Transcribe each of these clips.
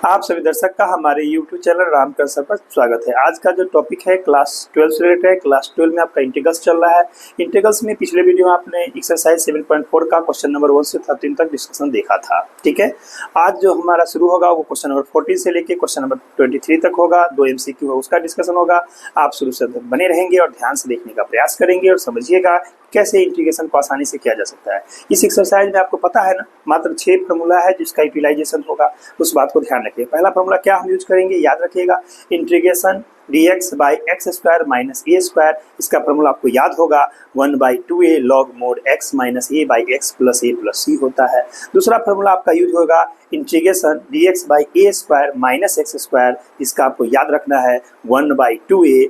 आप सभी दर्शक का हमारे YouTube चैनल रामकृष्ण सर पर स्वागत है। आज का जो टॉपिक है क्लास 12 से रिलेटेड है। क्लास 12 में आपका इंटीग्रल्स चल रहा है। इंटीग्रल्स में पिछले वीडियो में आपने एक्सरसाइज 7.4 का क्वेश्चन नंबर 1 से 13 तक डिस्कशन देखा था। ठीक है, आज जो हमारा शुरू होगा वो क्वेश्चन नंबर 14 से लेके क्वेश्चन नंबर 23 तक होगा। 2 MCQ है, उसका डिस्कशन होगा। आप शुरू से तक बने रहेंगे और ध्यान से देखने का प्रयास करेंगे और समझिएगा कैसे इंटीग्रेशन को आसानी से किया जा सकता है। इस एक्सरसाइज में आपको पता है ना, मात्र 6 फार्मूला है जिसका यूटिलाइजेशन होगा। उस बात को ध्यान रखिए। पहला फार्मूला क्या हम यूज करेंगे, याद रखिएगा, integration dx by X square minus A square. इसका फार्मूला आपको याद होगा 1/2a log mod x minus A by X plus A plus C होता है। दूसरा फार्मूला आपका यूज होगा integration dx by A square minus X square. इसका आपको याद रखना है 1/2a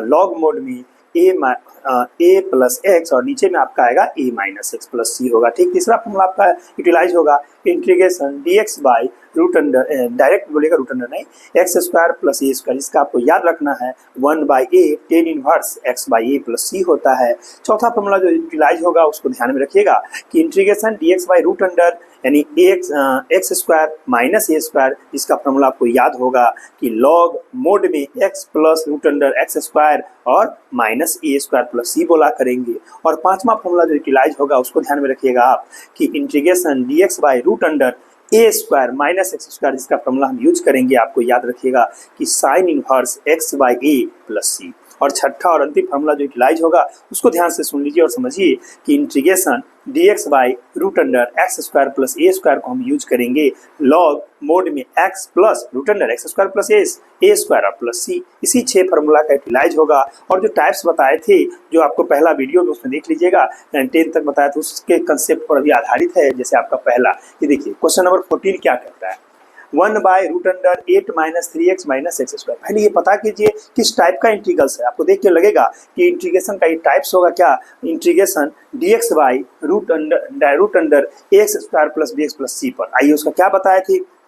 log mod में ए प्लस एक्स और नीचे में आपका आएगा A minus X plus C होगा। ठीक, तीसरा फॉर्मूला आपका यूटिलाइज होगा integration dx by root under, direct बोलेगा रूट अंडर नहीं, एक्स स्क्वायर प्लस ए स्क्वायर। इसका आपको याद रखना है 1/a tan inverse X by A plus C होता है। चौथा फॉर्मूला जो यूटिलाइज होगा उसको ध्यान में रखिएगा कि integration dx by root under यानी एक्स स्क्वायर माइनस ए स्क्वायर। इसका फॉर्मूला आपको याद होगा कि लॉग मोड में x plus root under x square और माइनस ए स्क्वायर प्लस सी बोला करेंगे। और पांचवा फॉर्मूला जो यूटिलाइज होगा उसको ध्यान में रखिएगा आप कि integration dx by root under A square minus X square. इसका फॉर्मूला हम यूज करेंगे, आपको याद रखिएगा कि sine inverse X by A plus C. और छठा और अंतिम फार्मूला जो यूटिलाइज होगा उसको ध्यान से सुन लीजिए और समझिए कि integration dx by root under x square plus A square को हम यूज करेंगे लॉग मोड में x plus root under x square plus ए स्क्वायर और प्लस सी। इसी 6 फार्मूला का यूटिलाइज होगा। और जो टाइप्स बताए थे जो आपको पहला वीडियो में उसमें देख लीजिएगा, 10 तक बताया था, उसके कंसेप्ट पर अभी आधारित है। जैसे आपका पहला ये देखिए क्वेश्चन नंबर 14 क्या कहता है, 1/√8 minus 3x minus X square. पहले ये पता कीजिए किस टाइप का इंटीग्रल्स है। आपको देख के लगेगा कि इंटीग्रेशन का ये टाइप्स होगा क्या, integration dx by root under x square plus bx plus C पर। आइए उसका क्या बताए थे,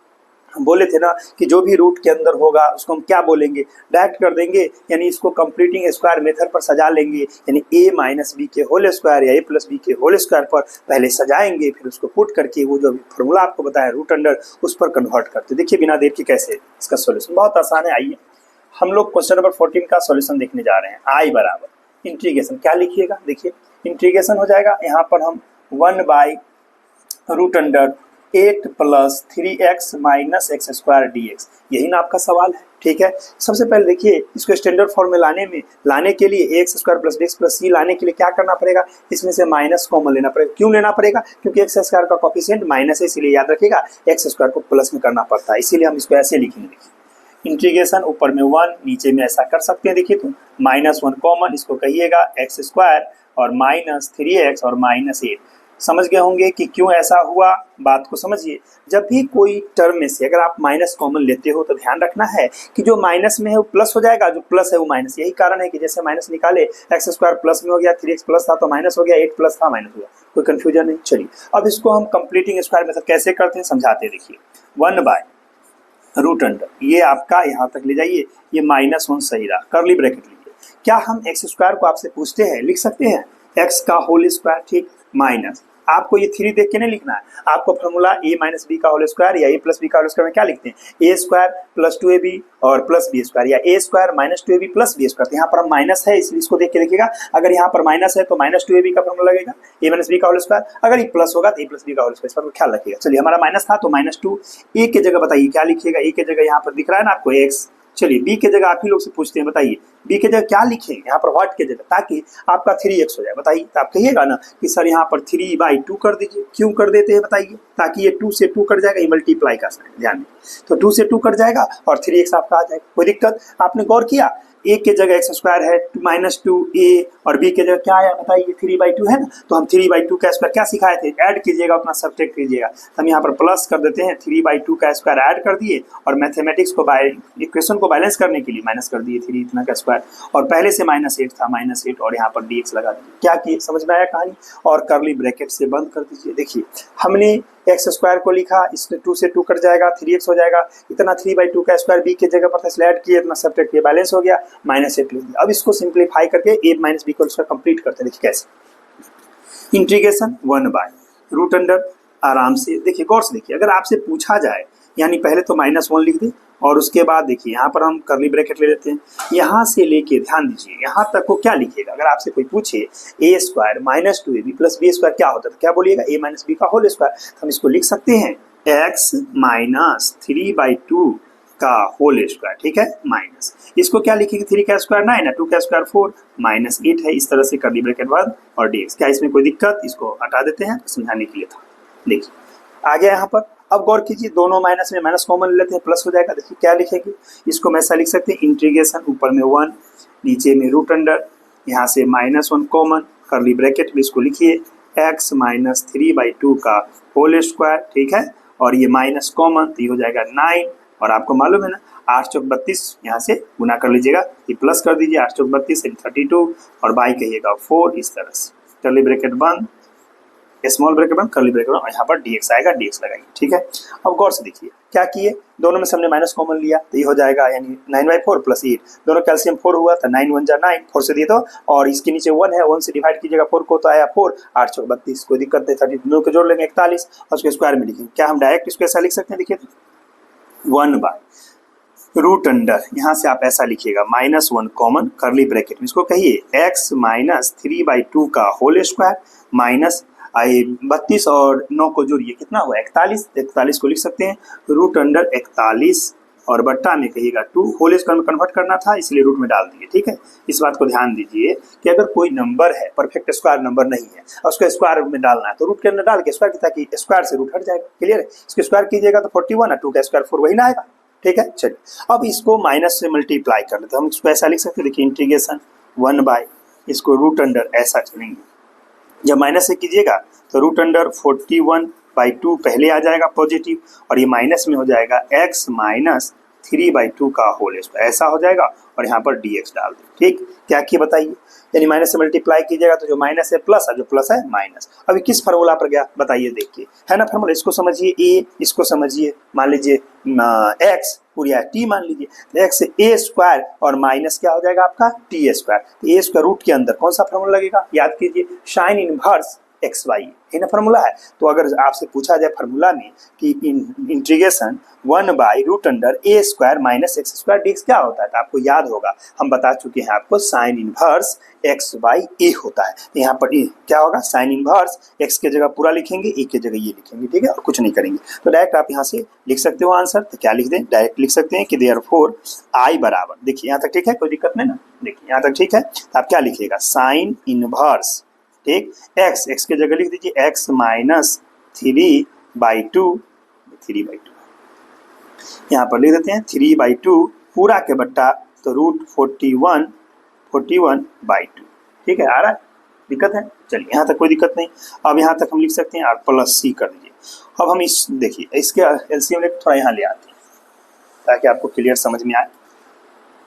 हम बोले थे ना कि जो भी रूट के अंदर होगा उसको हम क्या बोलेंगे, डायरेक्ट कर देंगे, यानी इसको कंप्लीटिंग स्क्वायर मेथड पर सजा लेंगे, यानी a माइनस बी के होल स्क्वायर या a प्लस बी के होल स्क्वायर पर पहले सजाएंगे, फिर उसको पुट करके वो जो फॉर्मूला आपको बताया रूट अंडर उस पर कन्वर्ट करते। देखिए बिना देर के कैसे इसका सोल्यूशन बहुत आसान है। आइए हम लोग क्वेश्चन नंबर 14 का सोल्यूशन देखने जा रहे हैं। आई बराबर इंटीग्रेशन क्या लिखिएगा, देखिए इंटीग्रेशन हो जाएगा यहाँ पर हम 1/√8 plus 3x minus X square dx। यही ना आपका सवाल है। ठीक है, सबसे पहले देखिए इसको स्टैंडर्ड फॉर्म में लाने के लिए X square plus X plus C लाने के लिए क्या करना पड़ेगा, इसमें से माइनस कॉमन लेना पड़ेगा। क्यों लेना पड़ेगा, क्योंकि एक्स स्क्वायर का कोफिशिएंट माइनस है, इसीलिए याद रखिएगा एक्स स्क्वायर को प्लस में करना पड़ता है, इसीलिए हम इसको ऐसे लिखेंगे। इंटीग्रेशन ऊपर में 1 नीचे में ऐसा कर सकते हैं। देखिए तो -1 कॉमन, इसको कहिएगा एक्स स्क्वायर और माइनस 3x और माइनस 8। समझ गए होंगे कि क्यों ऐसा हुआ, बात को समझिए। जब भी कोई टर्म में से अगर आप माइनस कॉमन लेते हो तो ध्यान रखना है कि जो माइनस में है वो प्लस हो जाएगा, जो प्लस है वो माइनस। यही कारण है कि जैसे माइनस निकाले एक्स स्क्वायर प्लस में हो गया, 3x प्लस था तो माइनस हो गया, 8 प्लस था माइनस हो गया, कोई कंफ्यूजन नहीं। चलिए अब इसको हम कंप्लीटिंग स्क्वायर मेथड कैसे करते हैं समझाते हैं। देखिए 1/√अंडर ये आपका यहाँ तक ले जाइए, ये -1 सही रहा, कर्ली ब्रैकेट लीजिए। क्या हम एक्स स्क्वायर को आपसे पूछते हैं, लिख सकते हैं एक्स का होल स्क्वायर, ठीक, माइनस आपको ये 3 देख के नहीं लिखना है, आपको फॉर्मूला a माइनस बी का होल स्क्वायर या a प्लस बी का होल स्क्वायर में क्या लिखते हैं, a स्क्वायर प्लस 2ab और प्लस बी स्क्वायर या a square minus 2ab plus B square. यहाँ पर हम माइनस है इसलिए इसको देख के लिखिएगा। अगर यहाँ पर माइनस है तो माइनस 2ab का फॉर्मूला लगेगा a माइनस बी का होल स्क्वायर, अगर ये प्लस होगा तो a प्लस बी का होल स्क्वायर। इस पर ख्याल रखिएगा। चलिए हमारा माइनस था तो -2, a की जगह बताइए क्या लिखिएगा, a की जगह यहाँ पर दिख रहा है ना आपको x। चलिए बी के जगह आप ही लोग से पूछते हैं, बताइए बी के जगह क्या लिखें, यहाँ पर व्हाट के जगह, ताकि आपका 3x हो जाए। बताइए तो आप कहिएगा ना कि सर यहाँ पर 3/2 कर दीजिए। क्यों कर देते हैं बताइए, ताकि ये 2 से 2 कट जाएगा, ये मल्टीप्लाई का साइन, ध्यान दें तो 2 से 2 कट जाएगा और 3x आपका आ जाएगा। कोई दिक्कत, आपने गौर किया a के जगह एक्स स्क्वायर है -2a और b के जगह क्या आया बताइए 3/2 है ना, तो हम 3/2 का स्क्वायर क्या सिखाए थे, ऐड कीजिएगा उतना सब्ट्रैक्ट कीजिएगा। हम यहाँ पर प्लस कर देते हैं, 3/2 का स्क्वायर ऐड कर दिए और मैथमेटिक्स को इक्वेशन को बैलेंस करने के लिए माइनस कर दिए 3 इतना का स्क्वायर, और पहले से -8 था -8 और यहाँ पर dx लगा दिए। क्या किए, समझ में आया कहानी, और कर्ली ब्रैकेट से बंद कर दीजिए। देखिए हमने एक्स स्क्वायर को लिखा, इसमें 2 से 2 कट जाएगा, 3x हो जाएगा, इतना 3/2 का स्क्वायर बी के जगह पर था ऐड किए, इतना सब्ट्रैक्ट किए, बैलेंस हो गया, -8 ले दिया। अब इसको सिंप्लीफाई करके a माइनस बी को उसका कंप्लीट करते हैं। देखिए कैसे, इंटीग्रेशन 1/√अंडर, आराम से देखिए, गौर से देखिए। अगर आपसे पूछा जाए यानी पहले तो -1 लिख दें और उसके बाद देखिए यहाँ पर हम कर्ली ब्रैकेट ले लेते हैं। यहाँ से लेके ध्यान दीजिए यहाँ तक को क्या लिखिएगा, अगर आपसे कोई पूछे a square minus 2ab plus b square क्या होता है तो क्या बोलिएगा, a माइनस बी का होल स्क्वायर। हम इसको लिख सकते हैं x माइनस 3/2 का होल स्क्वायर, ठीक है, माइनस इसको क्या लिखेंगे 3 का स्क्वायर 9 है, 2 का स्क्वायर 4 माइनस 8 है। इस तरह से कर्ली ब्रैकेट बाद और dx। क्या इसमें कोई दिक्कत, इसको हटा देते हैं समझाने के लिए था। देखिए आ गया यहाँ पर। अब गौर कीजिए दोनों माइनस में माइनस कॉमन ले लेते हैं, प्लस हो जाएगा। देखिए क्या लिखेंगे, इसको हम ऐसा लिख सकते हैं इंटीग्रेशन, ऊपर में 1 नीचे में रूट अंडर, यहाँ से -1 कॉमन कर्ली ब्रैकेट में इसको लिखिए x माइनस 3/2 का होल स्क्वायर, ठीक है, और ये माइनस कॉमन तो ये हो जाएगा 9। और आपको मालूम है ना 8 चौक 32, यहाँ से गुना कर लीजिएगा, ये प्लस कर दीजिए 8 चौक 32 32 और बाई कहिएगा 4। इस तरह से कर्ली ब्रैकेट बंद, स्मॉल ब्रैकेट बंद, कर्ली ब्रैकेट बंद और यहाँ पर dx आएगा, dx लगाइए, ठीक है। अब गौर से देखिए क्या किए, दोनों में से हमने माइनस कॉमन लिया तो ये हो जाएगा यानी 9/4 प्लस 8, दोनों कैल्शियम 4 हुआ तो 9 1 जा 9, 4 से दिए तो, और इसके नीचे 1 है, 1 से डिवाइड कीजिएगा 4 को तो आया 4, 8 चौक 32, कोई दिक्कत नहीं, 32 दोनों को जोड़ लेंगे 41 और उसके स्क्वायर में लिखेंगे। क्या हम डायरेक्ट इसको ऐसा लिख सकते हैं, देखिए 1/रूट अंडर, यहाँ से आप ऐसा लिखिएगा -1 कॉमन कर्ली ब्रैकेट में इसको कहिए x माइनस 3/2 का होल स्क्वायर माइनस 32 और 9 को जोड़िए कितना हुआ 41, 41 को लिख सकते हैं रूट अंडर 41 और बट्टा में कहिएगा 2, होल स्क्वायर में कन्वर्ट करना था इसलिए रूट में डाल दिए, ठीक है। इस बात को ध्यान दीजिए कि अगर कोई नंबर है परफेक्ट स्क्वायर नंबर नहीं है और उसको स्क्वायर में डालना है तो रूट के अंदर डाल के स्क्वायर, ताकि स्क्वायर से रूट हट जाएगा, क्लियर है। इसको स्क्वायर कीजिएगा तो 41 है, 2 का स्क्वायर 4 वही ना आएगा, ठीक है। चलिए अब इसको माइनस से मल्टीप्लाई कर लेते हैं, हम इसको ऐसा लिख सकते हैं, देखिए इंटीग्रेशन 1 इसको रूट अंडर ऐसा चलेंगे, जब माइनस से कीजिएगा तो रूट अंडर 41/2 पहले आ जाएगा पॉजिटिव और ये माइनस में हो जाएगा x माइनस 3/2 का होल स्क्वायर, ऐसा हो जाएगा और यहाँ पर dx डाल दें, ठीक। क्या किए बताइए, यानी माइनस से मल्टीप्लाई कीजिएगा तो जो माइनस है प्लस है, जो प्लस है माइनस। अभी किस फार्मूला पर गया बताइए, देखिए है ना फार्मूला, इसको समझिए a, इसको समझिए मान लीजिए x पूरी t मान लीजिए, x से a स्क्वायर और माइनस क्या हो जाएगा आपका t square, a square root के अंदर कौन सा फार्मूला लगेगा, याद कीजिए साइन इनवर्स xy है ना फार्मूला है। तो अगर आपसे पूछा जाए फार्मूला में कि इंटीग्रेशन 1/रूट under a square minus x square dx क्या होता है, तो आपको याद होगा, हम बता चुके हैं आपको साइन इनवर्स x/a होता है। तो यहाँ पर क्या होगा, साइन इनवर्स x के जगह पूरा लिखेंगे, a के जगह ये लिखेंगे, ठीक है, और कुछ नहीं करेंगे। तो डायरेक्ट आप यहाँ से लिख सकते हो आंसर, तो क्या लिख दें, डायरेक्ट लिख सकते हैं कि देयरफॉर I बराबर, देखिए यहाँ तक ठीक है, कोई दिक्कत नहीं ना, देखिए यहाँ तक ठीक है। तो आप क्या लिखिएगा साइन इनवर्स, ठीक, x के जगह लिख दीजिए x माइनस 3/2 यहाँ पर लिख देते हैं 3/2 पूरा के बट्टा तो रूट 41/2, ठीक है, आ रहा है, दिक्कत है, चलिए यहाँ तक कोई दिक्कत नहीं। अब यहाँ तक हम लिख सकते हैं r प्लस c कर दीजिए। अब हम इस देखिए इसके एलसीएम थोड़ा यहाँ ले आते हैं ताकि आपको क्लियर समझ में आए।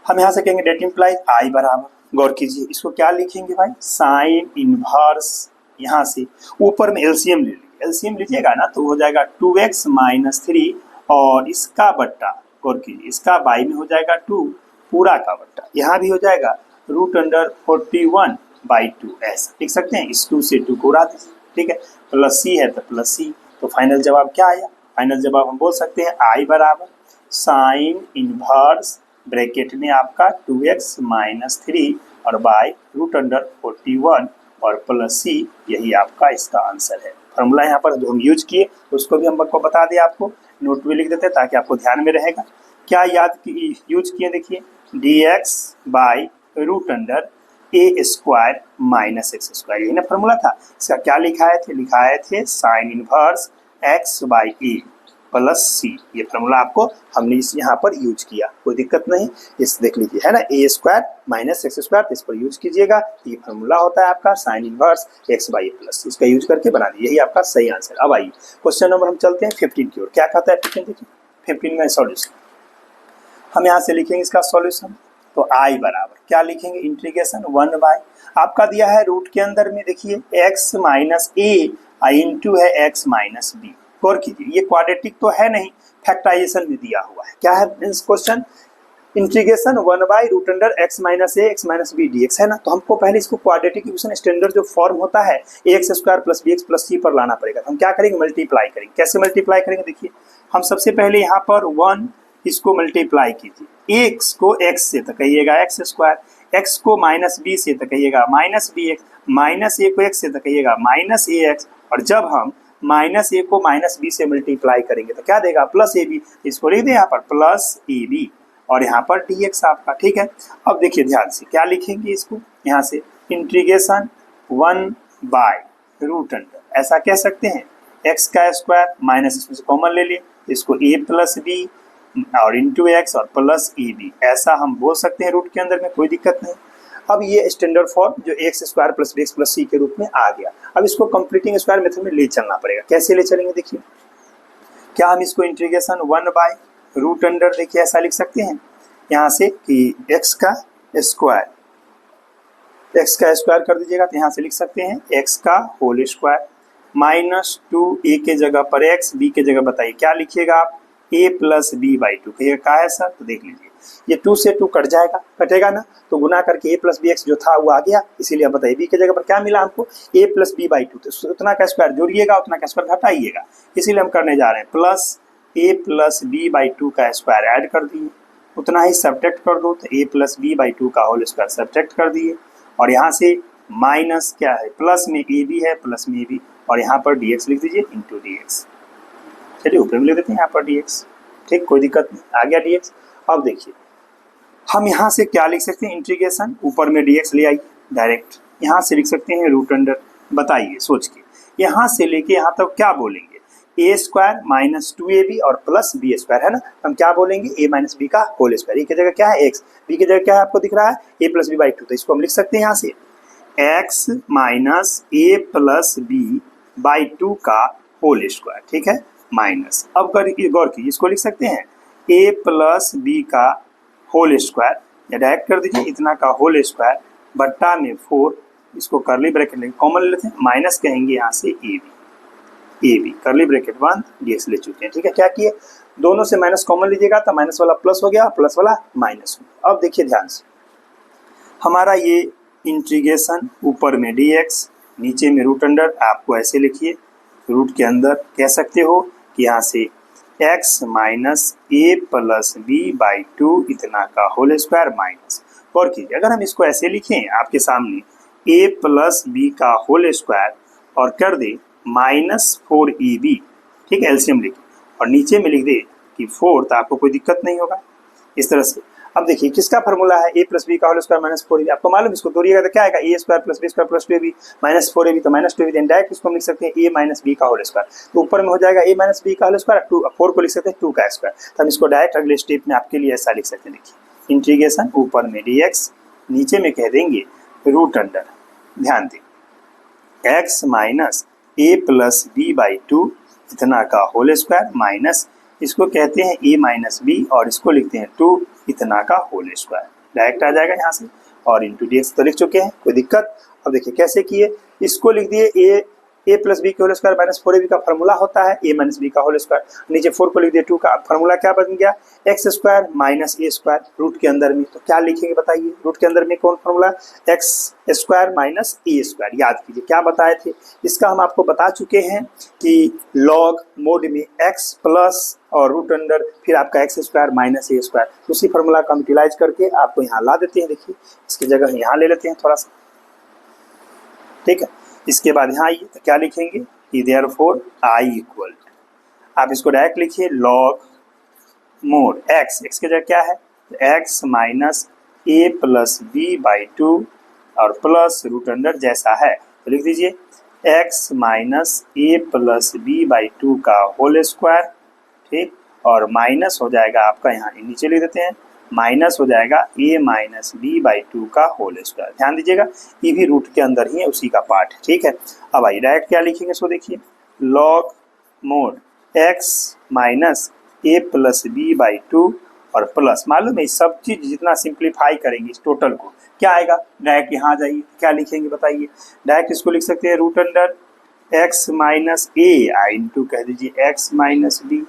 हम यहाँ से कहेंगे डेट इम्प्लाइज I बराबर, गौर कीजिए इसको क्या लिखेंगे भाई, साइन इनवर्स, यहाँ से ऊपर में एलसीएम ले लीजिए, एलसीएम लीजिएगा ना तो हो जाएगा 2x माइनस 3 और इसका बट्टा, गौर कीजिए इसका बाई में हो जाएगा 2 पूरा का बट्टा, यहाँ भी हो जाएगा रूट अंडर 41/2, ऐसा लिख सकते हैं, इस 2 से 2 को उड़ा दीजिए, ठीक है, प्लस c है तो प्लस c। तो फाइनल जवाब क्या आया, फाइनल जवाब हम बोल सकते हैं I बराबर साइन इनवर्स ब्रैकेट में आपका 2x माइनस 3 और बाय रूट अंडर 41 और प्लस c, यही आपका इसका आंसर है। फार्मूला यहाँ पर जो हम यूज किए उसको भी हम आपको बता दें, आपको नोट में लिख देते हैं ताकि आपको ध्यान में रहेगा। क्या याद यूज किए, देखिए dx by root under a square minus x square, यही ना फार्मूला था। इसका क्या लिखाए थे sine inverse x/a plus c, ये फार्मूला आपको हमने इस यहाँ पर यूज किया, कोई दिक्कत नहीं, इस देख लीजिए है ना a square minus x square, इस पर यूज कीजिएगा, ये फार्मूला होता है आपका साइन इनवर्स x/a प्लस, इसका यूज करके बना दिए, यही आपका सही आंसर। अब आइए क्वेश्चन नंबर हम चलते हैं 15 की ओर। क्या कहता है 15, देखिए 15 में सॉल्यूशन, हम यहाँ से लिखेंगे इसका सॉल्यूशन, तो I बराबर क्या लिखेंगे इंटीग्रेशन 1 आपका दिया है रूट के अंदर में, देखिए x माइनस a इंटू है x माइनस b, गौर कीजिए ये क्वाड्रेटिक तो है नहीं, फैक्टराइजेशन में दिया हुआ है। क्या है इस क्वेश्चन, इंटीग्रेशन 1/रूट under x minus a x minus b dx है ना, तो हमको पहले इसको क्वाड्रेटिक इक्वेशन स्टैंडर्ड जो फॉर्म होता है ax square plus bx plus c पर लाना पड़ेगा। तो हम क्या करेंगे, मल्टीप्लाई करेंगे। कैसे मल्टीप्लाई करेंगे, देखिए हम सबसे पहले यहाँ पर 1 इसको मल्टीप्लाई कीजिए, x को x से तो कहिएगा एक्स स्क्वायर, x को -b से तो कहिएगा -bx, -a को x से तो कहिएगा -ax, और जब हम -a को -b से मल्टीप्लाई करेंगे तो क्या देगा +ab, इसको लिख दें यहाँ पर +ab और यहाँ पर dx आपका। ठीक है, अब देखिए ध्यान से क्या लिखेंगे इसको, यहाँ से इंटीग्रेशन 1/√, ऐसा कह सकते हैं x का स्क्वायर माइनस इसमें से कॉमन ले लिए, इसको a + b और इंटू एक्स और +ab, ऐसा हम बोल सकते हैं रूट के अंदर में, कोई दिक्कत नहीं। अब ये स्टैंडर्ड फॉर्म जो x² + bx + c के रूप में आ गया, अब इसको कंप्लीटिंग स्क्वायर मेथड में ले चलना पड़ेगा। कैसे ले चलेंगे देखिए, क्या हम इसको इंटीग्रेशन 1/√, देखिए ऐसा लिख सकते हैं यहाँ से कि x का स्क्वायर कर दीजिएगा, तो यहाँ से लिख सकते हैं x का होल स्क्वायर -2 a के जगह पर x, b के जगह बताइए क्या लिखिएगा आप, a + b/2 कहिएगा क्या है सर, तो देख लीजिए ये 2 से 2 कट जाएगा, कटेगा ना, तो गुना करके a + bx जो था वो आ गया, इसीलिए आप बताइए b के जगह पर क्या मिला हमको, a + b/2, तो उतना का स्क्वायर जोड़िएगा उतना का स्क्वायर घटाइएगा, इसीलिए हम करने जा रहे हैं प्लस a + b/2 का स्क्वायर ऐड कर दिए, उतना ही सब्ट्रैक्ट कर दो, तो a + b/2 का होल स्क्वायर सब्ट्रैक्ट कर दिए, और यहाँ से माइनस क्या है, प्लस में ab है, प्लस में ab, और यहाँ पर dx लिख दीजिए इंटू dx, चलिए ऊपर में लिख देते हैं यहाँ पर dx, ठीक, कोई दिक्कत नहीं, आ गया dx। अब देखिए हम यहाँ से क्या लिख सकते हैं, इंटीग्रेशन ऊपर में dx ले आइए डायरेक्ट, यहाँ से लिख सकते हैं √, बताइए सोच के, यहाँ से लेके यहाँ तक क्या बोलेंगे, a² - 2ab और +b² है ना, हम क्या बोलेंगे a - b का होल स्क्वायर, a की जगह क्या है x, b की जगह क्या है आपको दिख रहा है a + b/2, तो इसको हम लिख सकते हैं यहाँ से x - a + b/2 का होल स्क्वायर, ठीक है, माइनस, अब गौर कीजिए इसको लिख सकते हैं a + b का होल स्क्वायर, या डायरेक्ट कर दीजिए इतना का होल स्क्वायर बट्टा में 4, इसको करली ब्रैकेट लेंगे कॉमन ले लेते हैं, माइनस कहेंगे यहाँ से ab करली ब्रैकेट 1 dx ले चुके हैं। ठीक है, क्या किए, दोनों से माइनस कॉमन लीजिएगा तो माइनस वाला प्लस हो गया, प्लस वाला माइनस हो गया। अब देखिए ध्यान से, हमारा ये इंटीग्रेशन ऊपर में dx नीचे में √, आपको ऐसे लिखिए, रूट के अंदर कह सकते हो कि यहाँ से x - a + b/2 इतना का होल स्क्वायर माइनस, और कीजिए अगर हम इसको ऐसे लिखें आपके सामने a + b का होल स्क्वायर और कर दे -4ab, ठीक है, एलसीएम लिखे और नीचे में लिख दे कि 4, तो आपको कोई दिक्कत नहीं होगा इस तरह से। अब देखिए किसका फार्मूला है, a + b का होल स्क्वायर -4ab, आपको मालूम, इसको तोड़िएगा तो क्या आएगा, a² + b² + 2ab -4ab, तो -2ab, डायरेक्ट इसको हम लिख सकते हैं a - b का होल स्क्वायर, तो ऊपर में हो जाएगा a - b का होल स्क्वायर, 4 को लिख सकते हैं 2 का स्क्वायर, तो हम इसको डायरेक्ट अगले स्टेप में आपके लिए ऐसा लिख सकते हैं, देखिए इंटीग्रेशन ऊपर में dx नीचे में कह देंगे √, ध्यान दें x - a + b/2 इतना का होल स्क्वायर माइनस, इसको कहते हैं a - b और इसको लिखते हैं 2 इतना का होल स्क्वायर, डायरेक्ट आ जाएगा यहाँ से, और इंटू dx तो लिख चुके हैं, कोई दिक्कत। अब देखिए कैसे किए, इसको लिख दिए a + b के होल स्क्वायर -4ab का फार्मूला होता है a - b का होल स्क्वायर, नीचे 4 को लिख दिए 2 का, फार्मूला क्या बन गया, x² - a² रूट के अंदर में, तो क्या लिखेंगे बताइए, रूट के अंदर में कौन फार्मूला, x² - a², याद कीजिए क्या बताए थे, इसका हम आपको बता चुके हैं कि लॉग मोड में x प्लस और √, फिर आपका x² - a², उसी फार्मूला का हम यूटिलाइज करके आपको यहाँ ला देते हैं, देखिए इसकी जगह यहाँ ले लेते हैं थोड़ा सा, ठीक है। इसके बाद यहाँ आइए तो क्या लिखेंगे कि देयरफॉर I = आप इसको डायरेक्ट लिखिए लॉग मोड x की जगह क्या है, x - a + b/2 और प्लस √, जैसा है तो लिख दीजिए x - a + b/2 का होल स्क्वायर, ठीक, और माइनस हो जाएगा आपका, यहाँ नीचे लिख देते हैं, माइनस हो जाएगा a - b/2 का होल स्क्वायर, ध्यान दीजिएगा ये भी रूट के अंदर ही है, उसी का पार्ट है, ठीक है। अब आइए डायरेक्ट क्या लिखेंगे, इसको देखिए log mod x - a + b/2 और प्लस, मालूम है सब चीज जितना सिंप्लीफाई करेंगे इस टोटल को क्या आएगा, डायरेक्ट यहाँ जाइए क्या लिखेंगे बताइए, डायरेक्ट इसको लिख सकते हैं √, x - a इंटू कह दीजिए x - b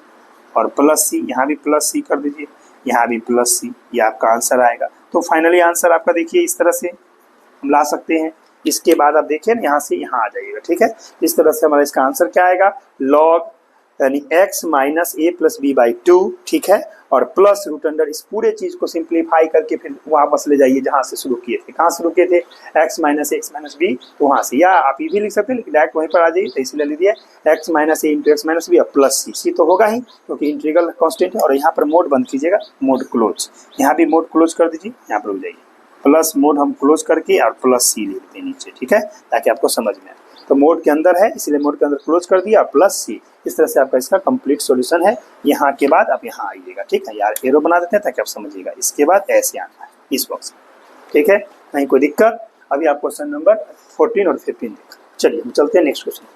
और प्लस c, यहाँ भी प्लस c कर दीजिए, यहाँ भी प्लस c, ये आपका आंसर आएगा। तो फाइनली आंसर आपका देखिए इस तरह से हम ला सकते हैं। इसके बाद आप देखिए ना यहाँ से यहाँ आ जाइएगा, ठीक है, इस तरह से हमारा इसका आंसर क्या आएगा, लॉग यानी x minus a plus b by 2, ठीक है, और प्लस रूट अंडर इस पूरे चीज को सिंप्लीफाई करके फिर वापस ले जाइए जहां से शुरू किए थे। कहाँ शुरू किए थे? x माइनस बी, तो वहां से, या आप ये भी लिख सकते हैं लेकिन डायरेक्ट वहीं पर आ जाइए, तो इसलिए ले दिया x माइनस ए इंटू एक्स माइनस बी और प्लस सी। सी तो होगा ही क्योंकि इंटीग्रल कांस्टेंट है। और यहाँ पर मोड बंद कीजिएगा, मोड क्लोज, यहाँ भी मोड क्लोज कर दीजिए, यहाँ पर रुक जाइए, प्लस मोड हम क्लोज करके और प्लस सी लिखते हैं नीचे, ठीक है, ताकि आपको समझ में आए। तो मोड के अंदर है इसलिए मोड के अंदर क्लोज कर दिया, प्लस सी। इस तरह से आपका इसका कंप्लीट सॉल्यूशन है। यहाँ के बाद आप यहाँ आइएगा, ठीक है, यार एरो बना देते हैं ताकि आप समझिएगा। इसके बाद ऐसे आना है इस बॉक्स में, ठीक है, कहीं कोई दिक्कत? अभी आप क्वेश्चन नंबर 14 और 15 देखा। चलिए हम चलते हैं नेक्स्ट क्वेश्चन।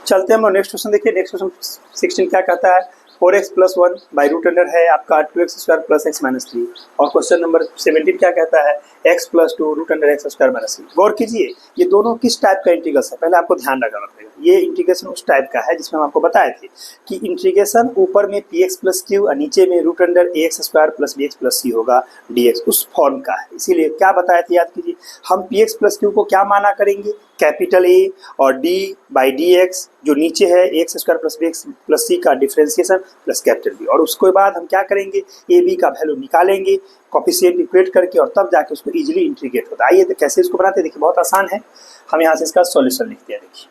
चलते हैं हम नेक्स्ट क्वेश्चन। देखिए नेक्स्ट क्वेश्चन 16 क्या कहता है? 4x plus 1 by root under है आपका 2x square plus x minus 3। और क्वेश्चन नंबर 17 क्या कहता है? x plus 2 root under x square minus 3। गौर कीजिए ये दोनों किस टाइप का इंटीग्रेशन है, पहले आपको ध्यान रखना पड़ेगा। ये इंटीग्रेशन उस टाइप का है जिसमें हम आपको बताए थे कि इंटीग्रेशन ऊपर में px प्लस q और नीचे में root under ax square plus bx plus c होगा dx, उस फॉर्म का है। इसीलिए क्या बताए थे, याद कीजिए, हम px प्लस q को क्या माना करेंगे? कैपिटल A और d बाई dx, जो नीचे है X square plus B X plus C का डिफ्रेंसिएशन प्लस कैपिटल B। और उसके बाद हम क्या करेंगे? ए बी का वैल्यू निकालेंगे कोफिशिएंट इक्वेट करके, और तब जाके उसको इजीली इंटीग्रेट होता है। आइए तो कैसे इसको बनाते हैं, देखिए बहुत आसान है। हम यहाँ से इसका सॉल्यूशन लिखते हैं। देखिए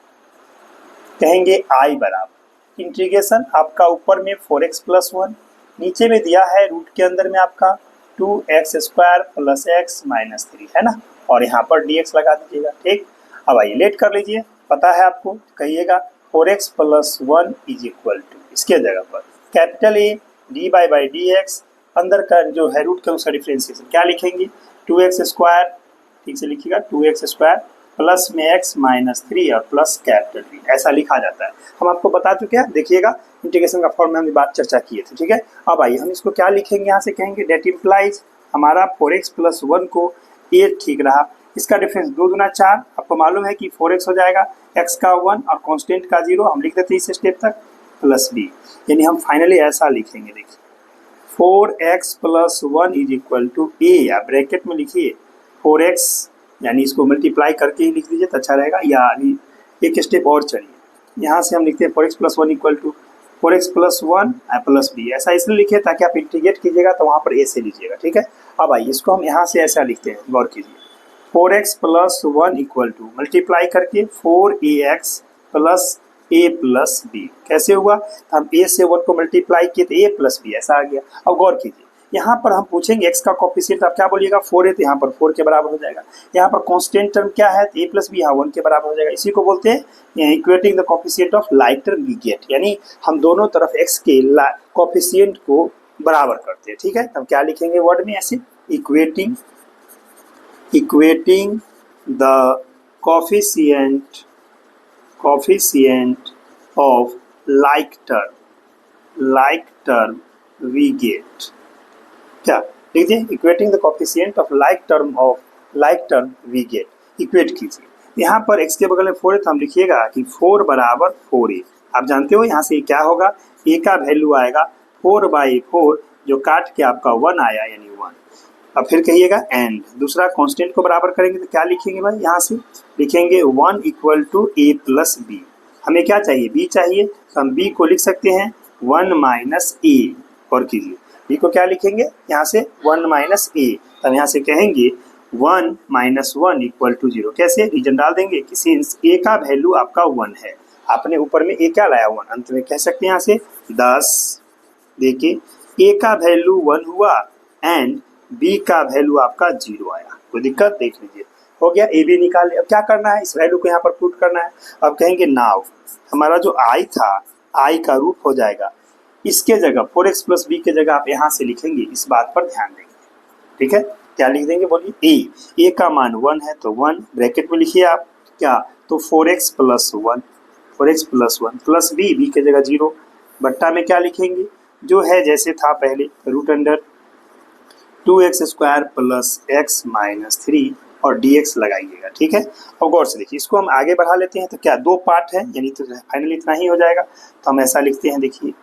कहेंगे I बराबर इंटीग्रेशन आपका ऊपर में 4x प्लस 1, नीचे में दिया है रूट के अंदर में आपका 2x square plus x minus 3, है ना, और यहाँ पर dx लगा दीजिएगा, ठीक। अब आइए लेट कर लीजिए, पता है आपको, कहिएगा 4x plus 1 is equal to, इसके जगह पर capital A D by D x, अंदर का जो है रूट का उसका डिफ्रेंसिएशन क्या लिखेंगे? 2x स्क्वायर, ठीक से लिखिएगा, 2x स्क्वायर प्लस में x माइनस 3 और प्लस कैपिटल B, ऐसा लिखा जाता है। हम आपको बता चुके हैं, देखिएगा इंटीग्रेशन का फॉर्म में हमने बात चर्चा किए थे, ठीक है। अब आइए हम इसको क्या लिखेंगे, यहाँ से कहेंगे डेट इम्प्लाइज हमारा 4x प्लस 1 को 8 ठीक रहा, इसका डिफरेंस 2 दूना 4, आपको मालूम है कि 4x हो जाएगा, x का 1 और कांस्टेंट का 0, हम लिख देते हैं इस स्टेप तक, प्लस b, यानी हम फाइनली ऐसा लिखेंगे। देखिए 4x plus 1 is equal to a, या ब्रैकेट में लिखिए 4x, यानी इसको मल्टीप्लाई करके ही लिख दीजिए तो अच्छा रहेगा, या अभी एक स्टेप और चलिए, यहाँ से हम लिखते हैं 4x plus 1 equal to 4x plus 1 plus b, ऐसा इसलिए लिखिए ताकि आप इंटीग्रेट कीजिएगा तो वहाँ पर a से लीजिएगा, ठीक है। अब आइए इसको हम यहाँ से ऐसा लिखते हैं, गौर कीजिए, 4x plus 1 equal to multiply करके 4ax plus a plus b, कैसे हुआ? हम a से 1 को मल्टीप्लाई किए तो a प्लस b, ऐसा आ गया। अब गौर कीजिए यहाँ पर हम पूछेंगे x का कोफिशिएंट, आप क्या बोलिएगा? 4 है तो यहाँ पर 4 के बराबर हो जाएगा। यहाँ पर कांस्टेंट टर्म क्या है? a प्लस बी, यहाँ 1 के बराबर हो जाएगा। इसी को बोलते हैं equating the coefficient of like term we get, यानी हम दोनों तरफ x के कोफिशिएंट को बराबर करते हैं, ठीक है। हम क्या लिखेंगे वर्ड में ऐसे, equating the coefficient of like term we get, क्या लीजिए, equating the coefficient of like term we get, equate कीजिए। यहाँ पर x के बगल में 4 है तो हम लिखिएगा कि 4 बराबर 4a, आप जानते हो यहाँ से क्या होगा, a का वैल्यू आएगा 4/4, जो काट के आपका 1 आया, यानी 1। अब फिर कहिएगा एंड, दूसरा कांस्टेंट को बराबर करेंगे तो क्या लिखेंगे भाई? यहाँ से लिखेंगे 1 equal to a plus b, हमें क्या चाहिए? b चाहिए, तो हम b को लिख सकते हैं 1 माइनस a, और कीजिए b को क्या लिखेंगे? यहाँ से 1 माइनस a, हम यहाँ से कहेंगे 1 माइनस 1 इक्वल टू 0, कैसे? रीजन डाल देंगे कि सिंस a का वैल्यू आपका 1 है, आपने ऊपर में a क्या लाया 1, अंत में कह सकते हैं यहाँ से 10, देखिए a का वैल्यू 1 हुआ एंड b का वैल्यू आपका 0 आया, कोई दिक्कत? देख लीजिए हो गया, a b निकाले। अब क्या करना है? इस वैल्यू को यहाँ पर पुट करना है। अब कहेंगे नाउ हमारा जो i था, i का रूट हो जाएगा, इसके जगह 4x प्लस b के जगह आप यहाँ से लिखेंगे, इस बात पर ध्यान देंगे, ठीक है। क्या लिख देंगे बोलिए? a का मान 1 है तो 1, ब्रैकेट में लिखिए आप क्या, तो 4x प्लस 1 प्लस b के जगह 0, बट्टा में क्या लिखेंगे? जो है जैसे था पहले, root under 2x square plus x minus 3 और dx लगाइएगा, ठीक है। और गौर से देखिए इसको हम आगे बढ़ा लेते हैं, तो क्या 2 पार्ट है, यानी तो फाइनली इतना ही हो जाएगा, तो हम ऐसा लिखते हैं, देखिए,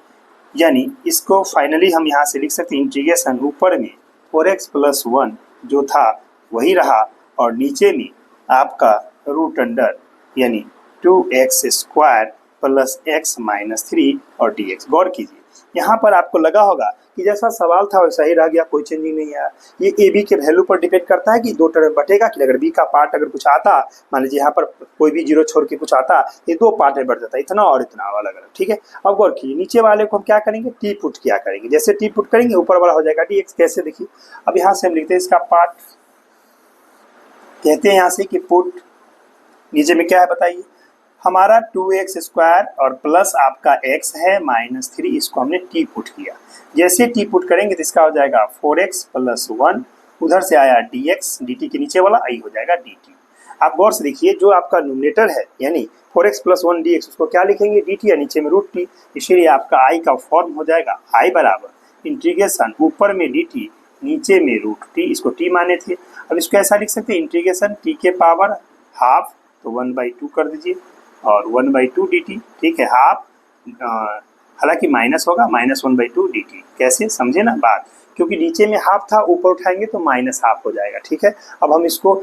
यानी इसको फाइनली हम यहाँ से लिख सकते हैं इंटीग्रेशन ऊपर में 4x प्लस 1 जो था वही रहा, और नीचे में आपका रूट अंडर यानी 2x square plus x minus 3 और dx। गौर कीजिए, यहाँ पर आपको लगा होगा कि जैसा सवाल था वैसा ही रह गया, कोई चेंजिंग नहीं आया। ये ए बी के वैल्यू पर डिपेंड करता है कि दो टर्म बटेगा कि अगर बी का पार्ट अगर कुछ आता, मान लीजिए यहाँ पर कोई भी जीरो छोड़ के कुछ आता, ये दो पार्ट में बढ़ जाता, इतना और इतना अलग अलग। ठीक है, अब गौर कीजिए, नीचे वाले को हम क्या करेंगे, टी पुट क्या करेंगे। जैसे टी पुट करेंगे ऊपर वाला हो जाएगा dx। कैसे, देखिए अब यहाँ से हम लिखते हैं इसका पार्ट, कहते हैं यहाँ से कि पुट, नीचे में क्या है बताइए, हमारा 2x² और प्लस आपका x है माइनस 3, इसको हमने टी पुट किया। जैसे टी पुट करेंगे तो इसका हो जाएगा 4x प्लस 1, उधर से आया dx, dt के नीचे वाला i हो जाएगा dt। आप गौर से देखिए, जो आपका न्यूमरेटर है यानी 4x प्लस 1 dx, उसको क्या लिखेंगे, dt, या नीचे में √t, इसीलिए आपका i का फॉर्म हो जाएगा i बराबर इंटीग्रेशन ऊपर में dt नीचे में √t, इसको t माने थे। अब इसको ऐसा लिख सकते हैं, इंटीग्रेशन t के पावर हाफ, तो 1/2 कर दीजिए और 1/2 dt। ठीक है, हाफ, हालांकि माइनस होगा, माइनस 1/2 dt। कैसे, समझे ना बात, क्योंकि नीचे में हाफ था, ऊपर उठाएंगे तो माइनस हाफ हो जाएगा। ठीक है, अब हम इसको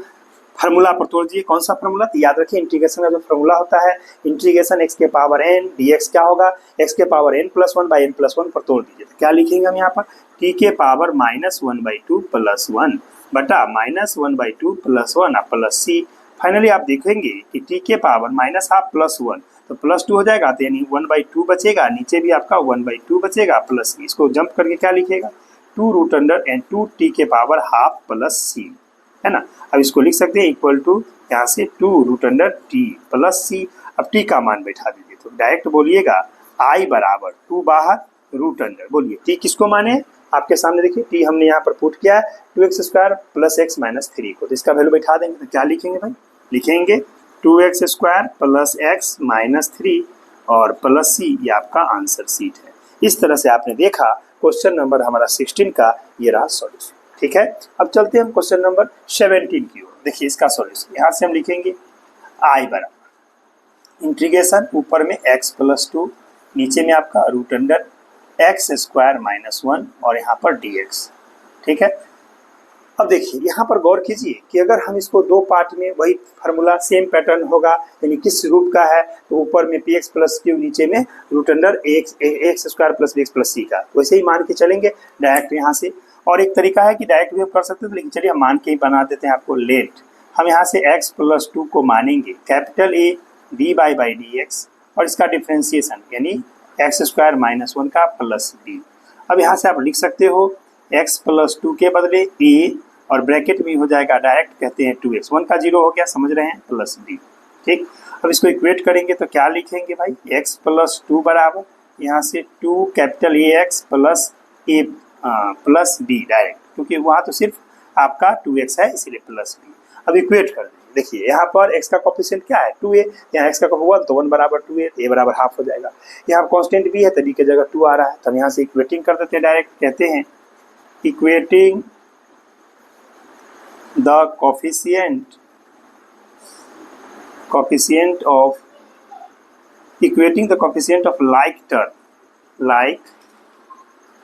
फार्मूला पर तोड़ दीजिए। कौन सा फार्मूला, तो याद रखिए इंटीग्रेशन का जो फार्मूला होता है, इंटीग्रेशन x के पावर n dx क्या होगा, x के पावर n+1/n+1 पर तोड़ दीजिए। तो क्या लिखेंगे हम यहाँ पर, t के पावर -1/2 + 1 बटा -1/2 + 1 प्लस c। फाइनली आप देखेंगे कि t के पावर -1/2 + 1 तो +2 हो जाएगा, तो यानी 1/2 बचेगा, नीचे भी आपका 1/2 बचेगा प्लस c। इसको जंप करके क्या लिखेगा, 2√2t के पावर हाफ प्लस c, है ना। अब इसको लिख सकते हैं इक्वल टू यहाँ से 2√t प्लस c। अब t का मान बैठा दीजिए, तो डायरेक्ट बोलिएगा i बराबर 2 बाहर √, बोलिए t किसको माने, आपके सामने देखिए t हमने यहाँ पर पुट किया है 2x² प्लस x माइनस 3 को, तो इसका वैल्यू बैठा देंगे। तो क्या लिखेंगे भाई, लिखेंगे 2x² प्लस x माइनस 3 और प्लस c, ये आपका आंसर सीट है। इस तरह से आपने देखा क्वेश्चन नंबर हमारा 16 का ये रहा सॉल्यूशन। ठीक है, अब चलते हैं हम क्वेश्चन नंबर 17 की ओर। देखिए इसका सॉल्यूशन, यहाँ से हम लिखेंगे i बराबर इंटीग्रेशन ऊपर में x प्लस 2, नीचे में आपका √x² - 1 और यहाँ पर dx। ठीक है, अब देखिए यहाँ पर गौर कीजिए कि अगर हम इसको दो पार्ट में, वही फार्मूला सेम पैटर्न होगा, यानी किस रूप का है, तो ऊपर में px प्लस q, नीचे में √x² plus bx plus c का, वैसे ही मान के चलेंगे डायरेक्ट यहाँ से। और एक तरीका है कि डायरेक्ट भी कर सकते हैं, लेकिन चलिए हम मान के ही बना देते हैं आपको। लेट हम यहाँ से x प्लस 2 को मानेंगे कैपिटल A dy/dx और इसका डिफ्रेंसिएशन यानी x² - 1 का प्लस b। अब यहाँ से आप लिख सकते हो x प्लस 2 के बदले a और ब्रैकेट में हो जाएगा डायरेक्ट, कहते हैं 2x, 1 का 0 हो गया, समझ रहे हैं, प्लस b। ठीक, अब इसको इक्वेट करेंगे तो क्या लिखेंगे भाई, x प्लस 2 बराबर यहाँ से 2 capital AX plus a plus b direct, क्योंकि वहाँ तो सिर्फ आपका 2x है इसीलिए प्लस b। अब इक्वेट कर देंगे, देखिए यहाँ पर x का कोफिशिएंट क्या है 2a, यहाँ x का कोफिशिएंट 1 तो 1 बराबर 2a, a बराबर हाफ हो जाएगा। यहाँ कांस्टेंट b है तो b की जगह 2 आ रहा है, तो हम यहाँ से इक्वेटिंग कर देते हैं डायरेक्ट, कहते हैं equating the coefficient of like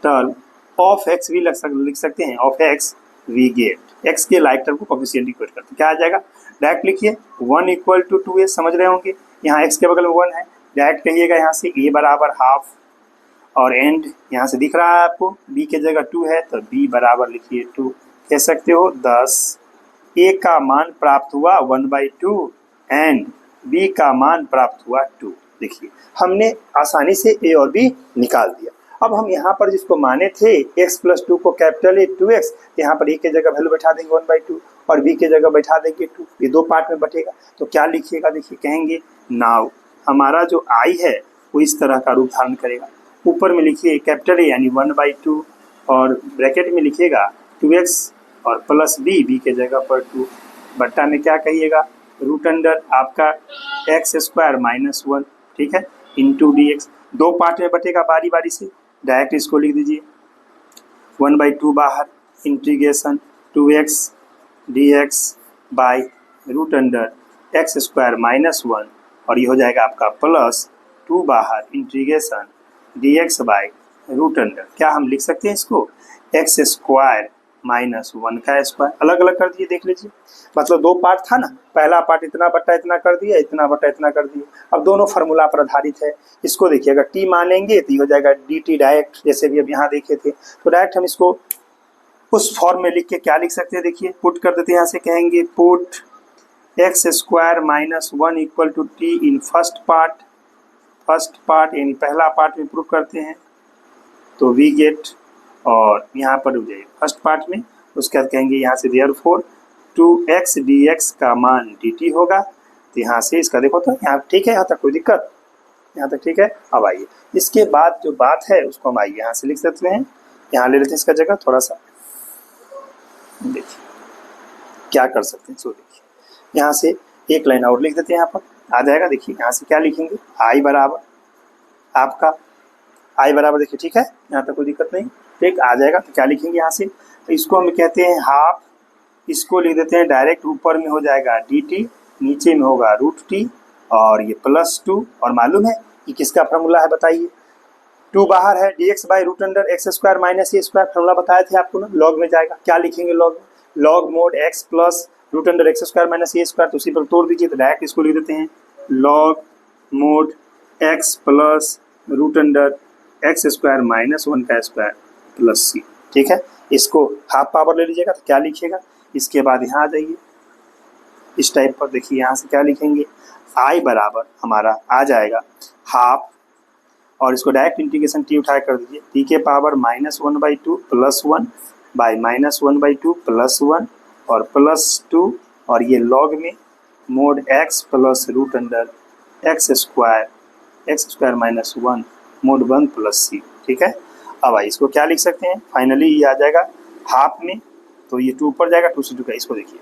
term of x भी लिख सकते हैं, of x we get x के लाइक टर्म को कोफिशिएंट इक्वेट करते हैं, क्या आ जाएगा, डायरेक्ट लिखिए 1 = 2a, समझ रहे होंगे, यहाँ x के बगल में 1 है, डायरेक्ट कहिएगा यहाँ से a बराबर हाफ और एंड यहाँ से दिख रहा है आपको, b के जगह 2 है तो b बराबर लिखिए 2, कह सकते हो 10। a का मान प्राप्त हुआ 1/2 एंड b का मान प्राप्त हुआ 2। देखिए हमने आसानी से a और b निकाल दिया। अब हम यहाँ पर जिसको माने थे x प्लस 2 को कैपिटल A 2x, यहाँ पर a के जगह वैल्यू बैठा देंगे 1/2 और b के जगह बैठा देंगे 2, ये दो पार्ट में बटेगा, तो क्या लिखिएगा, देखिए कहेंगे नाउ हमारा जो i है वो इस तरह का रूप धारण करेगा। ऊपर में लिखिए कैपिटल A यानी 1/2 और ब्रैकेट में लिखिएगा 2x और प्लस b के जगह पर 2 बट्टा में क्या कहिएगा √ आपका x² - 1, ठीक है, इंटू dx। दो पार्ट में बटेगा बारी बारी से, डायरेक्ट इसको लिख दीजिए 1/2 बाहर integration 2x dx by √x² - 1 और ये हो जाएगा आपका प्लस 2 बाहर इंटीग्रेशन dx बाई √, क्या हम लिख सकते हैं इसको x² माइनस 1 का स्क्वायर, अलग अलग कर दिए, देख लीजिए। मतलब दो पार्ट था ना, पहला पार्ट इतना बट्टा इतना कर दिया, इतना बट्टा इतना कर दिया। अब दोनों फार्मूला पर आधारित है। इसको देखिए, अगर टी मानेंगे तो ये हो जाएगा dt डायरेक्ट, जैसे भी अब यहाँ देखे थे। तो डायरेक्ट हम इसको उस फॉर्म में लिख के क्या लिख सकते हैं, देखिए पुट कर देते हैं। यहाँ से कहेंगे put x square minus 1 equal to t in first part यानी पहला पार्ट में प्रूफ करते हैं, तो वी गेट, और यहाँ पर हो जाएगा फर्स्ट पार्ट में। उसके बाद कहेंगे यहाँ से देयरफॉर 2x dx का मान dt होगा। तो यहाँ से इसका देखो, तो यहाँ ठीक है, यहाँ तक कोई दिक्कत, यहाँ तक ठीक है। अब आइए इसके बाद जो बात है उसको हम आइए यहाँ से लिख सकते हैं, यहाँ ले लेते हैं इसका जगह थोड़ा सा। देखिए क्या कर सकते हैं, सो देखिए यहाँ से एक लाइन और लिख देते हैं, यहाँ पर आ जाएगा। देखिए यहाँ से क्या लिखेंगे, आई बराबर आपका, आई बराबर देखिए ठीक है, यहाँ तक कोई दिक्कत नहीं, ठीक आ जाएगा। तो क्या लिखेंगे यहाँ से, तो इसको हम कहते हैं हाफ, इसको लिख देते हैं डायरेक्ट, ऊपर में हो जाएगा dt, नीचे में होगा रूट टी, और ये प्लस 2, और मालूम है कि किसका फॉर्मूला है बताइए, 2 बाहर है, dx by root under x square minus A square, formula बताए थे आपको ना, लॉग में जाएगा। क्या लिखेंगे log mod x plus root under x square minus ए स्क्वायर, तो उसी पर तोड़ दीजिए। तो डायरेक्ट इसको लिख देते हैं log mod x plus root under x square minus 1 का स्क्वायर प्लस सी, ठीक है। इसको हाफ पावर ले लीजिएगा, तो क्या लिखिएगा, इसके बाद यहाँ आ जाइए इस टाइप पर, देखिए यहाँ से क्या लिखेंगे, आई बराबर हमारा आ जाएगा हाफ, और इसको डायरेक्ट इंटीग्रेशन टी उठाए कर दीजिए, टी के पावर -1/2 प्लस 1 बाई -1/2 प्लस 1 और प्लस 2, और ये लॉग में mod x plus root under x square minus 1 mod 1 plus C, ठीक है। अब आइए इसको क्या लिख सकते हैं, फाइनली ये आ जाएगा हाफ में, तो ये 2 ऊपर जाएगा, 2 से 2 का, इसको देखिए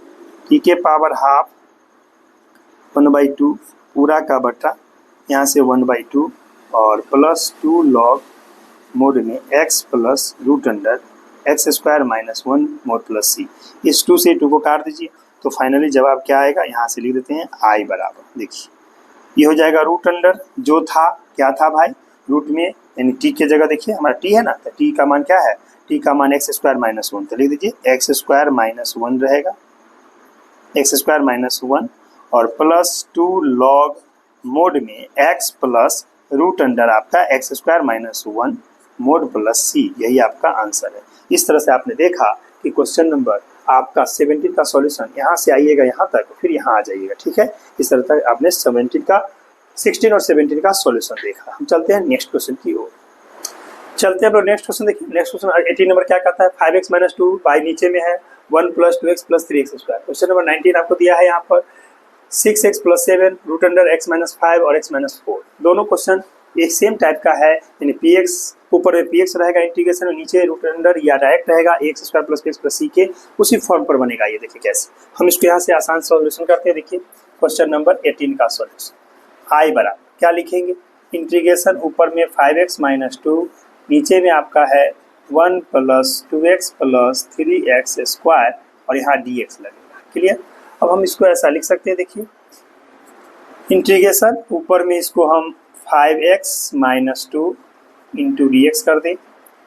टी के पावर हाफ 1/2 पूरा का बटा यहाँ से 1/2 और प्लस 2 लॉग मोड में x plus root under x square minus 1 mod plus C. इस 2 से 2 को काट दीजिए, तो फाइनली जवाब क्या आएगा, यहाँ से लिख देते हैं आई बराबर, देखिए ये हो जाएगा रूट अंडर, जो था क्या था भाई, रूट में यानी टी की जगह देखिए हमारा टी है ना, तो टी का मान क्या है, टी का मान एक्स स्क्वायर माइनस 1, तो लिख दीजिए एक्स स्क्वायर माइनस 1 रहेगा, एक्स स्क्वायर माइनस 1 और प्लस 2 लॉग मोड में एक्स प्लस रूट अंडर आपका x square minus 1 mod plus C, यही आपका आंसर है। इस तरह से आपने देखा कि क्वेश्चन नंबर आपका 17 का सॉल्यूशन यहाँ से आइएगा यहाँ तक, फिर यहाँ आ जाइएगा, ठीक है। इस तरह तक आपने 16 और 17 का सॉल्यूशन देखा। हम चलते हैं नेक्स्ट क्वेश्चन की ओर, चलते हैं नेक्स्ट क्वेश्चन। देखिए नेक्स्ट क्वेश्चन 18 नंबर क्या कहता है, 5x माइनस 2 बाई नीचे में है 1 plus 2x plus 3x square. Question number 19 आपको दिया है यहाँ पर 6x plus 7 root under x minus 5 और x माइनस 4। दोनों क्वेश्चन एक सेम टाइप का है, यानी px ऊपर में px रहेगा इंटीग्रेशन और नीचे रूट अंडर या डायरेक्ट रहेगा X square plus px plus C के उसी फॉर्म पर बनेगा। ये देखिए कैसे हम इसको यहाँ से आसान सॉल्यूशन करते हैं। देखिए क्वेश्चन नंबर 18 का सॉल्यूशन, आई बराबर क्या लिखेंगे, इंटीग्रेशन ऊपर में 5x माइनस 2, नीचे में आपका है 1 plus 2x plus 3x square और यहाँ dx लगेगा, क्लियर। अब हम इसको ऐसा लिख सकते हैं, देखिए इंटीग्रेशन ऊपर में इसको हम 5x माइनस 2 इंटू dx कर दें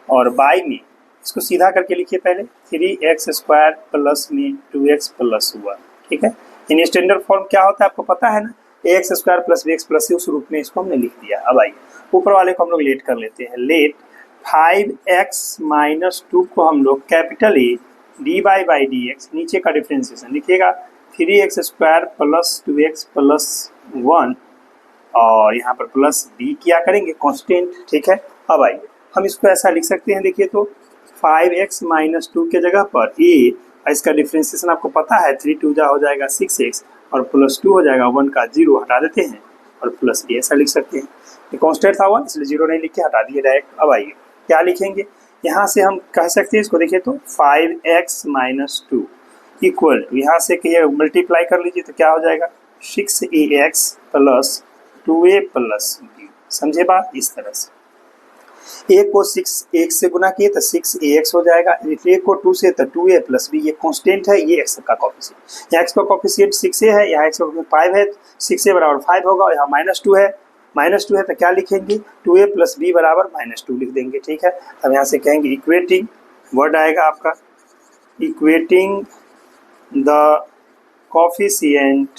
और बाई में इसको सीधा करके लिखिए पहले 3x स्क्वायर प्लस में 2x प्लस 1, ठीक है। इन स्टैंडर्ड फॉर्म क्या होता है आपको पता है ना, X square plus bx plus C, उस रूप में इसको हमने लिख दिया। अब आइए ऊपर वाले को हम लोग लेट कर लेते हैं, लेट 5x माइनस 2 को हम लोग capital A D by by D x, नीचे का डिफ्रेंसिएशन लिखिएगा 3x square plus 2x plus 1 और यहाँ पर प्लस b क्या करेंगे कांस्टेंट, ठीक है। अब आइए हम इसको ऐसा लिख सकते हैं, देखिए तो 5x माइनस 2 के जगह पर a, इसका डिफ्रेंसिएशन आपको पता है 3 2 जा हो जाएगा 6x और प्लस 2 हो जाएगा 1 का 0 हटा देते हैं और प्लस b ऐसा लिख सकते हैं। ये कांस्टेंट था 1 इसलिए 0 नहीं लिख के हटा दिए डायरेक्ट। अब आइए क्या लिखेंगे, यहाँ से हम कह सकते हैं इसको, देखिए तो 5x माइनस 2 इक्वल टू, यहाँ से कहिए मल्टीप्लाई कर लीजिए तो क्या हो जाएगा 6ax plus 2a plus b, समझे बात। इस तरह से a को 6 से गुना किए तो 6ax हो जाएगा, a को 2 से तो 2a प्लस b, ये कांस्टेंट है, ये x का कोफिशिएंट, यहाँ x का कोफिशिएंट 6a है, यहाँ x का कोफिशिएंट 5 है, 6a बराबर 5 होगा और यहाँ -2 है, -2 है तो क्या लिखेंगे 2a प्लस b बराबर -2 लिख देंगे, ठीक है। अब यहाँ से कहेंगे इक्वेटिंग वर्ड आएगा आपका equating the coefficient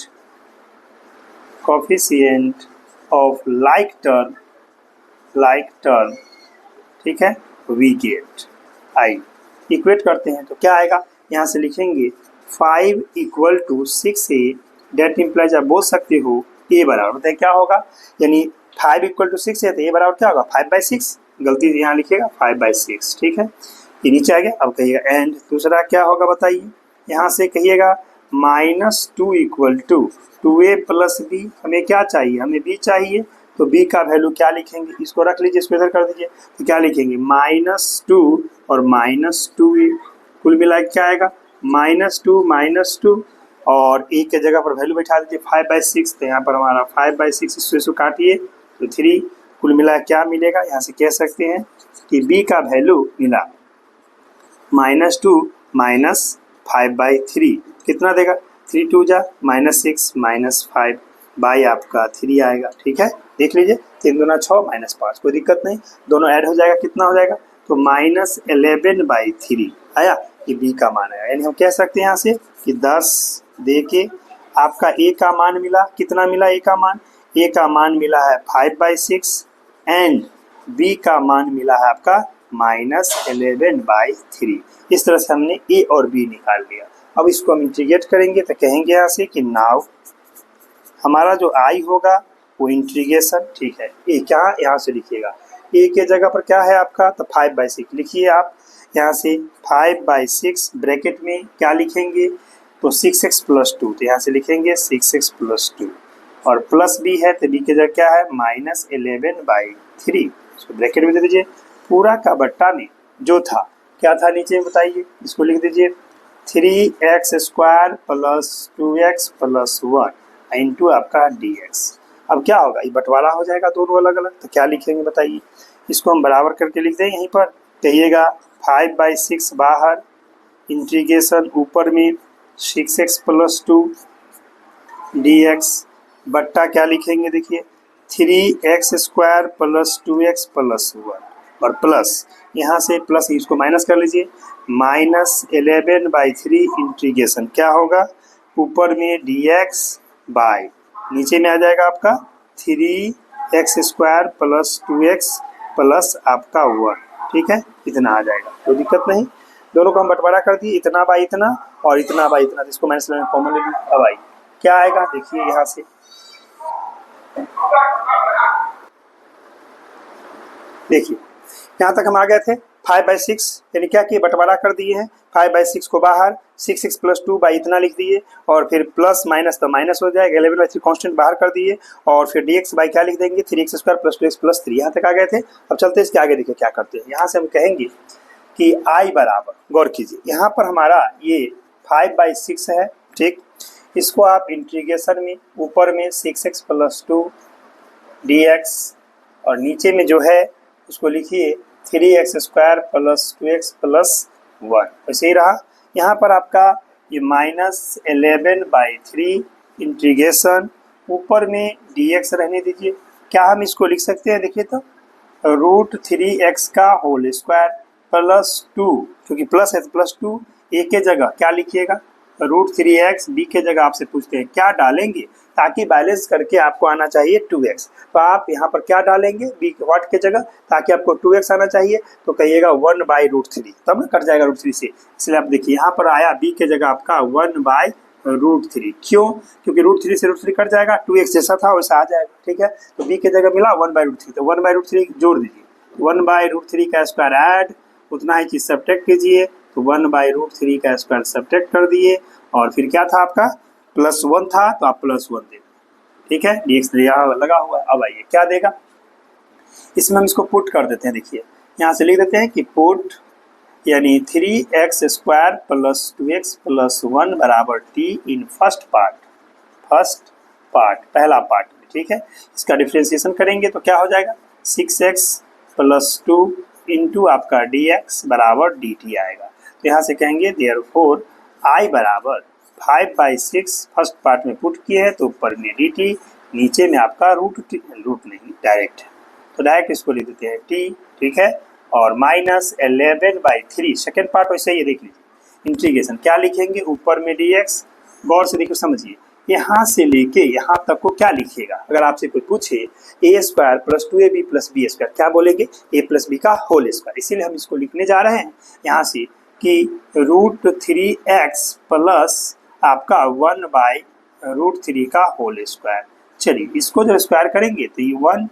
of like term, ठीक है, we get I इक्वेट करते हैं तो क्या आएगा, यहाँ से लिखेंगे 5 equal to 6a, date implies आप बोल सकते हो a बराबर होता है क्या होगा, यानी 5 इक्वल टू 6 है तो a बराबर क्या होगा 5/6, गलती से यहाँ लिखिएगा 5/6, ठीक है, ये नीचे आ गया। अब कहिएगा एंड दूसरा क्या होगा बताइए, यहाँ से कहिएगा -2 equal to 2a plus b, हमें क्या चाहिए, हमें b चाहिए, तो b का वैल्यू क्या लिखेंगे, इसको रख लीजिए, इसको इधर कर दीजिए, तो क्या लिखेंगे -2 और -2a, कुल मिला के क्या आएगा -2 और a के जगह पर वैल्यू बैठा दीजिए 5/6, तो यहाँ पर हमारा 5/6 इससे काटिए तो 3, कुल मिला क्या मिलेगा, यहाँ से कह सकते हैं कि b का वैल्यू मिला -2 -5/3, कितना देगा 3 2 जा -6 -5 बाई आपका 3 आएगा, ठीक है, देख लीजिए 3 दूना 6 -5, कोई दिक्कत नहीं, दोनों ऐड हो जाएगा, कितना हो जाएगा, तो -11/3 आया, ये b का मान आया, यानी हम कह सकते हैं यहाँ से कि 10 दे के आपका a का मान मिला, कितना मिला a का मान मिला है 5/6 एंड b का मान मिला है आपका -11/3, इस तरह से हमने a और b निकाल लिया। अब इसको हम इंटीग्रेट करेंगे तो कहेंगे यहाँ से कि नाउ हमारा जो i होगा वो इंटीग्रेशन, ठीक है, a क्या यहाँ से लिखिएगा, a के जगह पर क्या है आपका, तो 5/6 लिखिए आप, यहाँ से 5/6 ब्रैकेट में क्या लिखेंगे, तो 6x + 2, तो यहाँ से लिखेंगे 6x + 2 और प्लस b है तो b के जगह क्या है -11/3, इसको ब्रैकेट में दे दीजिए, पूरा का बट्टा में जो था क्या था नीचे में बताइए, इसको लिख दीजिए 3x² + 2x + 1 इंटू आपका dx। अब क्या होगा, ये बंटवारा हो जाएगा दोनों अलग अलग, तो क्या लिखेंगे बताइए, इसको हम बराबर करके लिख दें, यहीं पर कहिएगा 5/6 बाहर, इंटीग्रेशन ऊपर में 6x + 2 dx बट्टा क्या लिखेंगे, देखिए 3x² + 2x + 1 और प्लस, यहाँ से प्लस इसको माइनस कर लीजिए, -11/3 इंटीग्रेशन क्या होगा, ऊपर में dx बाय नीचे में आ जाएगा आपका 3x² + 2x + आपका 1, ठीक है, इतना आ जाएगा, कोई दिक्कत नहीं, दोनों को हम बंटवारा कर दिए, इतना बाई इतना और इतना बाई इतना, इसको माइनस में कॉमन ले लीजिए, अब आई क्या आएगा, देखिए यहाँ से देखिए यहाँ तक हम आ गए थे 5/6, यानी क्या किए बंटवारा कर दिए हैं, 5/6 को बाहर 6x + 2 बाई इतना लिख दिए और फिर प्लस माइनस तो माइनस हो जाएगा, 11/3 कांस्टेंट बाहर कर दिए और फिर dx बाई क्या लिख देंगे 3x² + 2x + 3, यहाँ तक आ गए थे। अब चलते इसके आगे, देखिए क्या करते हैं, यहाँ से हम कहेंगे कि i बराबर, गौर कीजिए यहाँ पर हमारा ये 5/6 है, ठीक, इसको आप इंटीग्रेशन में ऊपर में 6x + 2 dx और नीचे में जो है उसको लिखिए 3x² + 2x + 1, वैसे ही रहा, यहाँ पर आपका ये -11/3 इंटीग्रेशन ऊपर में dx रहने दीजिए, क्या हम इसको लिख सकते हैं, देखिए तो √3x का होल स्क्वायर + 2, क्योंकि प्लस है तो +2, a के जगह क्या लिखिएगा √3x, b के जगह आपसे पूछते हैं क्या डालेंगे ताकि बैलेंस करके आपको आना चाहिए 2x, तो आप यहाँ पर क्या डालेंगे b वाट के जगह ताकि आपको 2x आना चाहिए, तो कहिएगा 1/√3, तब ना कट जाएगा √3 से, इसलिए आप देखिए यहाँ पर आया b के जगह आपका 1/√3, क्यों, क्योंकि √3 से √3 कट जाएगा, 2x जैसा था वैसा आ जाएगा, ठीक है, तो b के जगह मिला 1/√3, तो 1/√3 जोड़ दीजिए, 1/√3 का स्क्वायर ऐड उतना ही चीज सब्ट्रैक्ट कीजिए, तो 1/√3 का स्क्वायर सब्ट्रैक्ट कर दिए और फिर क्या था आपका +1 था तो आप +1 दे, ठीक है, dx यहाँ लगा हुआ है। अब आइए क्या देगा, इसमें हम इसको पुट कर देते हैं, देखिए यहाँ से लिख देते हैं कि पुट यानी 3x² + 2x + 1 = t इन फर्स्ट पार्ट पहला पार्ट, ठीक है, इसका डिफरेंशिएशन करेंगे तो क्या हो जाएगा 6x + 2 इंटू आपका dx = dt आएगा, तो यहाँ से कहेंगे देयरफॉर i बराबर 5/6 फर्स्ट पार्ट में पुट किए हैं तो ऊपर में dt, नीचे में आपका रूट नहीं डायरेक्ट है, तो डायरेक्ट इसको लिख देते हैं t, ठीक है, और -11/3 सेकेंड पार्ट वैसे ही देख लीजिए, इंटीग्रेशन क्या लिखेंगे, ऊपर में dx, गौर से देखो समझिए, यहाँ से लेके यहाँ तक को क्या लिखिएगा, अगर आपसे कोई पूछे a square plus 2ab plus B square, क्या बोलेंगे, a प्लस बी का होल स्क्वायर। इसीलिए हम इसको लिखने जा रहे हैं यहाँ से कि √3x प्लस आपका 1/√3 का होल स्क्वायर। चलिए इसको जब स्क्वायर करेंगे तो ये 1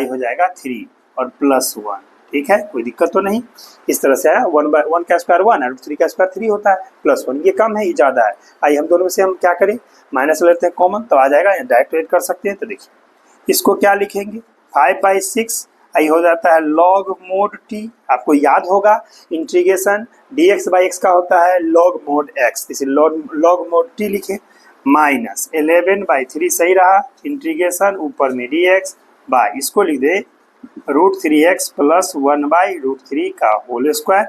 हो जाएगा 3 और प्लस 1, ठीक है, कोई दिक्कत तो नहीं। इस तरह से आया 1/1 का स्क्वायर 1 और 3 का स्क्वायर 3 होता है, प्लस 1 ये कम है ये ज़्यादा है। आइए हम दोनों में से हम क्या करें, माइनस लेते हैं कॉमन, तो आ जाएगा, डायरेक्ट ऐड कर सकते हैं। तो देखिए इसको क्या लिखेंगे, 5/6 आई हो जाता है log mod t, आपको याद होगा इंटीग्रेशन dx/x का होता है log mod x, इसे log mod t लिखें, माइनस 11/3 सही रहा, इंटीग्रेशन ऊपर में dx बाय, इसको लिख दे √3x प्लस 1/√3 का होल स्क्वायर।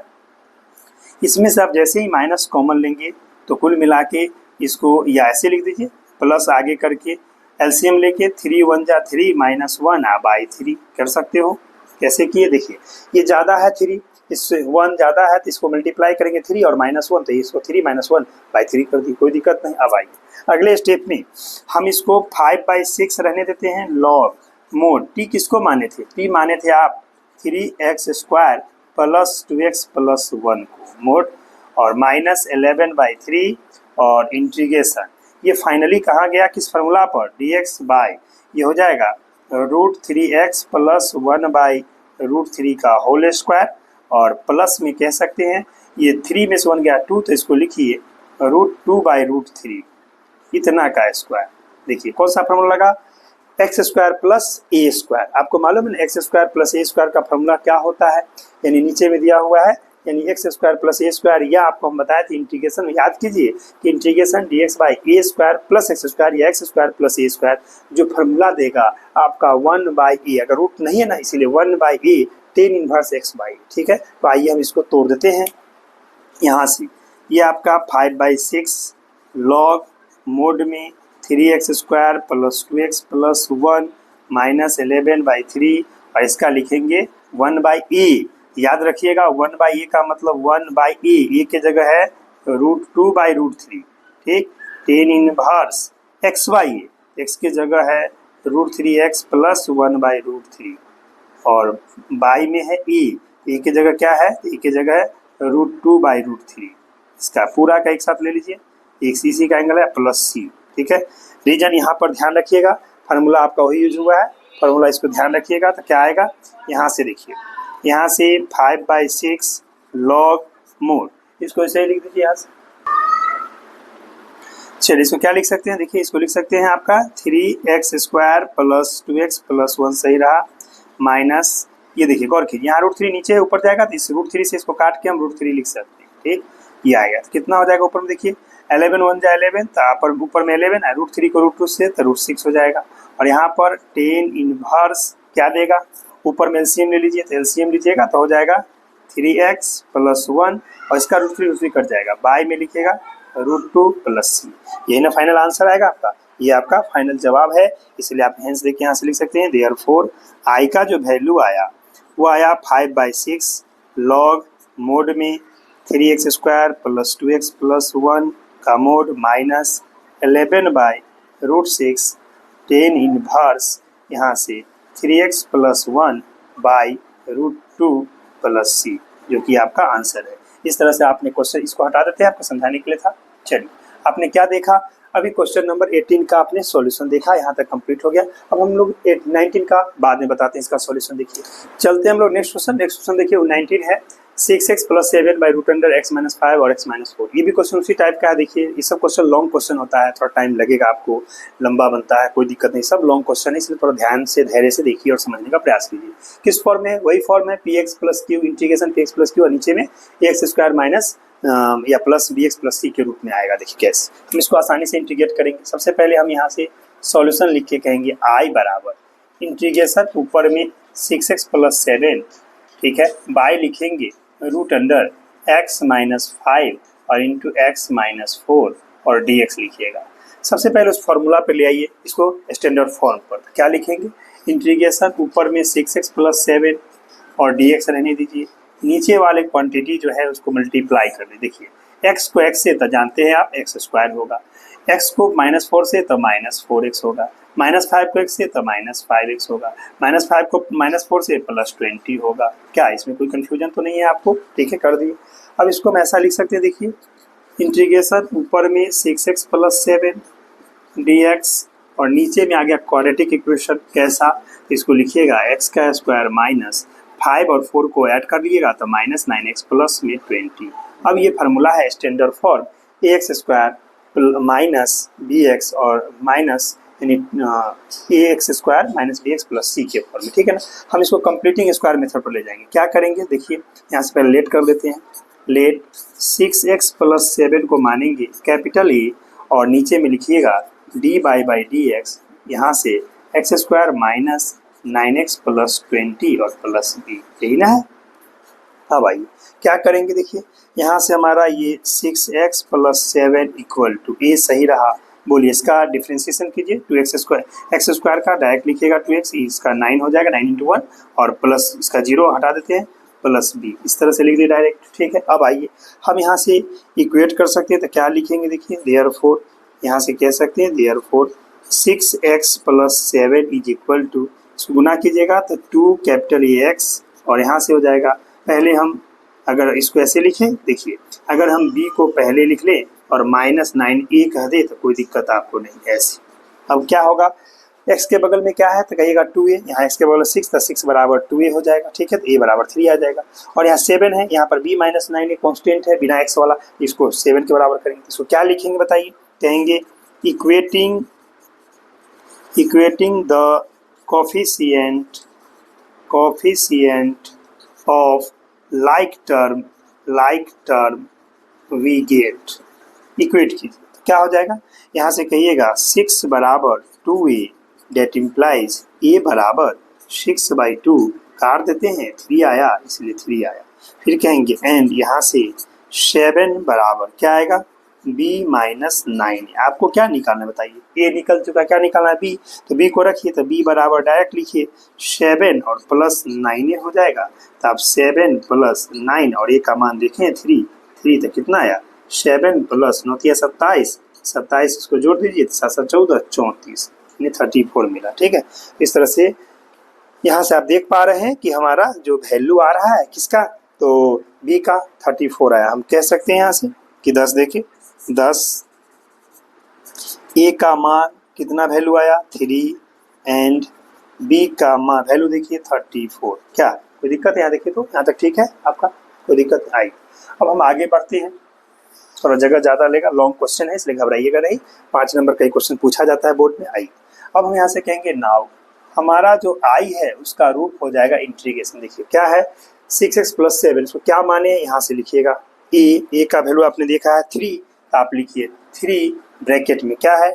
इसमें से आप जैसे ही माइनस कॉमन लेंगे तो कुल मिला के इसको या ऐसे लिख दीजिए, प्लस आगे करके एलसीएम लेके 3 1 जा 3 माइनस 1/3 कर सकते हो। कैसे किए देखिए, ये ज़्यादा है 3, इससे 1 ज़्यादा है तो इसको मल्टीप्लाई करेंगे 3 और -1, तो इसको 3 - 1/3 कर दी, कोई दिक्कत नहीं। अब आइए अगले स्टेप में हम इसको 5/6 रहने देते हैं, लॉग मोड टी किसको माने थे, टी माने थे आप 3x square plus 2x plus 1 को मोड, और माइनस 11/3 और इंटीग्रेशन ये फाइनली कहाँ गया, किस फार्मूला पर, dx बाय ये हो जाएगा √3x प्लस 1/√3 का होल स्क्वायर, और प्लस में कह सकते हैं ये 3 में से 1 गया 2, तो इसको लिखिए √2/√3 इतना का स्क्वायर। देखिए कौन सा फार्मूला लगा, एक्स स्क्वायर प्लस ए स्क्वायर, आपको मालूम है ना एक्स स्क्वायर प्लस ए स्क्वायर का फार्मूला क्या होता है, यानी नीचे में दिया हुआ है, यानी एक्स स्क्वायर प्लस ए स्क्वायर, या आपको हम बताए थे इंटीग्रेशन में, याद कीजिए कि integration dx by A square plus x square या एक्स स्क्वायर प्लस ए स्क्वायर जो फार्मूला देगा आपका 1/a, अगर रूट नहीं है ना इसीलिए 1/a tan inverse x by, ठीक है। तो आइए हम इसको तोड़ देते हैं यहाँ से, ये आपका 5/6 लॉग मोड में 3x square plus 2x plus 1 minus 11/3, और इसका लिखेंगे 1/a, याद रखिएगा 1/a का मतलब 1/a, ए के जगह है √2/√3, ठीक, tan इनवर्स x/a, x के जगह है √3x प्लस 1/√3, और बाई में है ए के जगह क्या है, ए के जगह है √2/√3, इसका पूरा का एक साथ ले लीजिए, एक सी का एंगल है प्लस सी, ठीक है। रीजन यहाँ पर ध्यान रखिएगा, फार्मूला आपका वही यूज हुआ है, फार्मूला इसको ध्यान रखिएगा तो क्या आएगा, यहाँ से देखिए, यहाँ से 5/6 लॉग मोड, इसको ऐसे ही लिख दीजिए यहाँ से। चलिए इसको क्या लिख सकते हैं, देखिए इसको लिख सकते हैं आपका 3x square plus 2x plus 1 सही रहा, माइनस ये देखिए गौर कीजिए यहाँ √3 नीचे ऊपर जाएगा तो इस √3 से इसको काट के हम √3 लिख सकते हैं, ठीक, ये आएगा तो कितना हो जाएगा ऊपर में देखिए 11 1 जा 11, तो ऊपर में 11 है, √3 को √2 से तो √6 हो जाएगा, और यहाँ पर tan इनवर्स क्या देगा, ऊपर में एलसीएम ले लीजिए, तो एलसीएम लीजिएगा तो हो जाएगा 3x प्लस 1 और इसका √3 कट जाएगा, बाई में लिखिएगा √2 प्लस सी, यही ना फाइनल आंसर आएगा आपका, ये आपका फाइनल जवाब है, इसलिए आप हेंस देखिए यहाँ से लिख सकते हैं देयरफॉर आई का जो वैल्यू आया वो आया 5/6 लॉग मोड में 3x square plus 2x plus 1 का मोड माइनस 11/√6 tan इनवर्स यहाँ से 3x प्लस 1/√2 प्लस सी, जो कि आपका आंसर है। इस तरह से आपने क्वेश्चन इसको हटा देते हैं, आपको समझाने के लिए था। चलिए आपने क्या देखा, अभी क्वेश्चन नंबर 18 का आपने सॉल्यूशन देखा, यहाँ तक कंप्लीट हो गया। अब हम लोग 19 का बाद में बताते हैं इसका सॉल्यूशन। देखिए चलते हैं हम लोग नेक्स्ट क्वेश्चन देखिए, वो 19 है 6x प्लस 7/√x-5 और x-4, ये भी क्वेश्चन उसी टाइप का है। देखिए ये सब क्वेश्चन लॉन्ग क्वेश्चन होता है, थोड़ा टाइम लगेगा आपको, लंबा बनता है, कोई दिक्कत नहीं, सब लॉन्ग क्वेश्चन है, इसलिए थोड़ा ध्यान से धैर्य से देखिए और समझने का प्रयास कीजिए। किस फॉर्म है, वही फॉर्म है px plus q integration px plus q, और नीचे में ax स्क्वायर माइनस या प्लस bx प्लस c के रूप में आएगा। देखिए कैसे हम इसको आसानी से इंटीग्रेट करेंगे। सबसे पहले हम यहाँ से सॉल्यूशन लिख के कहेंगे i बराबर इंटीग्रेशन ऊपर में 6x प्लस 7, ठीक है, बाय लिखेंगे √x-5 और इंटू x-4 और dx लिखिएगा। सबसे पहले उस फॉर्मूला पे ले आइए इसको स्टैंडर्ड फॉर्म पर, क्या लिखेंगे, इंटीग्रेशन ऊपर में 6x प्लस 7 और dx रहने दीजिए, नीचे वाले क्वांटिटी जो है उसको मल्टीप्लाई कर दे। देखिए x को x से तो जानते हैं आप एक्स स्क्वायर होगा, x को -4 से तो -4x होगा, -5 को x से तो -5x होगा, -5 को -4 से +20 होगा। क्या इसमें कोई कंफ्यूजन तो नहीं है आपको? ठीक है, कर दिए। अब इसको हम ऐसा लिख सकते हैं, देखिए इंटीग्रेशन ऊपर में 6x + 7 dx और नीचे में आ गया क्वाड्रेटिक इक्वेशन। कैसा? इसको लिखिएगा x² - 5 और 4 को ऐड कर लीजिएगा तो -9x + में 20। अब ये फार्मूला है स्टैंडर्ड फॉर्म ax² - bx और माइनस यानी ax² - bx + c के फॉर्म में। ठीक है ना। हम इसको कंप्लीटिंग स्क्वायर मेथड पर ले जाएंगे। क्या करेंगे? देखिए यहाँ से पहले लेट कर देते हैं। लेट 6x + 7 को मानेंगे कैपिटल A और नीचे में लिखिएगा dy/dx, यहाँ से x² - 9x + 20 और + b, यही ना है। अब आइए क्या करेंगे, देखिए यहाँ से हमारा ये 6x + 7 = a सही रहा। बोलिए इसका डिफ्रेंसिएशन कीजिए। 2x² x² का डायरेक्ट लिखिएगा 2x, इसका 9 हो जाएगा, 9 × 1 और प्लस इसका 0 हटा देते हैं +b, इस तरह से लिख दिए डायरेक्ट। ठीक है। अब आइए हम यहाँ से इक्वेट कर सकते हैं तो क्या लिखेंगे, देखिए देयरफॉर यहाँ से कह सकते हैं देयरफॉर 6x + 7 = इसको गुना कीजिएगा तो 2 और यहाँ से हो जाएगा। पहले हम अगर इसको ऐसे लिखें, देखिए अगर हम b को पहले लिख लें और -9a कह दे तो कोई दिक्कत आपको नहीं, ऐसे। अब क्या होगा, x के बगल में क्या है तो कहिएगा 2a, यहाँ x के बगल 6 तो 6 = 2a हो जाएगा। ठीक है, तो a = 3 आ जाएगा। और यहाँ 7 है, यहाँ पर b - 9 एक कॉन्स्टेंट है बिना x वाला, इसको 7 के बराबर करेंगे। इसको क्या लिखेंगे बताइए? कहेंगे equating the coefficient of like term we get, equate कीजिए तो क्या हो जाएगा? यहाँ से कहिएगा 6 = 2a, डेट इम्प्लाइज a = 6/2, काट देते हैं 3 आया इसलिए 3 आया। फिर कहेंगे एंड यहाँ से 7 बराबर क्या आएगा? b - 9। आपको क्या निकालना है बताइए? a निकल चुका, क्या निकालना है? b, तो b को रखिए तो b बराबर डायरेक्ट लिखिए 7 और +9 हो जाएगा। तो आप 7 + 9 और a का मान देखें 3 तो कितना आया? 7 + 9 = 27, 27 इसको जोड़ दीजिए तो 7 × 14 = 34, यानी 34 मिला। ठीक है, इस तरह से यहाँ से आप देख पा रहे हैं कि हमारा जो वैल्यू आ रहा है किसका, तो b का 34 आया। हम कह सकते हैं यहाँ से कि 10 देखिए 10, a का मान कितना वैल्यू आया 3 एंड b का मान वैल्यू देखिए 34। क्या कोई दिक्कत है? यहाँ देखिए तो यहाँ तक ठीक है आपका, कोई दिक्कत आई? अब हम आगे बढ़ते हैं, थोड़ा जगह ज़्यादा लेगा, लॉन्ग क्वेश्चन है इसलिए घबराइएगा नहीं, 5 नंबर का ही क्वेश्चन पूछा जाता है बोर्ड में। आई अब हम यहाँ से कहेंगे नाउ हमारा जो आई है उसका रूप हो जाएगा इंटीग्रेशन। देखिए क्या है 6x + 7, इसको क्या माने यहाँ से लिखिएगा a का वैल्यू आपने देखा है 3, तो आप लिखिए 3 ब्रैकेट में क्या है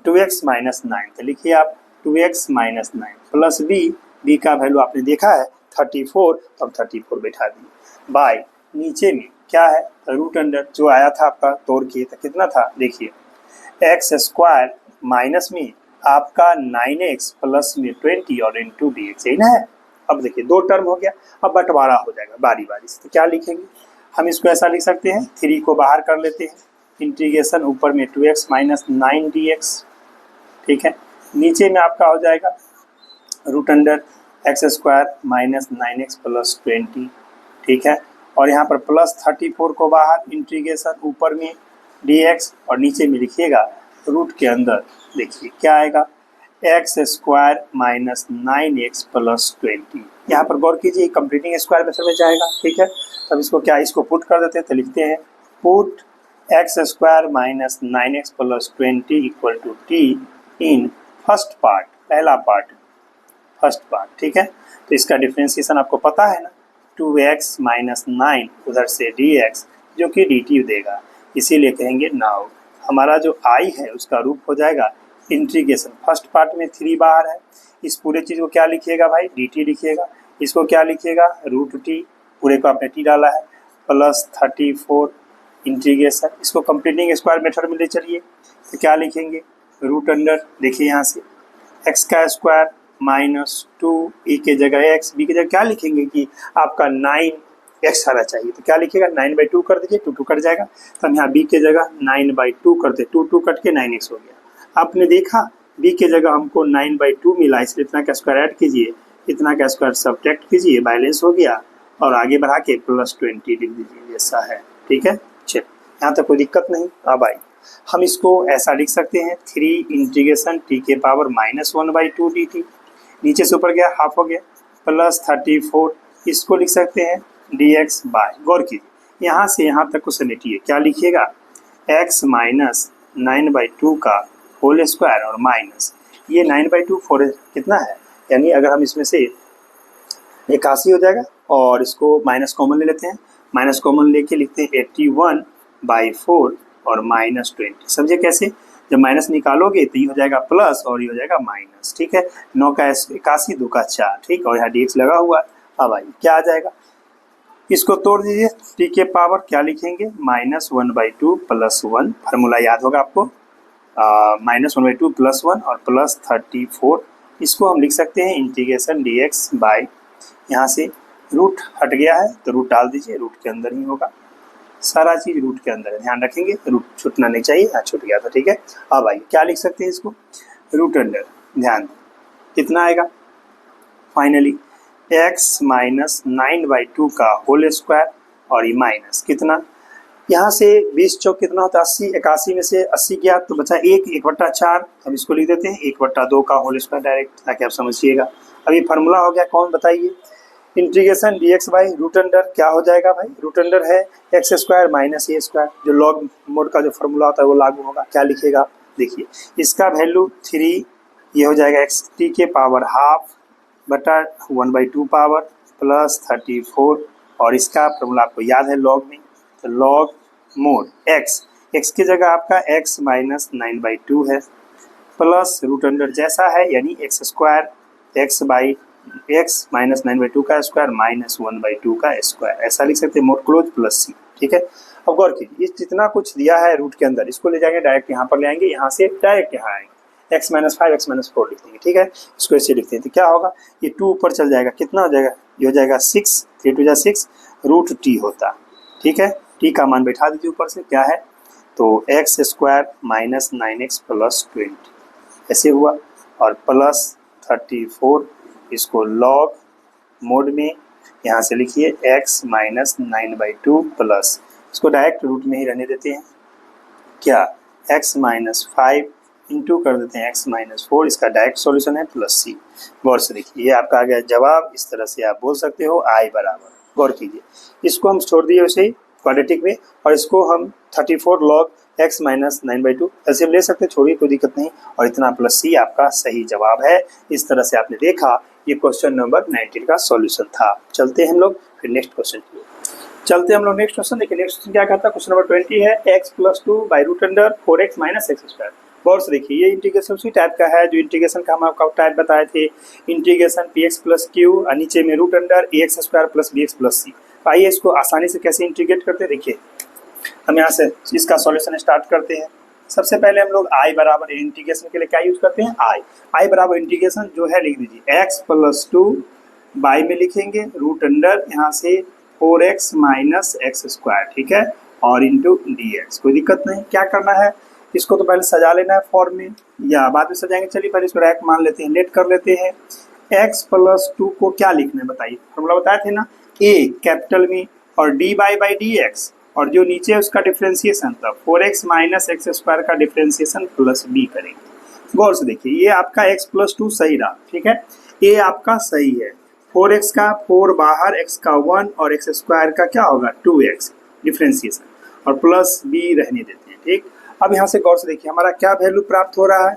2x - 9, तो लिखिए आप 2x - 9 प्लस b का वैल्यू आपने देखा है 34, तो अब 34 बैठा दिए बाय नीचे में क्या है रूट अंडर जो आया था आपका तोड़ के, तो कितना था देखिए x² माइनस में आपका 9x प्लस में 20 और इंटू dx, यही ना है। अब देखिए 2 टर्म हो गया, अब बंटवारा हो जाएगा बारी बारी से। तो क्या लिखेंगे हम? इसको ऐसा लिख सकते हैं 3 को बाहर कर लेते हैं, इंटीग्रेशन ऊपर में 2x - 9 dx। ठीक है, नीचे में आपका हो जाएगा root under x² - 9x plus 20। ठीक है, और यहाँ पर प्लस 34 को बाहर, इंटीग्रेशन ऊपर में dx और नीचे में लिखिएगा रूट के अंदर देखिए क्या आएगा x² - 9x प्लस 20। यहाँ पर गौर कीजिए कंप्लीटिंग स्क्वायर मेथड में जाएगा। ठीक है, तब इसको क्या इसको पुट कर देते हैं, तो लिखते हैं put x² - 9x plus 20 = t इन फर्स्ट पार्ट, पहला पार्ट फर्स्ट पार्ट। ठीक है, तो इसका डिफ्रेंसिएशन आपको पता है ना 2x - 9 उधर से dx जो कि dt देगा, इसीलिए कहेंगे नाउ हमारा जो i है उसका रूप हो जाएगा इंटीग्रेशन। फर्स्ट पार्ट में 3 बाहर है, इस पूरे चीज़ को क्या लिखिएगा भाई dt लिखिएगा, इसको क्या लिखिएगा √t, पूरे को आपने t डाला है प्लस 34 इंटीग्रेशन, इसको कंप्लीटिंग स्क्वायर मेथड में ले चलिए तो क्या लिखेंगे रूट अंडर देखिए यहाँ से x² - 2 e के जगह x, b की जगह क्या लिखेंगे कि आपका 9 एक्स आना चाहिए। तो क्या लिखिएगा 9/2 कर दीजिए, 2 कट जाएगा, तो हम यहाँ बी के जगह 9/2 करते, 2 कट के 9x हो गया। आपने देखा बी के जगह हमको 9/2 मिला, इसलिए इतना का स्क्वायर ऐड कीजिए, इतना का स्क्वायर सब्ट्रैक्ट कीजिए, बैलेंस हो गया और आगे बढ़ा के +20 लिख दीजिए, ऐसा है। ठीक है, चलिए यहाँ तक कोई दिक्कत नहीं। अब आइए हम इसको ऐसा लिख सकते हैं 3 इंटीग्रेशन t के पावर -1/2 dt, नीचे से ऊपर गया हाफ हो गया, +34 इसको लिख सकते हैं dx बाय, गौर कीजिए यहाँ से यहाँ तक को समेटिए, क्या लिखिएगा x माइनस 9/2 का होल स्क्वायर और माइनस ये 9/2 4 कितना है, यानी अगर हम इसमें से 81 हो जाएगा और इसको माइनस कॉमन ले लेते हैं, माइनस कॉमन लेके लिखते हैं 81/4 और -20। समझे कैसे, जब माइनस निकालोगे तो ये हो जाएगा प्लस और ये हो जाएगा माइनस। ठीक है, 9 का 81, 2 का 4, ठीक, और यहाँ dx लगा हुआ है। अब आइए क्या आ जाएगा, इसको तोड़ दीजिए, t के पावर क्या लिखेंगे -1/2 + 1, फार्मूला याद होगा आपको, -1/2 + 1 और +34, इसको हम लिख सकते हैं इंटीग्रेशन dx बाय, यहाँ से रूट हट गया है तो रूट डाल दीजिए, रूट के अंदर ही होगा, सारा चीज़ रूट के अंदर है, ध्यान रखेंगे, रूट छूटना नहीं चाहिए, यहाँ छूट गया था। ठीक है, अब आइए क्या लिख सकते हैं इसको, रूट अंडर, ध्यान कितना आएगा, फाइनली x माइनस 9/2 का होल स्क्वायर और ये माइनस कितना, यहाँ से 20 चौक कितना होता है 80, 81 में से 80 गया तो बचा 1/4, अब इसको लिख देते हैं 1/2 का होल स्क्वायर डायरेक्ट, ताकि आप समझिएगा। अब ये फार्मूला हो गया कौन बताइए, integration dx by root under क्या हो जाएगा भाई, रूट अंडर है x² माइनस a स्क्वायर, जो लॉग मोड का जो फार्मूला होता है वो लागू होगा। क्या लिखेगा देखिए, इसका वैल्यू 3, ये हो जाएगा x t के पावर हाफ बटा 1/2 पावर +34, और इसका फार्मूला आपको याद है लॉग में, तो लॉग मोड x की जगह आपका x माइनस 9/2 है प्लस रूट अंडर जैसा है, यानी x² x माइनस 9/2 का स्क्वायर माइनस 1/2 का स्क्वायर, ऐसा लिख सकते हैं, मोड क्लोज प्लस c। ठीक है, अब गौर कीजिए, ये जितना कुछ दिया है रूट के अंदर, इसको ले जाएंगे डायरेक्ट यहाँ पर ले आएंगे, यहाँ से डायरेक्ट यहाँ आएंगे, x माइनस 5 x माइनस 4 लिख देंगे। ठीक है, इसको ऐसे लिखते हैं तो क्या होगा, ये 2 ऊपर चल जाएगा, कितना हो जाएगा, ये हो जाएगा 6, 3 2 6 रूट t होता। ठीक है, t का मान बैठा दीजिए ऊपर से, क्या है तो x² माइनस 9x प्लस 20 ऐसे हुआ, और +34 इसको लॉग मोड में यहाँ से लिखिए x माइनस 9/2 प्लस, इसको डायरेक्ट रूट में ही रहने देते हैं, क्या x माइनस 5 इंटू कर देते हैं x माइनस 4, इसका डायरेक्ट सॉल्यूशन है प्लस c। गौर से देखिए, ये आपका आ गया जवाब, इस तरह से आप बोल सकते हो i बराबर, गौर कीजिए, इसको हम छोड़ दिए वैसे ही क्वाड्रेटिक में, और इसको हम 34 लॉग x माइनस 9/2 ऐसे ले सकते, छोड़िए कोई दिक्कत नहीं, और इतना प्लस c आपका सही जवाब है। इस तरह से आपने देखा, ये क्वेश्चन नंबर 19 का सॉल्यूशन था। चलते हैं हम लोग फिर नेक्स्ट क्वेश्चन की, चलते हैं हम लोग नेक्स्ट क्वेश्चन। देखिए नेक्स्ट क्वेश्चन क्या कहता है, क्वेश्चन नंबर 20 है x + 2 by root under 4x minus x²। गौर से देखिए, ये इंटीग्रेशन उसी टाइप का है जो इंटीग्रेशन का हम आपका टाइप बताए थे, इंटीग्रेशन px + q और नीचे में root under ax² + bx + c। आइए इसको आसानी से कैसे इंटीग्रेट करते हैं, देखिए हम यहाँ से इसका सॉल्यूशन स्टार्ट करते हैं। सबसे पहले हम लोग i बराबर इंटीग्रेशन के लिए क्या यूज करते हैं, i बराबर इंटीग्रेशन जो है लिख दीजिए x + 2 बाई में लिखेंगे रूट अंडर यहाँ से 4x माइनस x², ठीक है, और इंटू dx। कोई दिक्कत नहीं, क्या करना है, इसको तो पहले सजा लेना है फॉर्म में या बाद में सजाएंगे, चलिए पहले इसको रैक मान लेते हैं, लेट कर लेते हैं। x + 2 को क्या लिखना है बताइए, फॉर्मूला बताए थे ना, a कैपिटल में और dy बाई dx, और जो नीचे है उसका डिफ्रेंसिएशन था 4x माइनस x² का डिफ्रेंसिएशन प्लस b करेंगे। गौर से देखिए, ये आपका x + 2 सही रहा, ठीक है, a आपका सही है, 4x का 4 बाहर, x का 1 और x² का क्या होगा 2x डिफ्रेंसिएशन, और प्लस b रहने देते हैं। ठीक, अब यहाँ से गौर से देखिए हमारा क्या वैल्यू प्राप्त हो रहा है,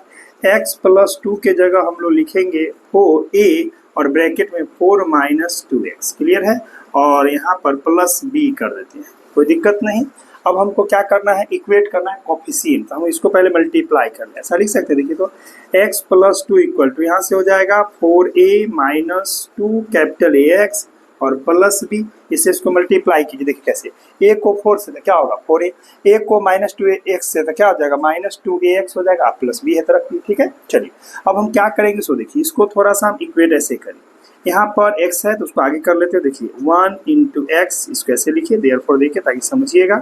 x + 2 के जगह हम लोग लिखेंगे 4a और ब्रैकेट में 4 माइनस 2x, क्लियर है, और यहाँ पर प्लस b कर देते हैं, कोई दिक्कत नहीं। अब हमको क्या करना है, इक्वेट करना है कोफिशिएंट, तो हम इसको पहले मल्टीप्लाई कर लें, ऐसा लिख सकते हैं। देखिए तो x + 2 इक्वल टू यहाँ से हो जाएगा 4a माइनस 2 कैपिटल AX और प्लस b, इससे इसको मल्टीप्लाई कीजिए। देखिए कैसे, a को 4 से क्या होगा 4a, a को माइनस 2x से तो क्या हो जाएगा माइनस 2ax हो जाएगा, प्लस b है तरफ। ठीक है, चलिए अब हम क्या करेंगे, सो देखिए इसको थोड़ा सा हम इक्वेट ऐसे करें, यहाँ पर x है तो उसको आगे कर लेते हैं। देखिए 1 इंटू एक्स, इसको ऐसे लिखिए देयरफॉर देखिए ताकि समझिएगा,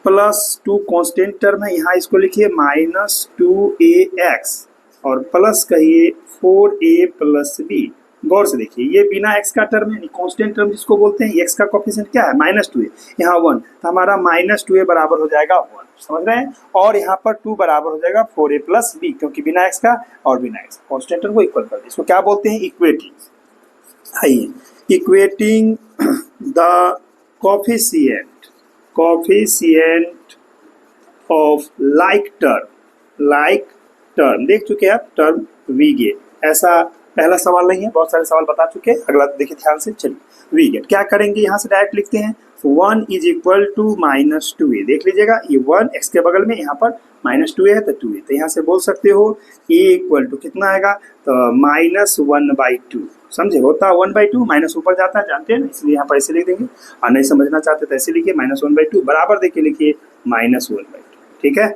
प्लस 2 कांस्टेंट टर्म है, यहाँ इसको लिखिए माइनस 2ax और प्लस कहिए 4a प्लस b। गौर से देखिए ये बिना x का टर्म है, कांस्टेंट टर्म जिसको बोलते हैं, x का कोफिशिएंट क्या है -2a, यहाँ 1, तो हमारा -2a बराबर हो जाएगा 1, समझ रहे हैं। और यहाँ पर 2 बराबर हो जाएगा 4a प्लस b, क्योंकि बिना x का और बिना x कांस्टेंट टर्म को इक्वल कर दे। इसको क्या बोलते हैं? इक्वेटिंग। आइए, equating the coefficient of like term देख चुके हैं आप, टर्म वी गेट, ऐसा पहला सवाल नहीं है, बहुत सारे सवाल बता चुके हैं। अगला देखिए ध्यान से, चलिए वी गेट क्या करेंगे, यहाँ से डायरेक्ट लिखते हैं 1 इज इक्वल टू -2a। देख लीजिएगा ये 1 x के बगल में, यहाँ पर -2a है तो 2a, तो यहाँ से बोल सकते हो a इक्वल टू कितना आएगा, तो -1/2, समझे, होता 1/2, माइनस ऊपर जाता है जानते हैं ना, इसलिए यहाँ पर ऐसे लिख देंगे। और नहीं समझना चाहते तो ऐसे लिखिए -1/2 बराबर देखिए लिखिए -1/2, ठीक है।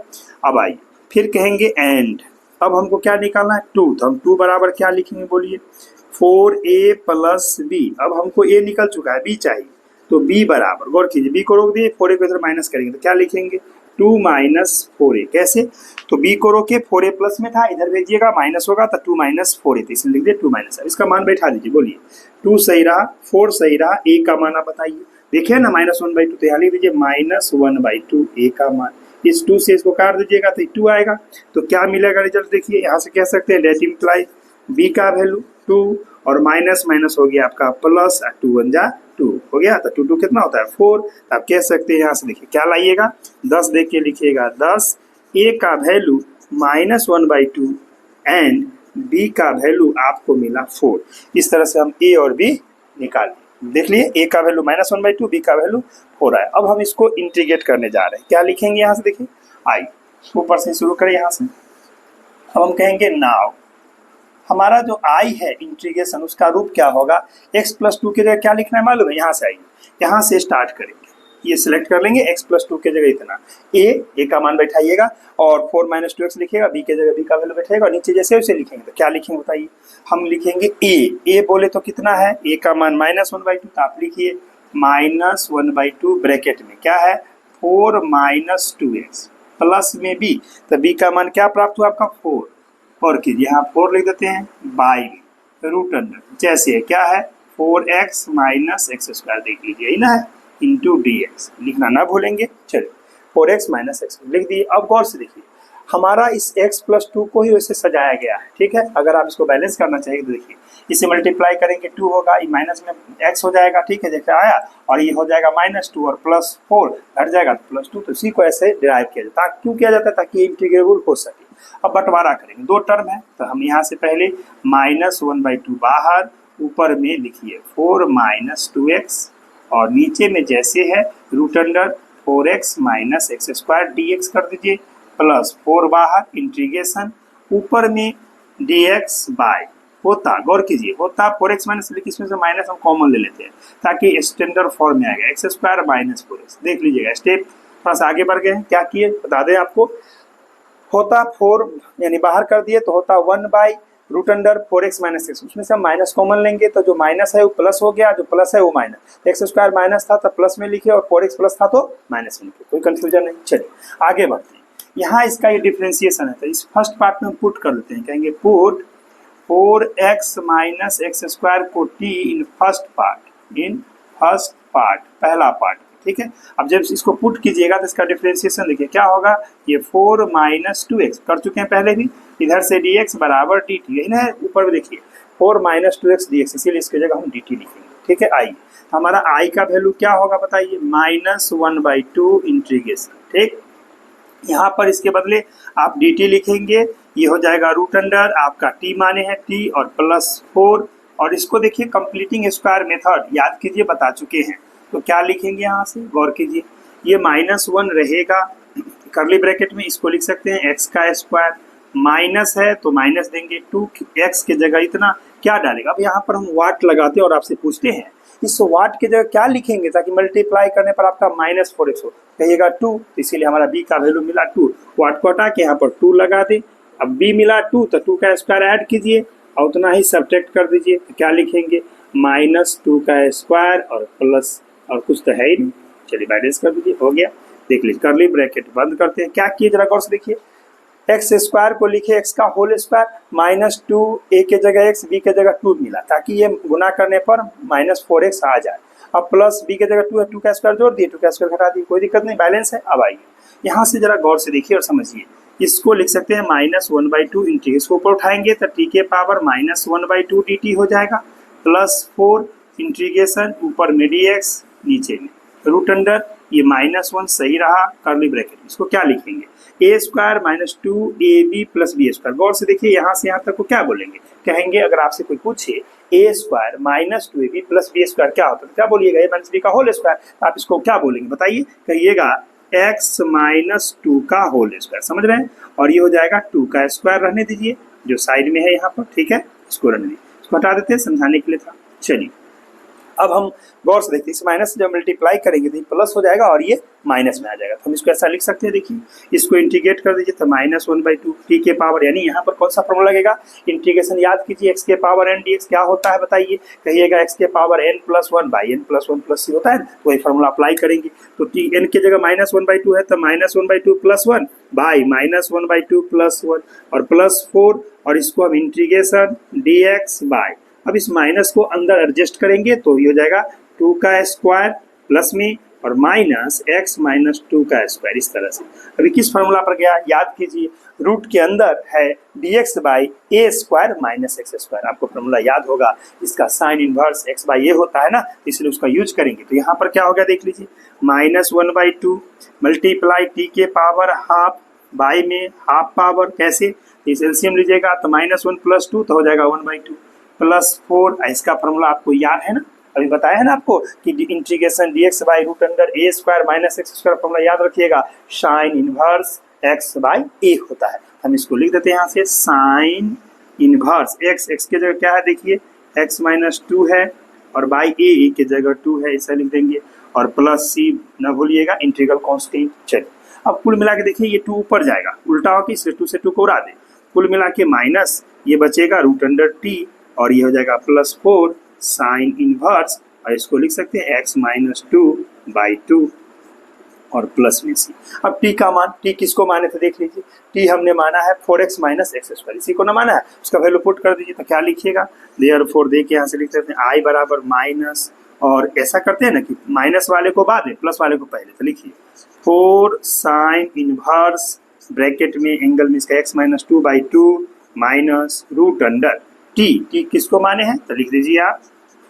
अब आइए फिर कहेंगे एंड, अब हमको क्या निकालना है 2, तो हम 2 बराबर क्या लिखेंगे बोलिए 4a प्लस b। अब हमको a निकल चुका है, b चाहिए, तो b बराबर, गौर कीजिए b को रोक दिए, 4a को इधर माइनस करेंगे तो क्या लिखेंगे 2 - 4a। कैसे, तो b को रोके 4a प्लस में था, इधर भेजिएगा माइनस होगा तो 2 - 4a, तो इसलिए लिख दिए 2 - इसका मान बैठा दीजिए, बोलिए 2 सही रहा, 4 सही रहा, a का मान आप बताइए, देखिए ना -1/2, तो यहाँ लिख दीजिए -1/2 a का मान, इस 2 से इसको काट दीजिएगा तो 2 आएगा। तो क्या मिलेगा रिजल्ट, देखिए यहाँ से कह सकते हैं डेट इम्प्लाई b का वैल्यू 2 और माइनस माइनस हो गया आपका प्लस, 2 1 जा 2 हो गया, तो 2 कितना होता है 4। तो आप कह सकते हैं यहाँ से देखिए क्या लाइएगा 10 देख के लिखिएगा 10, a का वैल्यू -1/2 एंड b का वैल्यू आपको मिला 4। इस तरह से हम a और b निकालें, देख लिए a का वैल्यू -1/2, b का वैल्यू 4 है। अब हम इसको इंटीग्रेट करने जा रहे हैं, क्या लिखेंगे यहाँ से देखिए आई, ऊपर से शुरू करें यहाँ से। अब हम कहेंगे नाउ, हमारा जो आई है इंटीग्रेशन, उसका रूप क्या होगा, x + 2 की जगह क्या लिखना है मालूम है, यहाँ से आइए, यहाँ से स्टार्ट करेंगे, ये सिलेक्ट कर लेंगे, x + 2 की जगह इतना, a का मान बैठाइएगा और 4 - 2x लिखिएगा, b की जगह b का वैल्यू बैठाइएगा और नीचे जैसे वैसे लिखेंगे, तो क्या लिखेंगे बताइए, हम लिखेंगे a बोले तो कितना है, a का मान -1/2, तो आप लिखिए -1/2 ब्रैकेट में क्या है 4 - 2x प्लस में b, तो b का मान क्या प्राप्त हुआ आपका 4, और कीजिए यहाँ 4 लिख देते हैं बाई √, जैसे है क्या है 4x - x² देख लीजिए, यही ना है, इंटू dx लिखना ना भूलेंगे। चलिए 4x - x लिख दिए। अब गौर से देखिए हमारा इस x + 2 को ही वैसे सजाया गया है, ठीक है। अगर आप इसको बैलेंस करना चाहिए तो देखिए इसे मल्टीप्लाई करेंगे 2 होगा, ये माइनस में x हो जाएगा, ठीक है, जैसे आया, और ये हो जाएगा -2 और +4 घट जाएगा तो +2, तो इसी को ऐसे डिराइव किया जाता है। क्यों किया जाता है, ताकि इंटीग्रेबल हो सके। अब बंटवारा करेंगे, 2 टर्म है, तो हम यहाँ से पहले -1/2 बाहर, ऊपर में लिखिए 4 - 2x और नीचे में जैसे है √4x - x² dx कर दीजिए, प्लस 4 बाहर, इंटीग्रेशन ऊपर में dx बाय होता, गौर कीजिए होता 4x - लेकिन इसमें से माइनस हम कॉमन ले लेते हैं ताकि स्टैंडर्ड फॉर्म में आएगा, x² - 4x। देख लीजिएगा स्टेप थोड़ा सा आगे बढ़ गए हैं, क्या किए बता दें आपको, होता 4 यानी बाहर कर दिए तो होता 1/√4x - x, उसमें से हम माइनस कॉमन लेंगे तो जो माइनस है वो प्लस हो गया, जो प्लस है वो माइनस, x² माइनस था तो प्लस में लिखे और 4x प्लस था तो माइनस में लिखे, कोई कंफ्यूजन नहीं। चलिए आगे बढ़ते हैं, यहाँ इसका ये डिफ्रेंसिएशन है, तो इस फर्स्ट पार्ट में हम पुट कर लेते हैं, कहेंगे पुट 4x - x² को t इन फर्स्ट पार्ट पहला पार्ट, ठीक है। अब जब इसको पुट कीजिएगा तो इसका डिफरेंशिएशन देखिए क्या होगा, ये 4 - 2x कर चुके हैं पहले भी, इधर से dx बराबर dt, यही ना है, ऊपर भी देखिए 4 - 2x dx, इसीलिए इसकी जगह हम dt लिखेंगे, ठीक है। आई हमारा i का वैल्यू क्या होगा बताइए, -1/2 इंटीग्रेशन, ठीक। यहाँ पर इसके बदले आप dt लिखेंगे, ये हो जाएगा √, आपका t माने हैं t और +4, और इसको देखिए कंप्लीटिंग स्क्वायर मेथड याद कीजिए, बता चुके हैं, तो क्या लिखेंगे यहाँ से गौर कीजिए, ये -1 रहेगा करली ब्रैकेट में, इसको लिख सकते हैं x², माइनस है तो माइनस देंगे 2x की जगह इतना क्या डालेगा। अब यहाँ पर हम वाट लगाते हैं और आपसे पूछते हैं इस वाट की जगह क्या लिखेंगे ताकि मल्टीप्लाई करने पर आपका -4x हो, कहिएगा 2, तो इसीलिए हमारा b का वैल्यू मिला 2, वाट को हटा के यहाँ पर 2 लगा दें। अब b मिला 2 तो 2 का स्क्वायर ऐड कीजिए, और उतना ही सब्ट्रैक्ट कर दीजिए। तो क्या लिखेंगे, -2 का स्क्वायर और प्लस और कुछ तो है ही नहीं, चलिए माइनस कर दीजिए, हो गया। देख लीजिए कर्ली ब्रैकेट बंद करते हैं। क्या किए जरा गौर से देखिए, एक्स स्क्वायर को लिखे एक्स का होल स्क्वायर, -2 ए के जगह एक्स बी के जगह 2 मिला ताकि ये गुना करने पर -4x आ जाए। अब प्लस बी के जगह 2 है, 2 का स्क्वायर जोड़ दिए, 2 का स्क्वायर घटा दिए, कोई दिक्कत नहीं, बैलेंस है। अब आइए यहाँ से जरा गौर से देखिए और समझिए, इसको लिख सकते हैं -1/2 इंटीग्रेशन, इसको ऊपर उठाएंगे तो टी के पावर -1/2 dt हो जाएगा, +4 इंटीग्रेशन ऊपर में dx नीचे में रूट अंडर ये -1 सही रहा कर्ली ब्रैकेट। इसको क्या लिखेंगे, a square -2ab plus B square. गौर से देखिए यहाँ से यहाँ तक को क्या बोलेंगे, कहेंगे अगर आपसे कोई पूछे a square -2ab plus B square क्या होता है, क्या बोलिएगा, a माइनस बी का होल स्क्वायर। आप इसको क्या बोलेंगे बताइए, कहिएगा x -2 का होल स्क्वायर, समझ रहे हैं। और ये हो जाएगा 2 का स्क्वायर, रहने दीजिए जो साइड में है यहाँ पर, ठीक है, इसको रहने दीजिए, इसको हटा देते हैं, समझाने के लिए था। चलिए अब हम गौर से देखते हैं, इस माइनस से जब मल्टीप्लाई करेंगे तो ये प्लस हो जाएगा और ये माइनस में आ जाएगा। तो हम इसको ऐसा लिख सकते हैं, देखिए इसको इंटीग्रेट कर दीजिए तो -1/2 टी के पावर, यानी यहाँ पर कौन सा फॉर्मूला लगेगा, इंटीग्रेशन याद कीजिए, एक्स के पावर n dx क्या होता है बताइए, कहिएगा एक्स के पावर n+1/n+1+c होता है, तो वही फॉर्मूला अप्लाई करेंगे। तो टी एन की जगह -1/2 है तो -1/2 + 1 बाई -1/2 + 1 और +4 और इसको हम इंटीग्रेशन dx बाई, अब इस माइनस को अंदर एडजस्ट करेंगे तो ये हो जाएगा 2 का स्क्वायर प्लस में और -x - 2 का स्क्वायर, इस तरह से। अभी किस फार्मूला पर गया याद कीजिए, रूट के अंदर है dx by a square - x square, आपको फार्मूला याद होगा, इसका sign inverse x by a होता है ना, इसलिए उसका यूज करेंगे। तो यहाँ पर क्या हो गया देख लीजिए, -1/2 मल्टीप्लाई टी के पावर हाफ बाई में हाफ पावर, कैसे, इस एलसीएम लीजिएगा तो -1 + 2 तो हो जाएगा 1/2 +4, इसका फॉर्मूला आपको याद है ना, अभी बताया है ना आपको कि integration dx by root under a square - x square, formula याद रखिएगा, sine inverse x by a होता है। हम इसको लिख देते हैं यहाँ से, साइन इनवर्स x के जगह क्या है देखिए, x - 2 है और बाई a के जगह 2 है, ऐसा लिख देंगे और प्लस c न भूलिएगा, इंटीग्रल कांस्टेंट। चलिए अब कुल मिला के देखिए ये 2 ऊपर जाएगा, उल्टा हो कि 2 से 2 को उड़ा दे, कुल मिला के माइनस ये बचेगा रूट अंडर t और ये हो जाएगा +4 साइन इनवर्स, और इसको लिख सकते हैं x - 2/2 और प्लस में c। अब t का मान, t किसको माने थे देख लीजिए, t हमने माना है 4x - x स्क्वायर, इसी को ना माना है, उसका वैल्यू पुट कर दीजिए। तो क्या लिखिएगा, देयरफॉर दे के यहाँ से लिख सकते हैं i बराबर माइनस, और ऐसा करते हैं ना कि माइनस वाले को बाद में प्लस वाले को पहले, तो लिखिए 4 साइन इनवर्स ब्रैकेट में एंगल में इसका x - 2/2 minus root under t किसको माने हैं, तो लिख दीजिए आप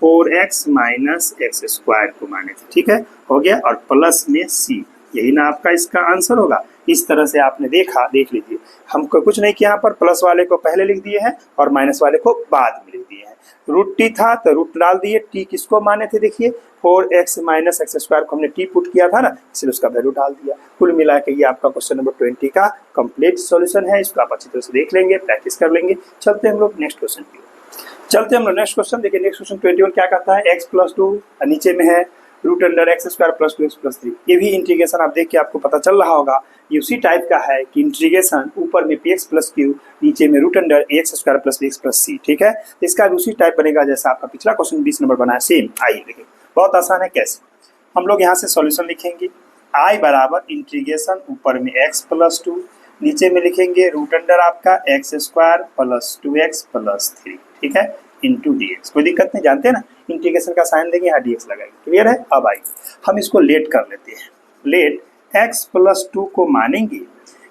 4x - x स्क्वायर को माने थे, ठीक है, हो गया, और प्लस में c, यही ना आपका इसका आंसर होगा। इस तरह से आपने देखा, देख लीजिए हमको कुछ नहीं किया, यहाँ पर प्लस वाले को पहले लिख दिए हैं और माइनस वाले को बाद में लिख दिए हैं। रूट t था तो रूट डाल दिए, t किसको माने थे देखिए 4x - x स्क्वायर को हमने t पुट किया था ना, इसलिए उसका वैल्यू डाल दिया। कुल मिला के ये आपका क्वेश्चन नंबर 20 का कंप्लीट सॉल्यूशन है, इसको आप अच्छी तरह से देख लेंगे, प्रैक्टिस कर लेंगे। चलते हैं हम लोग नेक्स्ट क्वेश्चन की, चलते हैं हम लोग नेक्स्ट क्वेश्चन। देखिए नेक्स्ट क्वेश्चन 21 क्या कहता है, x + 2 नीचे में है root under x square + 2x + 3। ये भी इंटीग्रेशन आप देख के आपको पता चल रहा होगा, ये उसी टाइप का है कि इंटीग्रेशन ऊपर में px + q नीचे में root under ax square + bx + c, ठीक है, इसका भी उसी टाइप बनेगा जैसा आपका पिछला क्वेश्चन 20 नंबर बना है, सेम। आइए देखिए बहुत आसान है, कैसे हम लोग यहाँ से सॉल्यूशन लिखेंगे, i बराबर इंटीग्रेशन ऊपर में x + 2 नीचे में लिखेंगे रूट अंडर आपका x स्क्वायर + 2x + 3, ठीक है, इंटू dx, कोई दिक्कत नहीं, जानते हैं ना इंटीग्रेशन का साइन देंगे, यहाँ dx लगाएंगे, क्लियर है। अब आइए हम इसको लेट कर लेते हैं, लेट x + 2 को मानेंगे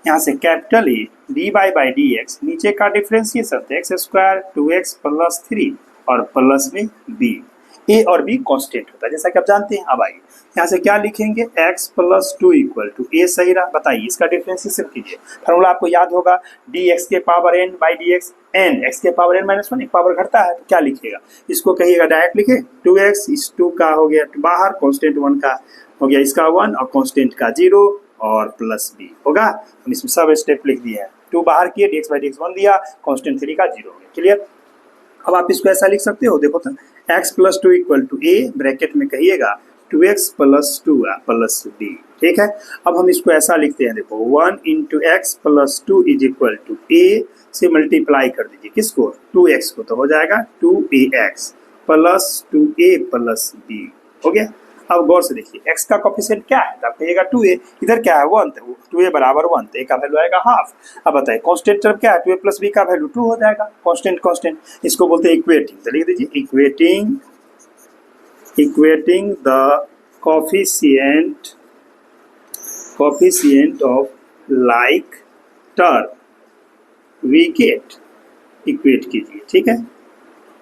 यहाँ से capital A dy by dx, नीचे का डिफ्रेंशिएशन x स्क्वायर 2x + 3 और प्लस में b, a और b कांस्टेंट होता है जैसा कि आप जानते हैं। अब आइए यहाँ से क्या लिखेंगे, x + 2 = a, सही रहा, बताइए इसका डिफ्रेंशिएशन कीजिए, फार्मूला आपको याद होगा dx के power n by dx n, x के पावर n - 1 एक पावर घटता है, तो क्या लिखिएगा, इसको कहिएगा डायरेक्ट लिखे 2x, इस 2 का हो गया बाहर, कांस्टेंट 1 का हो गया इसका 1 और कांस्टेंट का 0 और प्लस b होगा। हम इसमें सब स्टेप लिख दिए हैं, 2 बाहर किए, dx बाई dx 1 दिया, कांस्टेंट 3 का 0 हो गया, क्लियर। अब आप इसको ऐसा लिख सकते हो, देखो तो x + 2 = a ब्रैकेट में कहिएगा 2x प्लस 2 प्लस b। ठीक है, अब हम इसको ऐसा लिखते हैं, देखो 1 into x plus 2 is equal to a से मल्टीप्लाई कर दीजिए किसको, 2x को, तो हो जाएगा 2ax plus 2a plus b। हो गया। अब गौर से देखिए x का कोफिशिएंट क्या है, तो आप कहिएगा 2a, इधर क्या है 1, तो 2a बराबर 1, तो a का वैल्यू आएगा हाफ। अब बताइए कांस्टेंट टर्म क्या है, 2a प्लस b का वैल्यू 2 हो जाएगा, कांस्टेंट कांस्टेंट, इसको बोलते हैं इक्वेटिंग। तो लिख दीजिए equating the coefficient of like term we get, equate कीजिए। ठीक है,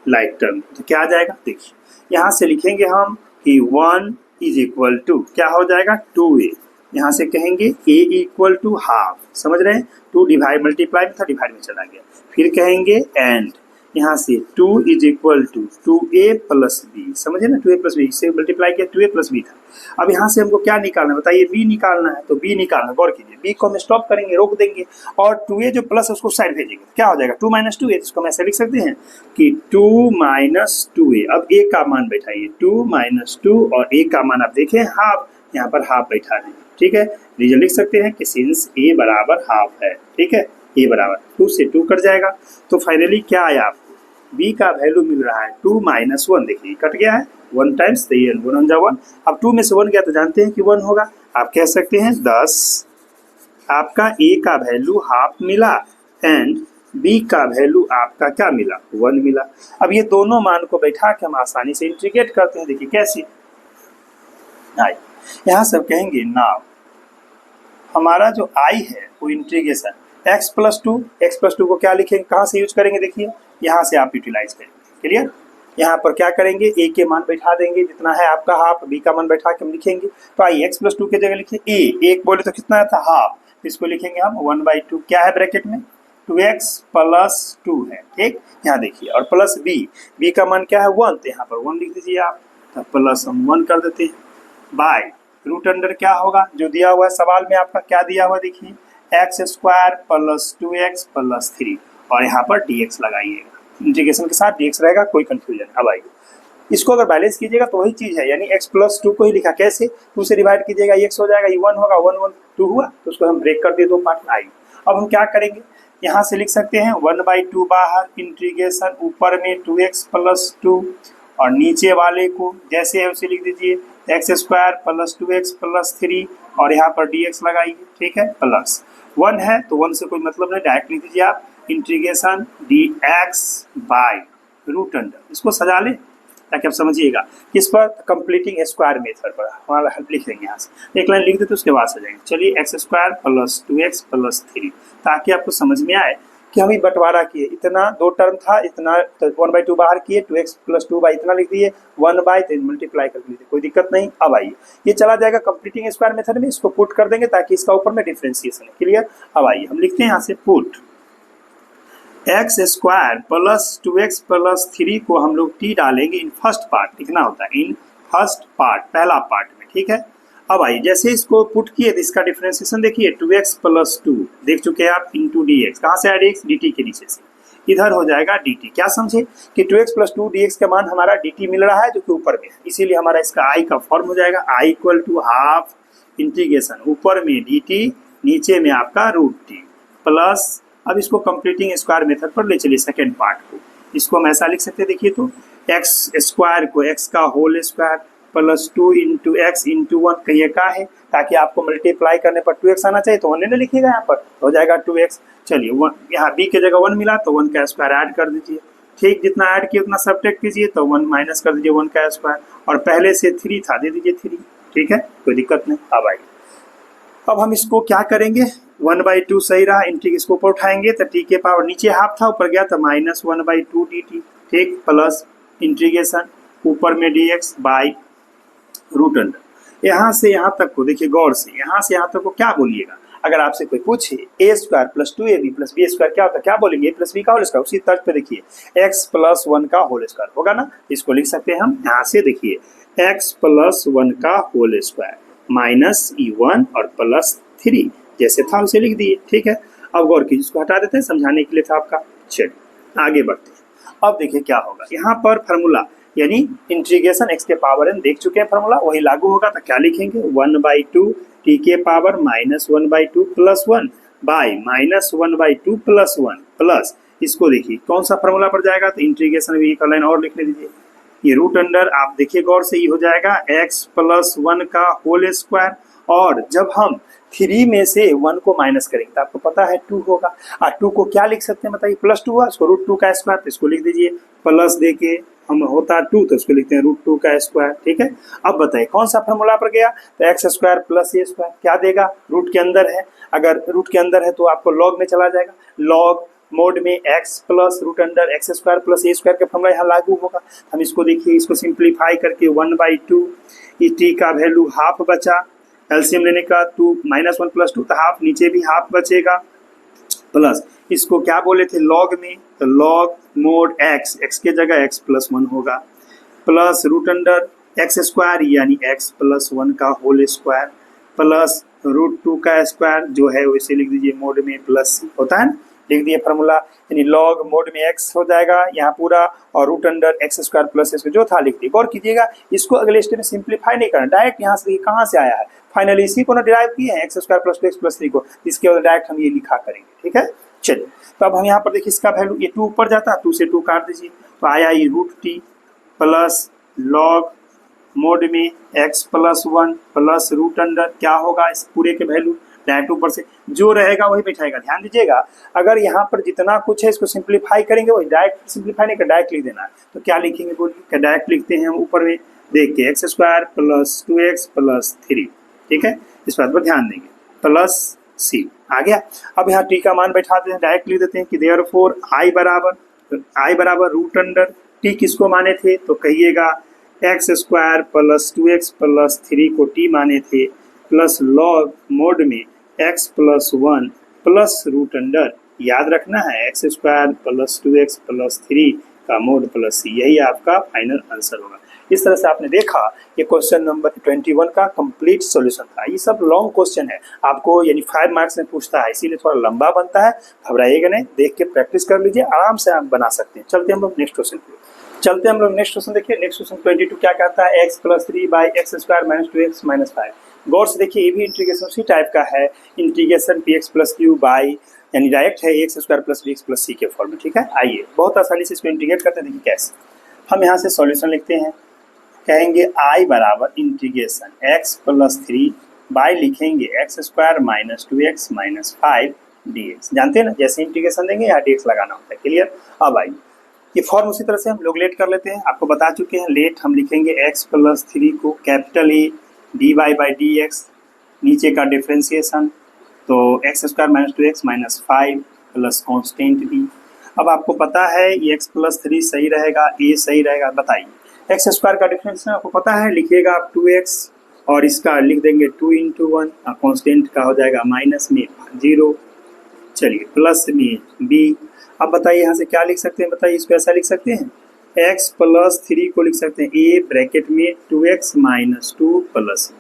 लाइक टर्म, तो क्या आ जाएगा, देखिए यहाँ से लिखेंगे हम कि 1 इज इक्वल टू क्या हो जाएगा 2a, यहाँ से कहेंगे a इक्वल टू हाफ, समझ रहे हैं, 2 डिवाइड मल्टीप्लाई में था, डिवाइड में चला गया, फिर कहेंगे एंड यहाँ से 2 is equal to 2a plus b, समझे ना, 2a प्लस b, इससे मल्टीप्लाई किया 2a प्लस b था। अब यहाँ से हमको क्या निकालना है बताइए, b निकालना है, तो b निकालना है, गौर कीजिए, b को हम स्टॉप करेंगे, रोक देंगे, और 2a जो प्लस है उसको साइड भेजेंगे, तो क्या हो जाएगा 2 माइनस 2a, इसको हम ऐसे लिख सकते हैं कि 2 माइनस 2a। अब a का मान बैठाइए, 2 माइनस 2, और a का मान आप देखें हाफ, यहाँ पर हाफ बैठा देंगे। ठीक है, रीजन लिख सकते हैं कि सिंस a बराबर हाफ है, ठीक है, a बराबर 2 से 2 कट जाएगा, तो फाइनली क्या आया आपको, b का वैल्यू मिल रहा है 2 माइनस 1, देखिए कट गया है 1 टाइम्स, तो ये 1 जा 1, अब 2 में से 1 गया तो जानते हैं कि 1 होगा, आप कह सकते हैं 10, आपका a का वैल्यू हाफ मिला एंड b का वैल्यू आपका क्या मिला 1 मिला। अब ये दोनों मान को बैठा के हम आसानी से इंटीग्रेट करते हैं, देखिए कैसे, यहाँ सब कहेंगे नाउ हमारा जो i है वो इंटीग्रेशन x प्लस 2 को क्या लिखेंगे, कहाँ से यूज करेंगे, देखिए यहाँ से आप यूटिलाइज करेंगे, क्लियर। यहाँ पर क्या करेंगे, a के मान बैठा देंगे, जितना है आपका हाफ, b का मान बैठा के हम लिखेंगे, तो आइए x प्लस 2 की जगह लिखिए a, एक बोले तो कितना था हाफ, इसको लिखेंगे हम 1/2, क्या है ब्रैकेट में 2x प्लस 2 है, ठीक, यहाँ देखिए, और प्लस b का मान क्या है 1, तो यहाँ पर 1 लिख दीजिए आप, तो प्लस हम 1 कर देते हैं, बाय रूट अंडर क्या होगा, जो दिया हुआ है सवाल में आपका क्या दिया हुआ देखिए, x square plus 2x plus 3, और यहाँ पर dx लगाइएगा, इंटीग्रेशन के साथ dx रहेगा, कोई कंफ्यूजन। अब आइए इसको अगर बैलेंस कीजिएगा तो वही चीज़ है, यानी x प्लस 2 को ही लिखा, कैसे 2 से डिवाइड कीजिएगा x हो जाएगा, ये 1 होगा, 1 1 2 हुआ, तो उसको हम ब्रेक कर दिए 2 पार्ट। आइए अब हम क्या करेंगे, यहाँ से लिख सकते हैं 1/2 बाहर, इंटीग्रेशन ऊपर में 2x प्लस 2, और नीचे वाले को जैसे है उसे लिख दीजिए x square plus 2x plus 3, और यहाँ पर dx लगाइए, ठीक है, प्लस 1 है तो 1 से कोई मतलब नहीं, डायरेक्ट लिख दीजिए आप integration dx by root under, इसको सजा लें ताकि आप समझिएगा, किस पर, कंप्लीटिंग स्क्वायर मेथड पर हमारा हेल्प लिख लेंगे, यहाँ से एक लाइन लिख देते उसके बाद सजाएंगे। चलिए x square plus 2x plus 3, ताकि आपको समझ में आए कि हम ही बंटवारा किए, इतना 2 टर्म था, इतना 1/2 बाहर किए, 2x प्लस 2 बाई इतना लिख दिए, 1/3 मल्टीप्लाई कर दीजिए, कोई दिक्कत नहीं। अब आइए ये चला जाएगा कंप्लीटिंग स्क्वायर मेथड में, इसको पुट कर देंगे ताकि इसका ऊपर में डिफरेंशिएशन है, क्लियर। अब आइए हम लिखते हैं यहाँ से put x square plus 2x plus 3 को हम लोग t डालेंगे इन फर्स्ट पार्ट, लिखना होता है इन फर्स्ट पार्ट, पहला पार्ट में, ठीक है। अब आइए जैसे इसको पुट किए तो इसका डिफरेंशिएशन देखिए, 2x प्लस 2 देख चुके हैं आप, इंटू dx, कहाँ से आया dx, dt के नीचे से, इधर हो जाएगा dt, क्या समझे कि 2x प्लस 2 dx का मान हमारा dt मिल रहा है जो कि ऊपर में है, इसीलिए हमारा इसका i का फॉर्म हो जाएगा i equal to half integration ऊपर में dt, नीचे में आपका रूट t प्लस, अब इसको कंप्लीटिंग स्क्वायर मेथड पर ले चलिए सेकेंड पार्ट को, इसको हम ऐसा लिख सकते हैं, देखिए तो एक्स स्क्वायर को x का whole square plus 2 into x into 1 कहिए का है, ताकि आपको मल्टीप्लाई करने पर 2x आना चाहिए, तो 1 ने लिखिएगा, यहाँ पर हो जाएगा 2x। चलिए यहाँ b के जगह 1 मिला तो 1 का स्क्वायर ऐड कर दीजिए, ठीक, जितना ऐड किए उतना सब्ट्रैक्ट कीजिए, तो 1 माइनस कर दीजिए 1 का स्क्वायर, और पहले से 3 था दे दीजिए 3, ठीक है, कोई दिक्कत नहीं। अब आइए अब हम इसको क्या करेंगे, 1/2 सही रहा, इंटीग्रेशन इसको ऊपर उठाएंगे तो t के पावर नीचे हाफ था, ऊपर गया तो माइनस 1/2 dt, ठीक, प्लस इंटीग्रेशन ऊपर में dx बाई रूट अंडर, यहाँ से यहाँ तक को देखिए गौर से, यहाँ से यहाँ तक को क्या बोलिएगा, अगर आपसे कोई पूछे a square plus 2ab plus b square क्या होता है, क्या बोलेंगे a प्लस b का होल स्क्वायर, उसी तर्ज पे देखिए x प्लस 1 का होल स्क्वायर होगा ना, इसको लिख सकते हैं हम यहाँ से, देखिए x प्लस 1 का होल स्क्वायर माइनस e1 और प्लस 3 जैसे था उसे लिख दिए, ठीक है। अब गौर कीजिए, इसको हटा देते हैं, समझाने के लिए था आपका। चलिए आगे बढ़ते हैं, अब देखिए क्या होगा, यहाँ पर फार्मूला यानी इंटीग्रेशन x के पावर n देख चुके हैं फॉर्मूला, वही लागू होगा। तो क्या लिखेंगे 1/2 t के power -1/2 plus 1 by -1/2 plus 1 plus इसको देखिए कौन सा फॉर्मूला पर जाएगा, तो इंटीग्रेशन भी एक लाइन और लिखने दीजिए। ये रूट अंडर आप देखिए गौर से, ये हो जाएगा x प्लस 1 का होल स्क्वायर, और जब हम 3 में से 1 को माइनस करेंगे तो आपको पता है 2 होगा। 2 को क्या लिख सकते हैं बताइए, प्लस 2 हुआ, इसको √2 का स्क्वायर, तो इसको लिख दीजिए प्लस देके हम होता 2 तो इसको लिखते हैं √2 का स्क्वायर। ठीक है, अब बताइए कौन सा फॉर्मूला पर गया, तो एक्स स्क्वायर प्लस ए स्क्वायर क्या देगा, रूट के अंदर है, अगर रूट के अंदर है तो आपको लॉग में चला जाएगा, लॉग मोड में x plus root under x square plus ए स्क्वायर का फॉर्मूला यहाँ लागू होगा। हम इसको देखिए, इसको सिंप्लीफाई करके 1/2 टी का वैल्यू हाफ बचा, एलसीएम लेने का 2 -1 प्लस 2 तो हाफ, नीचे भी हाफ बचेगा, प्लस इसको क्या बोले थे लॉग में, तो लॉग मोड x के जगह x प्लस 1 होगा, plus root under x square यानी x प्लस 1 का होल स्क्वायर प्लस √2 का स्क्वायर जो है वैसे लिख दीजिए मोड में प्लस c होता है ना, लिख दिए फॉर्मूला, यानी लॉग मोड में x हो जाएगा यहाँ पूरा, और root under x square plus s जो था लिख दिए। गौर कीजिएगा, इसको अगले स्टेप में सिंप्लीफाई नहीं करना, डायरेक्ट यहाँ से कहाँ से आया है, फाइनली इसी को ना डिराइव किए हैं x square plus 2x plus 3 को, इसके बाद डायरेक्ट हम ये लिखा करेंगे। ठीक है, चलिए तो अब हम यहाँ पर देखिए इसका वैल्यू, ये 2 ऊपर जाता है, 2 से 2 काट दीजिए, तो आया ये √t प्लस लॉग मोड में x plus 1 plus root under क्या होगा इस पूरे के वैल्यू, डायरेक्ट ऊपर से जो रहेगा वही बैठाएगा। ध्यान दीजिएगा, अगर यहाँ पर जितना कुछ है इसको सिंप्लीफाई करेंगे, वही डायरेक्ट सिंप्लीफाई नहीं कर डायरेक्ट लिख देना है, तो क्या लिखेंगे बोलिए, क्या डायरेक्ट लिखते हैं हम ऊपर में देख के x square plus 2x plus 3। ठीक है, इस बात पर ध्यान देंगे, प्लस c आ गया। अब यहाँ t का मान बैठाते हैं, डायरेक्ट लिख देते हैं कि देयरफॉर i बराबर रूट अंडर t किसको माने थे, तो कहिएगा x square plus 2x plus 3 को t माने थे, प्लस लॉग मोड में x plus 1 plus root under, याद रखना है X square plus 2x plus 3 का मोड प्लस c, यही आपका फाइनल आंसर होगा। इस तरह से आपने देखा ये क्वेश्चन नंबर 21 का कंप्लीट सॉल्यूशन था। ये सब लॉन्ग क्वेश्चन है, आपको यानी 5 मार्क्स में पूछता है, इसीलिए थोड़ा लंबा बनता है, घबराइएगा नहीं, देख के प्रैक्टिस कर लीजिए, आराम से आप बना सकते हैं। चलते हम लोग नेक्स्ट क्वेश्चन पे, नेक्स्ट क्वेश्चन देखिए। नेक्स्ट क्वेश्चन 22 क्या कहता है, x plus 3 by X square minus 2x minus 5। गौर से देखिए, ये भी इंटीग्रेशन उसी टाइप का है, integration px plus Q by यानी डायरेक्ट है X square plus bx plus c के फॉर्म में। ठीक है, आइए बहुत आसानी से इसको इंटीग्रेट करते हैं, देखिए कैसे। हम यहाँ से सॉल्यूशन लिखते हैं, कहेंगे i बराबर इंटीग्रेशन x प्लस 3 बाई लिखेंगे x square minus 2x minus 5 dx। जानते हैं ना, जैसे इंटीग्रेशन देंगे यहाँ dx लगाना होता है, क्लियर। अब आइए ये फॉर्म उसी तरह से हम लोग लेट कर लेते हैं, आपको बता चुके हैं लेट हम लिखेंगे x प्लस 3 को capital A dy by dx, नीचे का डिफ्रेंसिएशन तो x square minus 2x minus 5 plus constant b। अब आपको पता है ये x प्लस 3 सही रहेगा, a सही रहेगा, बताइए एक्स स्क्वायर का डिफरेंस आपको पता है, लिखिएगा आप 2x और इसका लिख देंगे 2 × 1, कॉन्स्टेंट का हो जाएगा माइनस में 0, चलिए प्लस में b। अब बताइए यहाँ से क्या लिख सकते हैं, बताइए इसको ऐसा लिख सकते हैं, x प्लस 3 को लिख सकते हैं a ब्रैकेट में 2x माइनस 2 प्लस,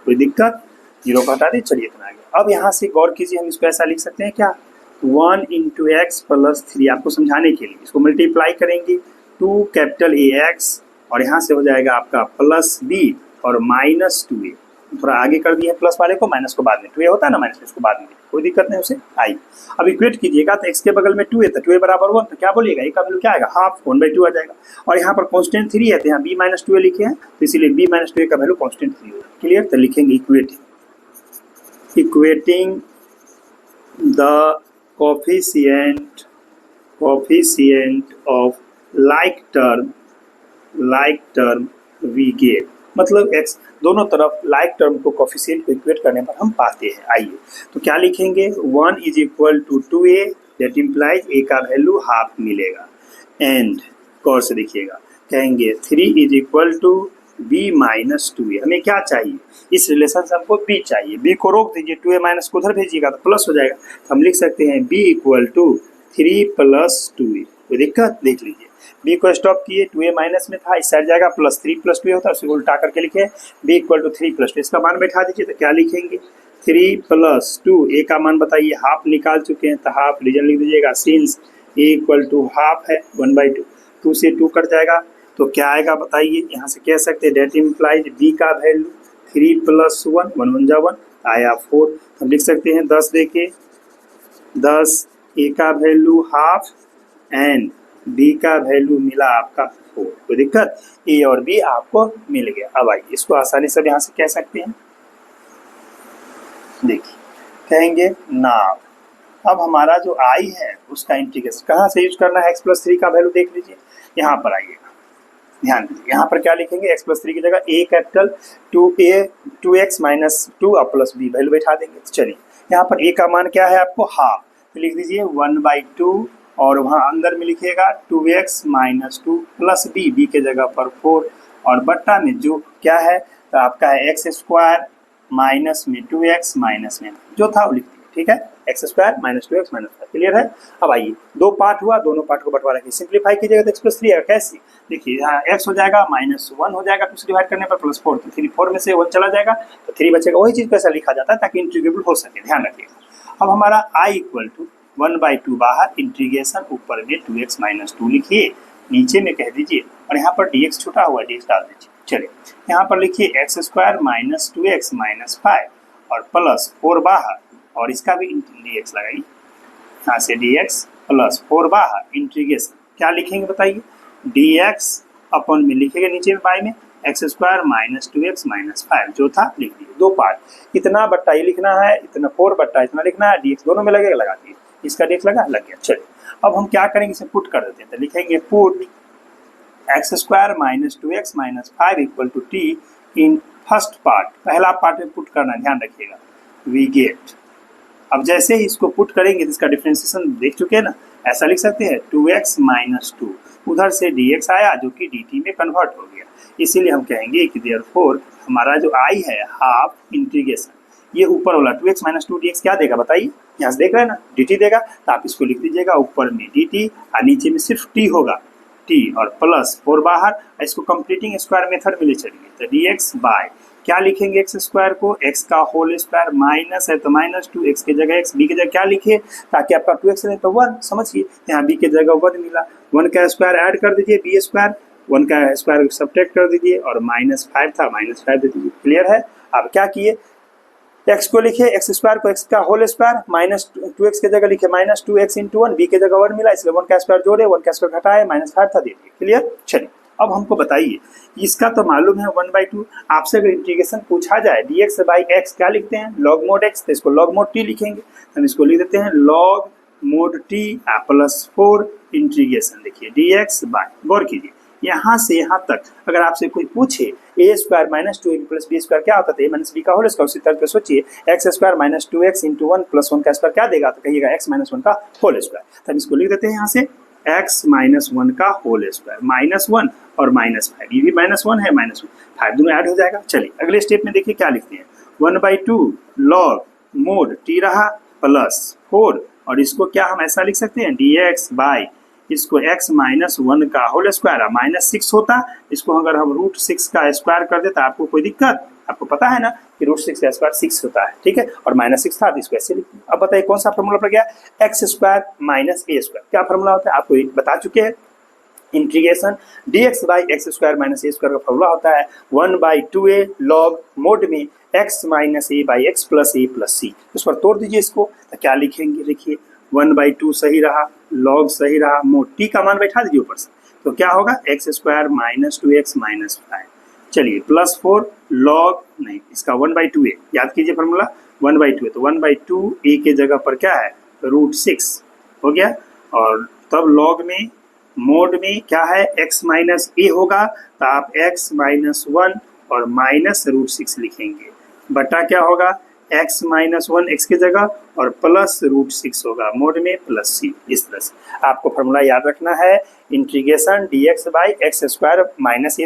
कोई दिक्कत, 0 का हटा दी, चलिए इतना आ गया। अब यहाँ से गौर कीजिए, हम इसको ऐसा लिख सकते हैं क्या, 1 × x प्लस 3, आपको समझाने के लिए इसको मल्टीप्लाई करेंगे 2 कैपिटल AX और यहाँ से हो जाएगा आपका प्लस b और माइनस 2a, थोड़ा आगे कर दिए प्लस वाले को, माइनस को बाद में, 2a होता है ना माइनस, इसको बाद में, कोई दिक्कत नहीं उसे। आई अब इक्वेट कीजिएगा तो x के बगल में 2a, तो 2a बराबर 1, तो क्या बोलिएगा, a का वैल्यू क्या आएगा, हाफ, 1/2 आ जाएगा। और यहाँ पर कांस्टेंट 3 है, तो यहाँ b माइनस 2a लिखे हैं, तो इसीलिए b माइनस 2a का वैल्यू कांस्टेंट 3 होगा, क्लियर। तो लिखेंगे equating the coefficient of like term we get, मतलब x दोनों तरफ लाइक टर्म को कोफिशिएंट को इक्वेट करने पर हम पाते हैं। आइए तो क्या लिखेंगे, 1 = 2a, दैट इम्प्लाइज a का वैल्यू हाफ मिलेगा, एंड गौर से देखिएगा, कहेंगे 3 = b माइनस 2a। हमें क्या चाहिए, इस रिलेशन से हमको b चाहिए, b को रोक दीजिए, 2a माइनस को उधर भेजिएगा तो प्लस हो जाएगा, तो हम लिख सकते हैं b = 3 + 2a, कोई दिक्कत, देख लीजिए b को स्टॉप किए, 2a माइनस में था, इस साइड जाएगा प्लस 3 + 2a होता है, उसे उल्टा करके लिखे b = 3 + 2, इसका मान बैठा दीजिए, तो क्या लिखेंगे 3 + 2, a का मान बताइए, हाफ निकाल चुके हैं, तो हाफ रीजन लिख दीजिएगा, सिंस a = हाफ है 1/2, 2 से 2 कट जाएगा, तो क्या आएगा बताइए, यहाँ से कह सकते हैं डेट इम्प्लाइज b का वैल्यू 3 + 1 1 1 जा 1 आया 4। हम लिख सकते हैं 10 देके 10 a का वैल्यू हाफ एंड b का वैल्यू मिला आपका 4। कोई दिक्कत, a और b आपको मिल गया। अब आइए इसको आसानी से यहाँ से कह सकते हैं, देखिए कहेंगे नाउ अब हमारा जो i है उसका इंटीग्रेशन कहाँ से यूज करना है, x+3 का वैल्यू देख लीजिए, यहाँ पर आइएगा, ध्यान दीजिए यहाँ पर क्या लिखेंगे, x+3 की जगह a capital 2x - 2 plus b value बैठा देंगे। चलिए यहाँ पर a का मान क्या है आपको हाफ, तो लिख दीजिए 1/2 और वहाँ अंदर में लिखिएगा 2x - 2 प्लस b के जगह पर 4 और बट्टा में जो क्या है तो आपका है x² माइनस में 2x माइनस में जो था वो लिख दिया, ठीक है, x² - 2x - 5। क्लियर है। अब आइए दो पार्ट हुआ, दोनों पार्ट को बंटवारा के सिंप्लीफाई कीजिएगा तो x+3 आएगा। कैसे, देखिए यहाँ x हो जाएगा -1 हो जाएगा 2 से डिवाइड करने पर +4, तो 4 में से 1 चला जाएगा तो 3 बचेगा। वही चीज़ कैसा लिखा जाता है ताकि इंटीग्रेबल हो सके, ध्यान रखिएगा। अब हमारा i = 1/2 बाहर, इंटीग्रेशन ऊपर में 2x - 2 लिखिए, नीचे में कह दीजिए और यहाँ पर dx छुटा हुआ dx डाल दीजिए। चलिए यहाँ पर लिखिए x² - 2x - 5 और प्लस 4 बाहर और इसका भी dx लगाइए, यहाँ से dx + 4 बाहर इंटीग्रेशन क्या लिखेंगे बताइए, dx अपन में लिखेंगे नीचे में बाई में x² - 2x - 5 जो था लिख दिए। दो पार्ट, इतना बट्टा ये लिखना है, इतना 4 बट्टा इतना लिखना है, dx दोनों में लगेगा, लगा दिए, इसका dx लगा, लग गया। चलिए अब हम क्या करेंगे, इसे पुट कर देते हैं, तो लिखेंगे पुट x² - 2x - 5 = t इन फर्स्ट पार्ट, पहला पार्ट में पुट करना, ध्यान रखिएगा, वी गेट। अब जैसे ही इसको पुट करेंगे तो इसका डिफरेंशिएशन देख चुके हैं ना, ऐसा लिख सकते हैं 2x - 2 उधर से dx आया जो कि dt में कन्वर्ट हो गया, इसीलिए हम कहेंगे कि देयरफॉर हमारा जो i है हाफ इंटीग्रेशन, ये ऊपर वाला 2x - 2 dx क्या देगा बताइए, यहाँ से देख रहे हैं ना dt देगा, तो आप इसको लिख दीजिएगा ऊपर में dt और नीचे में सिर्फ t होगा, t और प्लस 4 बाहर, इसको कंप्लीटिंग स्क्वायर मेथड में ले चलिए, तो dx बाय क्या लिखेंगे x² को, x का होल स्क्वायर माइनस है तो -2, x की जगह x, b की जगह क्या लिखिए ताकि आपका 2x नहीं तो 1, समझिए यहाँ b की जगह 1 मिला, 1 का स्क्वायर ऐड कर दीजिए b², 1 का स्क्वायर सब्ट्रैक्ट कर दीजिए और -5 था -5 दे दीजिए। क्लियर है। अब क्या किए, x को लिखे x² को x का होल स्क्वायर -2x की जगह लिखे -2x × 1, b की जगह 1 मिला इसलिए 1 का स्क्वायर जोड़े, 1 का स्क्वायर घटाए -5 था दे दिए। क्लियर। चलिए अब हमको बताइए, इसका तो मालूम है 1/2, आपसे अगर इंटीग्रेशन पूछा जाए dx/x क्या लिखते हैं, log mod x, तो इसको log mod t लिखेंगे, हम इसको लिख देते हैं log mod t + 4 इंटीग्रेशन, देखिए dx बाय, गौर कीजिए यहाँ से यहाँ तक अगर आपसे कोई पूछे a² - 2ab + b² क्या होता है, a - b का होल स्क्वायर, उसी तरह से सोचिए x² - 2x × 1 + 1 का स्क्वायर क्या देगा, तो कहिएगा x - 1 का होल स्क्वायर, तो हम इसको लिख देते हैं यहाँ से x - 1 का होल स्क्वायर, -1 और -5, ये भी -1 है -1, 5 दोनों ऐड हो जाएगा। चलिए अगले स्टेप में देखिए क्या लिखते हैं, 1/2 log mod t रहा प्लस 4 और इसको क्या हम ऐसा लिख सकते हैं dx बाय इसको x - 1 का होल स्क्वायर -6 होता, इसको अगर हम √6 का स्क्वायर कर देता आपको कोई दिक्कत, आपको पता है ना कि √6 का स्क्वायर 6 होता है, ठीक है, और -6 था तो इसको ऐसे लिखिए। अब बताइए कौन सा फॉर्मूला पड़ गया, x² - a², क्या फॉर्मूला होता है आपको बता चुके हैं, इंटीग्रेशन dx/x² - a² का फॉर्मूला होता है 1/2a log mod में x - a/x + a + c, उस पर तोड़ दीजिए इसको, तो क्या लिखेंगे, लिखिए 1/2 सही रहा, log सही रहा, mod t का मान बैठा दीजिए ऊपर से, तो क्या होगा x² - 2x - 5, चलिए +4 log नहीं इसका 1/2a, याद कीजिए फॉर्मूला 1/2 है, तो 1/2 a के जगह पर क्या है √6 हो गया, और तब log में मोड में क्या है x - a होगा, तो आप x - 1 और -√6 लिखेंगे, बटा क्या होगा x - 1 x की जगह और प्लस √6 होगा मोड में प्लस c, इस तरह से आपको फॉर्मूला याद रखना है, इंटीग्रेशन dx/x²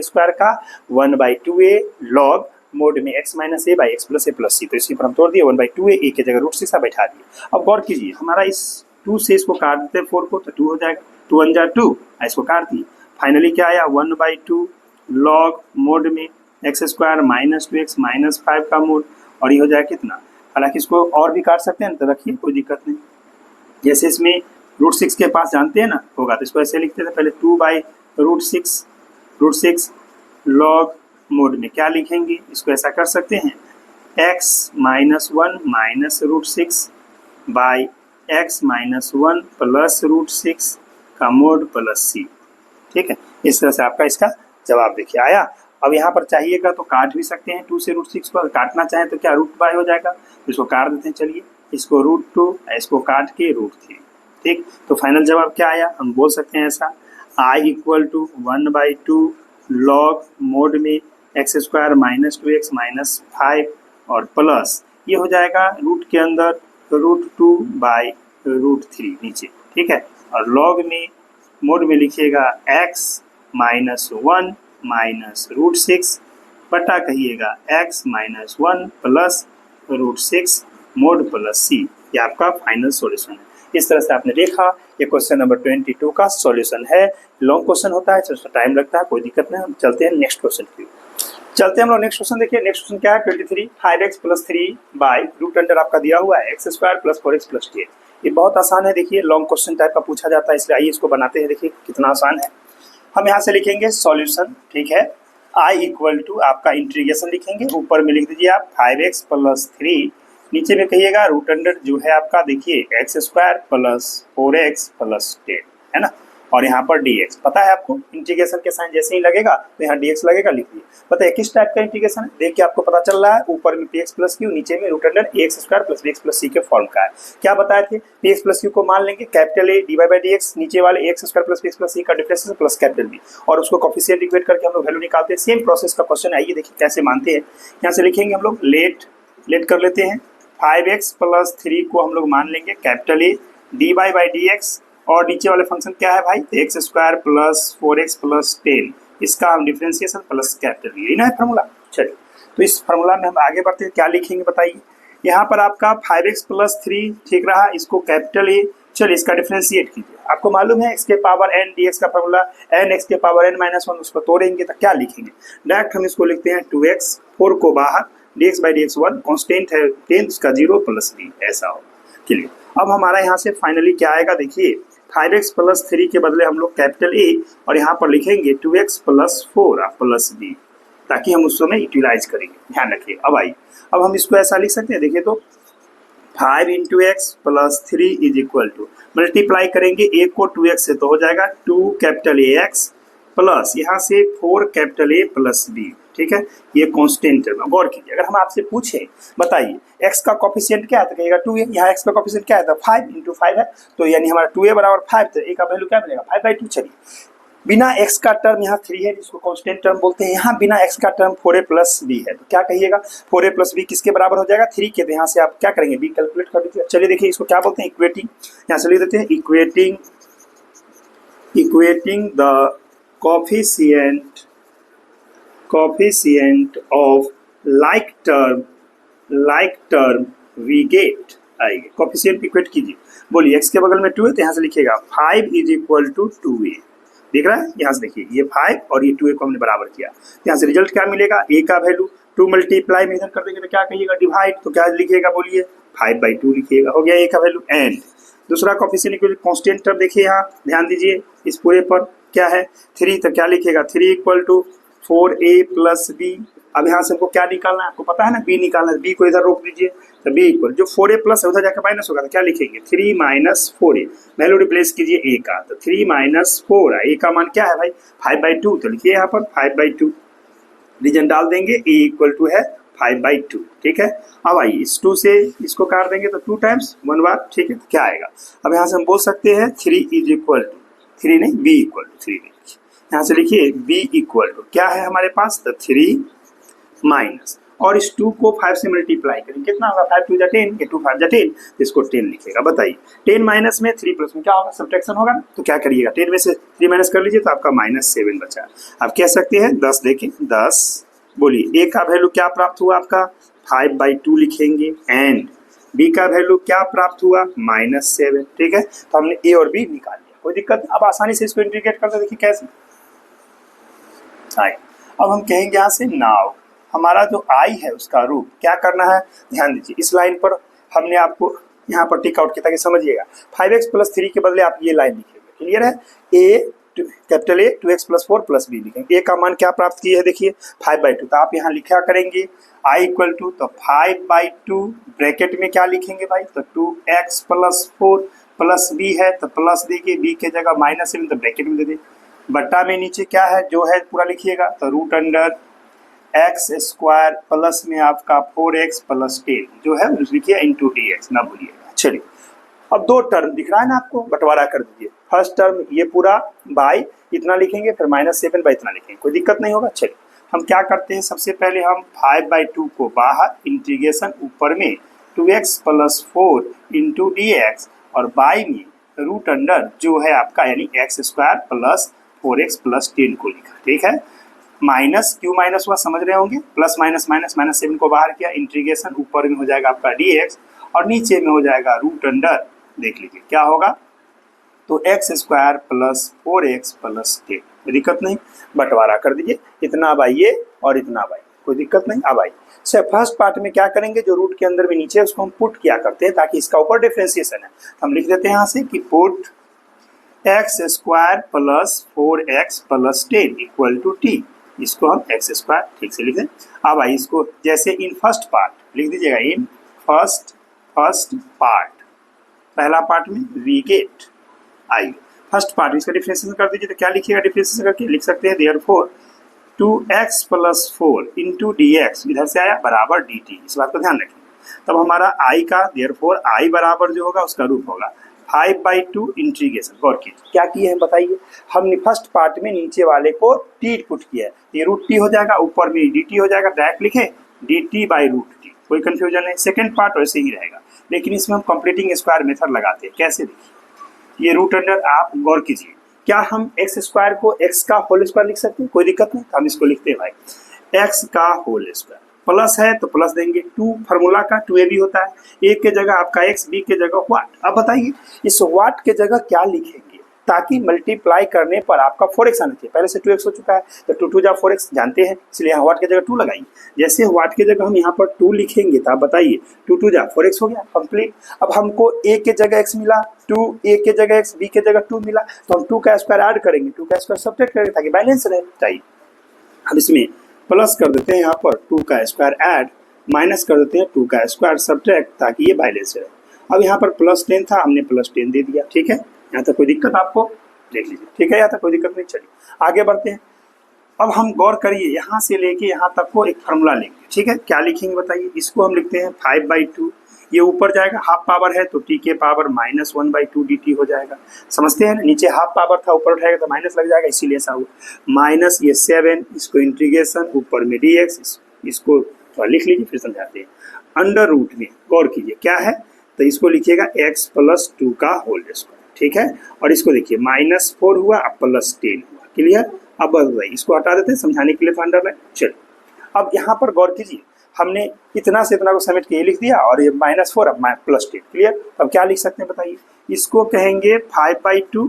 - a² का 1/2a log मोड में x - a/x + a + c, तो इसी पर हम तोड़ दिए 1/2a, a की जगह √6 बैठा दिए। अब गौर कीजिए हमारा इस 2 से इसको काट देते हैं 4 को, तो 2 हो जाएगा, 2 1 जा 2, इसको काट दिए, फाइनली क्या आया 1/2 log मोड में x² - 2x - 5 का मोड, और ये हो जाएगा कितना, हालांकि इसको और भी काट सकते हैं तो रखिए कोई दिक्कत नहीं, जैसे इसमें √6 के पास जानते हैं ना होगा, तो इसको ऐसे लिखते थे पहले 2/√6 √6 लॉग मोड में क्या लिखेंगे, इसको ऐसा कर सकते हैं x minus 1 minus √6 by x minus 1 plus √6 का मोड प्लस c। ठीक है, इस तरह से आपका इसका जवाब देखिए आया। अब यहाँ पर चाहिएगा तो काट भी सकते हैं 2 से √6 को, काटना चाहें तो क्या √y हो जाएगा, इसको काट देते हैं। चलिए इसको √2, इसको काट के √3। ठीक, तो फाइनल जवाब क्या आया, हम बोल सकते हैं ऐसा I equal to 1/2 log mod में x² माइनस 2x माइनस 5 और प्लस ये हो जाएगा रूट के अंदर √2/√3 नीचे। ठीक है, और लॉग में मोड में लिखिएगा x माइनस 1 माइनस √6 बटा कहिएगा x minus 1 plus √6 mode plus c। ये आपका फाइनल सॉल्यूशन है। इस तरह से आपने देखा ये क्वेश्चन नंबर 22 का सॉल्यूशन है। लॉन्ग क्वेश्चन होता है, थोड़ा टाइम लगता है, कोई दिक्कत नहीं। हम चलते हैं नेक्स्ट क्वेश्चन की। चलते हैं हम लोग नेक्स्ट क्वेश्चन। देखिए नेक्स्ट क्वेश्चन क्या है, 23 5x plus 3 by root under आपका दिया हुआ है x² प्लस 4x प्लस 10। ये बहुत आसान है, देखिए लॉन्ग क्वेश्चन टाइप का पूछा जाता है, इसलिए आइए इसको बनाते हैं। देखिए कितना आसान है। हम यहाँ से लिखेंगे सॉल्यूशन। ठीक है, I इक्वल टू आपका इंटीग्रेशन लिखेंगे, ऊपर में लिख दीजिए आप 5x प्लस 3, नीचे में कहिएगा रूट अंडर जो है आपका देखिए x² प्लस 4x प्लस 10 है ना, और यहाँ पर dx। पता है आपको इंटीग्रेशन के साइन जैसे ही लगेगा तो यहाँ dx लगेगा, लिख दिए। पता है किस टाइप का इंटीग्रेशन है, देख के आपको पता चल रहा है, ऊपर में px प्लस क्यू, नीचे में root under ax² plus bx plus c के फॉर्म का है। क्या बताए थे, px प्लस क्यू को मान लेंगे कैपिटल A dy/dx, नीचे वाले ax² plus bx plus c का डिफरेंस प्लस कैपिटल B, और उसको कोफिशिएंट इक्वेट करके हम लोग वैल्यू निकालते हैं। सेम प्रोसेस का क्वेश्चन है, आइए देखिए कैसे मानते हैं। यहाँ से लिखेंगे हम लोग लेट कर लेते हैं, 5x प्लस 3 को हम लोग मान लेंगे कैपिटल A dy/dx, और नीचे वाले फंक्शन क्या है भाई, x² प्लस 4x प्लस 10, इसका हम डिफरेंशिएशन प्लस कैपिटल ये ना है फार्मूला। चलिए तो इस फार्मूला में हम आगे बढ़ते हैं, क्या लिखेंगे बताइए। यहाँ पर आपका 5x प्लस 3 ठीक रहा, इसको कैपिटल A, चलिए इसका डिफरेंशिएट कीजिए। आपको मालूम है x के पावर n dx का फार्मूला n x के पावर n माइनस 1, उसको तोड़ेंगे तो क्या लिखेंगे, डायरेक्ट हम इसको लिखते हैं 2x, 4 को बाहर, dx/dx 1 कांस्टेंट है 10, उसका 0 प्लस b, ऐसा हो। चलिए अब हमारा यहाँ से फाइनली क्या आएगा, देखिए 5x प्लस 3 के बदले हम लोग कैपिटल A और यहाँ पर लिखेंगे 2x प्लस 4 प्लस b, ताकि हम उस समय यूटिलाइज करेंगे, ध्यान रखिए। अब आइए अब हम इसको ऐसा लिख सकते हैं, देखिए तो 5 into x plus 3 is equal to, multiply करेंगे a को 2x से तो हो जाएगा 2 कैपिटल AX प्लस यहाँ से 4 कैपिटल A प्लस b। ठीक है, ये कांस्टेंट टर्म है, गौर कीजिए। अगर हम आपसे पूछे बताइए x का कोफिशिएंट क्या है तो कहिएगा 2a, यहाँ x का कोफिशिएंट क्या है तो 5 इंटू 5 है, तो यानी हमारा 2a बराबर 5, तो a का वैल्यू क्या मिलेगा 5/2। चलिए बिना x का टर्म यहाँ 3 है जिसको कांस्टेंट टर्म बोलते हैं, यहाँ बिना x का टर्म 4a प्लस b है, तो क्या कहिएगा 4a प्लस b किसके बराबर हो जाएगा 3 के, तो यहाँ से आप क्या करेंगे b कैलकुलेट कर लीजिए। चलिए देखिए इसको क्या बोलते हैं, इक्वेटिंग, यहाँ से लिख देते हैं equating the coefficient of like term we get आएगी। कोफिशिएंट इक्वेट कीजिए, बोलिए x के बगल में 2 है तो यहाँ से लिखिएगा 5 इज इक्वल टू 2a, दिख रहा है, यहाँ से देखिए ये 5 और ये 2a को हमने बराबर किया, यहाँ से रिजल्ट क्या मिलेगा, a का वैल्यू 2 मल्टीप्लाई में इधर कर देंगे तो क्या कहिएगा डिवाइड, तो क्या लिखिएगा बोलिए 5/2 लिखिएगा, हो गया a का वैल्यू। एंड दूसरा कोफिशिएंट इक्वल कांस्टेंट टर्म देखिए, यहाँ ध्यान दीजिए इस पूरे पर क्या है 3, तो क्या लिखिएगा 3 equal to 4a plus b। अब यहाँ से हमको क्या निकालना है, आपको पता है ना b निकालना है, b को इधर रोक दीजिए, तो b इक्वल जो 4a प्लस है उधर जाकर माइनस होगा, तो क्या लिखेंगे 3 माइनस 4a, वैल्यू रिप्लेस कीजिए a का, तो 3 माइनस 4 है, a का मान क्या है भाई 5/2, तो लिखिए यहाँ पर 5/2, रीजन डाल देंगे, a इक्वल टू है 5/2। ठीक है, अब आइए इस 2 से इसको काट देंगे तो 2 टाइम्स 1 बार, ठीक है, तो क्या आएगा, अब यहाँ से हम बोल सकते हैं 3 इज इक्वल टू 3 नहीं b इक्वल टू 3, यहाँ से लिखिए b इक्वल टू क्या है हमारे पास, तो 3 माइनस, और इस 2 को 5 से मल्टीप्लाई करेंगे, कितना होगा 5 2 जा 10, ये 2 5 जा 10, तो इसको 10 लिखेगा। बताइए 10 माइनस में 3 प्लस में क्या होगा, सब्ट्रैक्शन होगा, तो क्या करिएगा 10 में से 3 माइनस कर लीजिए तो आपका -7 बचा। आप कह सकते हैं 10 देखिए 10, बोलिए a का वैल्यू क्या प्राप्त हुआ आपका 5/2 लिखेंगे, एंड b का वैल्यू क्या प्राप्त हुआ -7। ठीक है, तो हमने a और b निकाल लिया, कोई दिक्कत। अब आसानी से इसको इंटीग्रेट करते देखिए कैसे। अब हम कहेंगे यहाँ से नाउ हमारा जो i है उसका रूट क्या करना है, ध्यान दीजिए इस लाइन पर हमने आपको यहाँ पर टिक आउट किया ताकि समझिएगा। 5x प्लस 3 के बदले आप ये लाइन लिखेंगे, क्लियर है, a capital A 2x plus 4 plus b लिखेंगे। ए का मान क्या प्राप्त किए है देखिए 5/2, तो आप यहाँ लिखा करेंगे i इक्वल टू, तो 5/2 ब्रैकेट में क्या लिखेंगे भाई, तो 2x प्लस 4 प्लस बी है, तो प्लस दे के बी के जगह -7 तो ब्रैकेट में दे दे, बट्टा में नीचे क्या है जो है पूरा लिखिएगा, तो root under x square plus में आपका 4x प्लस 10 जो है लिखिए इंटू dx, ना भूलिएगा। चलिए अब दो टर्म दिख रहा है ना आपको, बंटवारा कर दीजिए। फर्स्ट टर्म ये पूरा बाई इतना लिखेंगे, फिर -7 बाई इतना लिखेंगे, कोई दिक्कत नहीं होगा। चलिए हम क्या करते हैं, सबसे पहले हम 5/2 को बाहर, इंटीग्रेशन ऊपर में 2x प्लस 4 इंटू dx और बाई में रूट अंडर जो है आपका यानी x square plus 4x plus 10 को लिखा, ठीक है। माइनस क्यों माइनस हुआ समझ रहे होंगे, प्लस माइनस माइनस -7 को बाहर किया, इंटीग्रेशन ऊपर में हो जाएगा आपका dx और नीचे में हो जाएगा रूट अंडर, देख लीजिए क्या होगा, तो x square plus 4x plus 10, दिक्कत नहीं, बंटवारा कर दीजिए, इतना बाई ये और इतना बाई, कोई दिक्कत नहीं। अब आई सर फर्स्ट पार्ट में क्या करेंगे, जो रूट के अंदर में नीचे उसको हम पुट किया करते हैं ताकि इसका ऊपर डिफरेंशिएशन है, हम लिख देते हैं यहाँ से कि put x square plus 4x plus 10 equal to t, इसको हम एक्स स्क्वायर ठीक से लिख दें। अब आई इसको जैसे इन फर्स्ट पार्ट लिख दीजिएगा, इन फर्स्ट पार्ट, पहला पार्ट में we get I, first part इसका डिफरेंशिएशन कर दीजिए, तो क्या लिखिएगा डिफरेंशिएशन करके लिख सकते हैं therefore 2x plus 4 into dx इधर से आया बराबर dt, इस बात को ध्यान रखिए। तब हमारा i का देयरफॉर i बराबर जो होगा उसका रूप होगा 5/2 इंटीग्रेशन, गौर कीजिए क्या किए हैं बताइए, हमने फर्स्ट पार्ट में नीचे वाले को t पुट किया है, ये रूट t हो जाएगा, ऊपर में dt हो जाएगा, डायरेक्ट लिखे dt बाई रूट t, कोई कंफ्यूजन नहीं। सेकंड पार्ट वैसे ही रहेगा, लेकिन इसमें हम कंप्लीटिंग स्क्वायर मेथड लगाते हैं, कैसे देखिए, ये रूट अंडर आप गौर कीजिए, क्या हम एक्स स्क्वायर को एक्स का होल स्क्वायर लिख सकते हैं, कोई दिक्कत नहीं, तो हम इसको लिखते हैं भाई एक्स का होल स्क्वायर, प्लस है तो प्लस देंगे, 2 फार्मूला का 2a भी होता है, a के जगह आपका x, b के जगह व्हाट। अब बताइए इस व्हाट के जगह क्या लिखेंगे ताकि मल्टीप्लाई करने पर आपका 4x आना चाहिए, पहले से 2x हो चुका है तो 2 2 जा 4x जानते हैं, इसलिए यहाँ व्हाट के जगह 2 लगाइए, जैसे व्हाट के जगह हम यहाँ पर 2 लिखेंगे तो आप बताइए 2 2 जा 4x हो गया कंप्लीट। अब हमको a के जगह x मिला, 2a के जगह x, b के जगह 2 मिला, तो हम 2 का स्क्वायर ऐड करेंगे, 2 का स्क्वायर सब्ट्रैक्ट करेंगे ताकि बैलेंस रहे चाहिए। हम इसमें प्लस कर देते हैं, यहाँ पर 2 का स्क्वायर ऐड, माइनस कर देते हैं 2 का स्क्वायर सब्ट्रैक्ट ताकि ये बैलेंस रहे। अब यहाँ पर प्लस 10 था, हमने प्लस 10 दे दिया, ठीक है, यहाँ तक कोई दिक्कत आपको देख लीजिए, ठीक है, यहाँ तक कोई दिक्कत नहीं। चलिए आगे बढ़ते हैं, अब हम गौर करिए यहाँ से लेके यहाँ तक को एक फार्मूला लेंगे, ठीक है, क्या लिखेंगे बताइए, इसको हम लिखते हैं 5/2, ये ऊपर जाएगा हाफ पावर है तो t के पावर -1/2 dt हो जाएगा, समझते हैं ना, नीचे हाफ पावर था ऊपर उठाएगा तो माइनस लग जाएगा, इसीलिए ऐसा हुआ, माइनस ये 7, इसको इंटीग्रेशन ऊपर में dx, इसको तो लिख लीजिए फिर समझाते हैं, अंडर रूट में गौर कीजिए क्या है, तो इसको लिखिएगा x प्लस 2 का होल स्क्वायर, ठीक है, और इसको देखिए -4 हुआ अब प्लस 10 हुआ, क्लियर। अब भाई इसको हटा देते हैं समझाने के लिए, तो अंडरलाइन। चलो अब यहाँ पर गौर कीजिए, हमने इतना से इतना को समेट के ये लिख दिया और ये -4 अब +10, क्लियर। अब क्या लिख सकते हैं बताइए, इसको कहेंगे 5/2,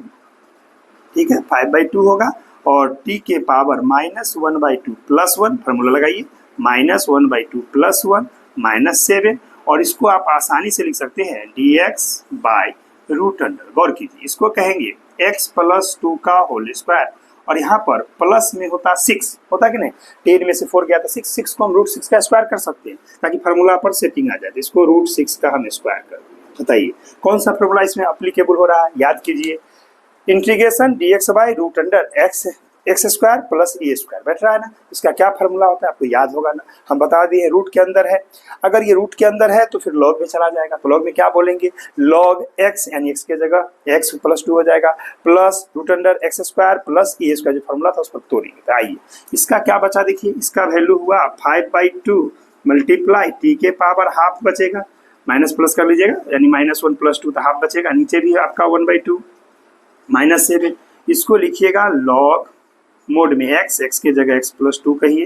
ठीक है, 5/2 होगा और t के पावर -1/2 प्लस 1, फार्मूला लगाइए, -1/2 प्लस 1 -7, और इसको आप आसानी से लिख सकते हैं dx बाई रूट अंडर, गौर कीजिए इसको कहेंगे x प्लस 2 का होल स्क्वायर, और यहाँ पर प्लस में होता 6 होता कि नहीं, 10 में से 4 गया था 6 को हम √6 का स्क्वायर कर सकते हैं ताकि फार्मूला पर सेटिंग आ जाए, तो इसको √6 का हम स्क्वायर कर, बताइए कौन सा फार्मूला इसमें अप्लीकेबल हो रहा है, याद कीजिए, integration dx by root under x square plus A square बैठ रहा है ना, इसका क्या फार्मूला होता है आपको याद होगा ना, हम बता दिए रूट के अंदर है, अगर ये रूट के अंदर है तो फिर लॉग में चला जाएगा, तो लॉग में क्या बोलेंगे, लॉग x यानी x के जगह x प्लस 2 हो जाएगा plus root under x square plus ए स्क्वायर, जो फार्मूला था उस पर तोड़ेंगे, तो आइए इसका क्या बचा देखिए, इसका वैल्यू हुआ 5/2 मल्टीप्लाई t के पावर हाफ बचेगा, माइनस प्लस कर लीजिएगा यानी -1 प्लस 2 तो हाफ बचेगा, नीचे भी आपका 1/2 -7, इसको लिखिएगा लॉग मोड में x के जगह x प्लस 2 कहिए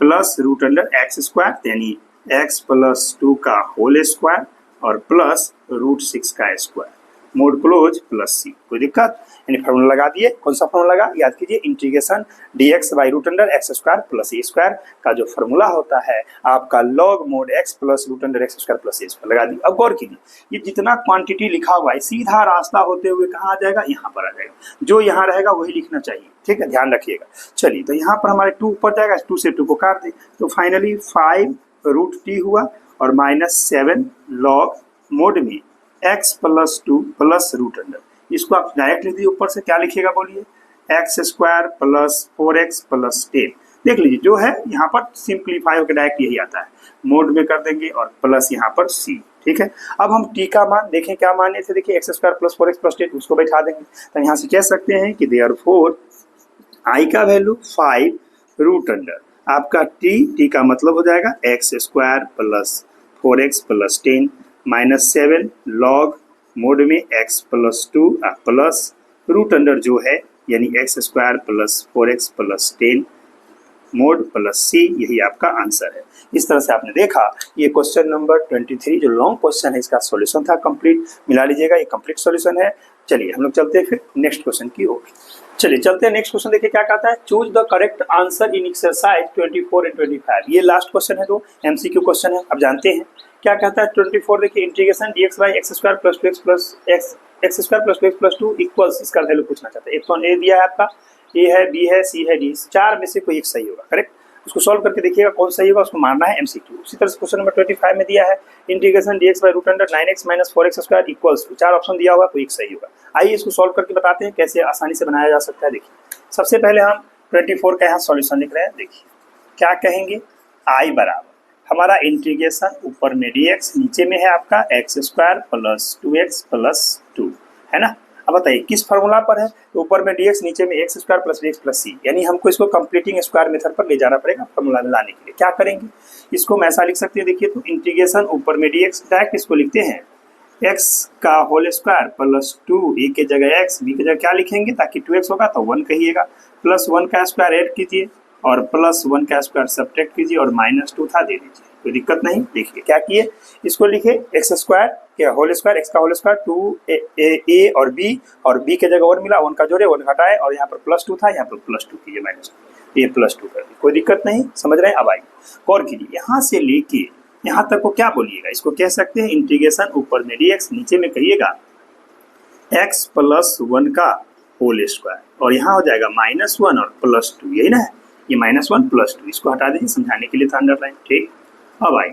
plus root under x square यानी x प्लस 2 का होल स्क्वायर और प्लस √6 का square, mod close plus c. कोई दिक्कत? यानी फार्मूला लगा दिए। कौन सा फार्मूला लगा? याद कीजिए, integration dx by root under x square plus A square का जो फार्मूला होता है आपका log mod x plus root under x square plus ए स्क्वायर लगा दी। अब गौर कीजिए, ये जितना क्वांटिटी लिखा हुआ है सीधा रास्ता होते हुए कहाँ आ जाएगा? यहाँ पर आ जाएगा। जो यहाँ रहेगा वही लिखना चाहिए, ठीक है, ध्यान रखिएगा। चलिए, तो यहाँ पर हमारे 2 ऊपर जाएगा, 2 से 2 को काट दें तो फाइनली 5 रूट टी हुआ और -7 लॉग मोड में x plus 2 plus root under. इसको आप डायरेक्ट लिख दीजिए, ऊपर से क्या लिखिएगा बोलिए? X square plus 4x plus 10। देख लीजिए, जो है यहाँ पर सिंप्लीफाई होकर डायरेक्ट यही आता है, मोड में कर देंगे और प्लस यहाँ पर c। ठीक है, अब हम t का मान देखें, क्या माने थे? देखिए, x square plus 4x plus 10, उसको बैठा देंगे। तो यहाँ से कह सकते हैं कि देयरफॉर i का वैल्यू 5 रूट अंडर आपका t का मतलब हो जाएगा X square plus 4x plus 10 -7 log mod में x plus 2 plus root under जो है यानी x square plus 4x plus 10 mod plus C. यही आपका आंसर है। इस तरह से आपने देखा, ये क्वेश्चन नंबर 23 जो लॉन्ग क्वेश्चन है इसका सॉल्यूशन था कंप्लीट। मिला लीजिएगा, ये कंप्लीट सॉल्यूशन है। चलिए हम लोग चलते हैं फिर नेक्स्ट क्वेश्चन की ओर। चलिए चलते हैं नेक्स्ट क्वेश्चन। देखिए क्या कहता है, choose the correct answer in exercise 24 and 25। ये लास्ट क्वेश्चन है, तो एमसीक्यू क्वेश्चन है। अब जानते हैं क्या कहता है। 24 देखिए, integration dx by X square plus 2x plus x square plus 2x plus 2 equals, इसका वैल्यू पूछना चाहते हैं। एप्सिलॉन ए दिया है आपका, ए है, बी है, सी है, डी, चार में से कोई एक सही होगा। करेक्ट, उसको सॉल्व करके देखिएगा कौन सही होगा, उसको मारना है एमसीक्यू। उसी तरह से क्वेश्चन नंबर 25 में दिया है, integration dx by root under 9x minus 4x square equals to, चार ऑप्शन दिया हुआ, कोई एक सही होगा। आइए इसको सॉल्व करके बताते हैं कैसे आसानी से बनाया जा सकता है। देखिए, सबसे पहले हम 24 का यहाँ सॉल्यूशन लिख रहे हैं। देखिए क्या कहेंगे, आई बराबर हमारा इंटीग्रेशन ऊपर में dx, नीचे में है आपका x square plus 2x plus 2, है ना। अब बताइए किस फार्मूला पर है, तो ऊपर में dx, नीचे में X square plus dx plus C, यानी हमको इसको कंप्लीटिंग स्क्वायर मेथड पर ले जाना पड़ेगा फार्मूला में लाने के लिए। क्या करेंगे, इसको हम ऐसा लिख सकते हैं। देखिए, तो इंटीग्रेशन ऊपर में dx, डायरेक्ट इसको लिखते हैं x का होल स्क्वायर प्लस 2, ए के जगह x, बी के जगह क्या लिखेंगे, ताकि 2x होगा तो 1 कहिएगा, प्लस 1 का स्क्वायर ऐड कीजिए और प्लस 1 का स्क्वायर सब्ट्रैक्ट कीजिए और -2 था दे दीजिए, कोई दिक्कत नहीं। देखिए क्या किए, इसको लिखे एक्स स्क्वायर के होल स्क्वायर, एक्स का होल स्क्वायर 2 ए और बी के जगह 1 मिला, 1 का जोड़े 1 घटाए और यहाँ पर प्लस 2 था, यहाँ पर प्लस 2 कीजिए, -2, ये प्लस 2 कर दी, कोई दिक्कत नहीं। समझ रहे हैं? अब आइए गौर कीजिए, यहाँ से लेके यहाँ तक को क्या बोलिएगा, इसको कह सकते हैं इंटीग्रेशन ऊपर में dx, नीचे में कहिएगा x प्लस 1 का होल स्क्वायर और यहाँ हो जाएगा -1 और प्लस 2, यही ना है, ये -1 प्लस 2, इसको हटा दीजिए, समझाने के लिए था अंडरलाइन। ठीक, अब आई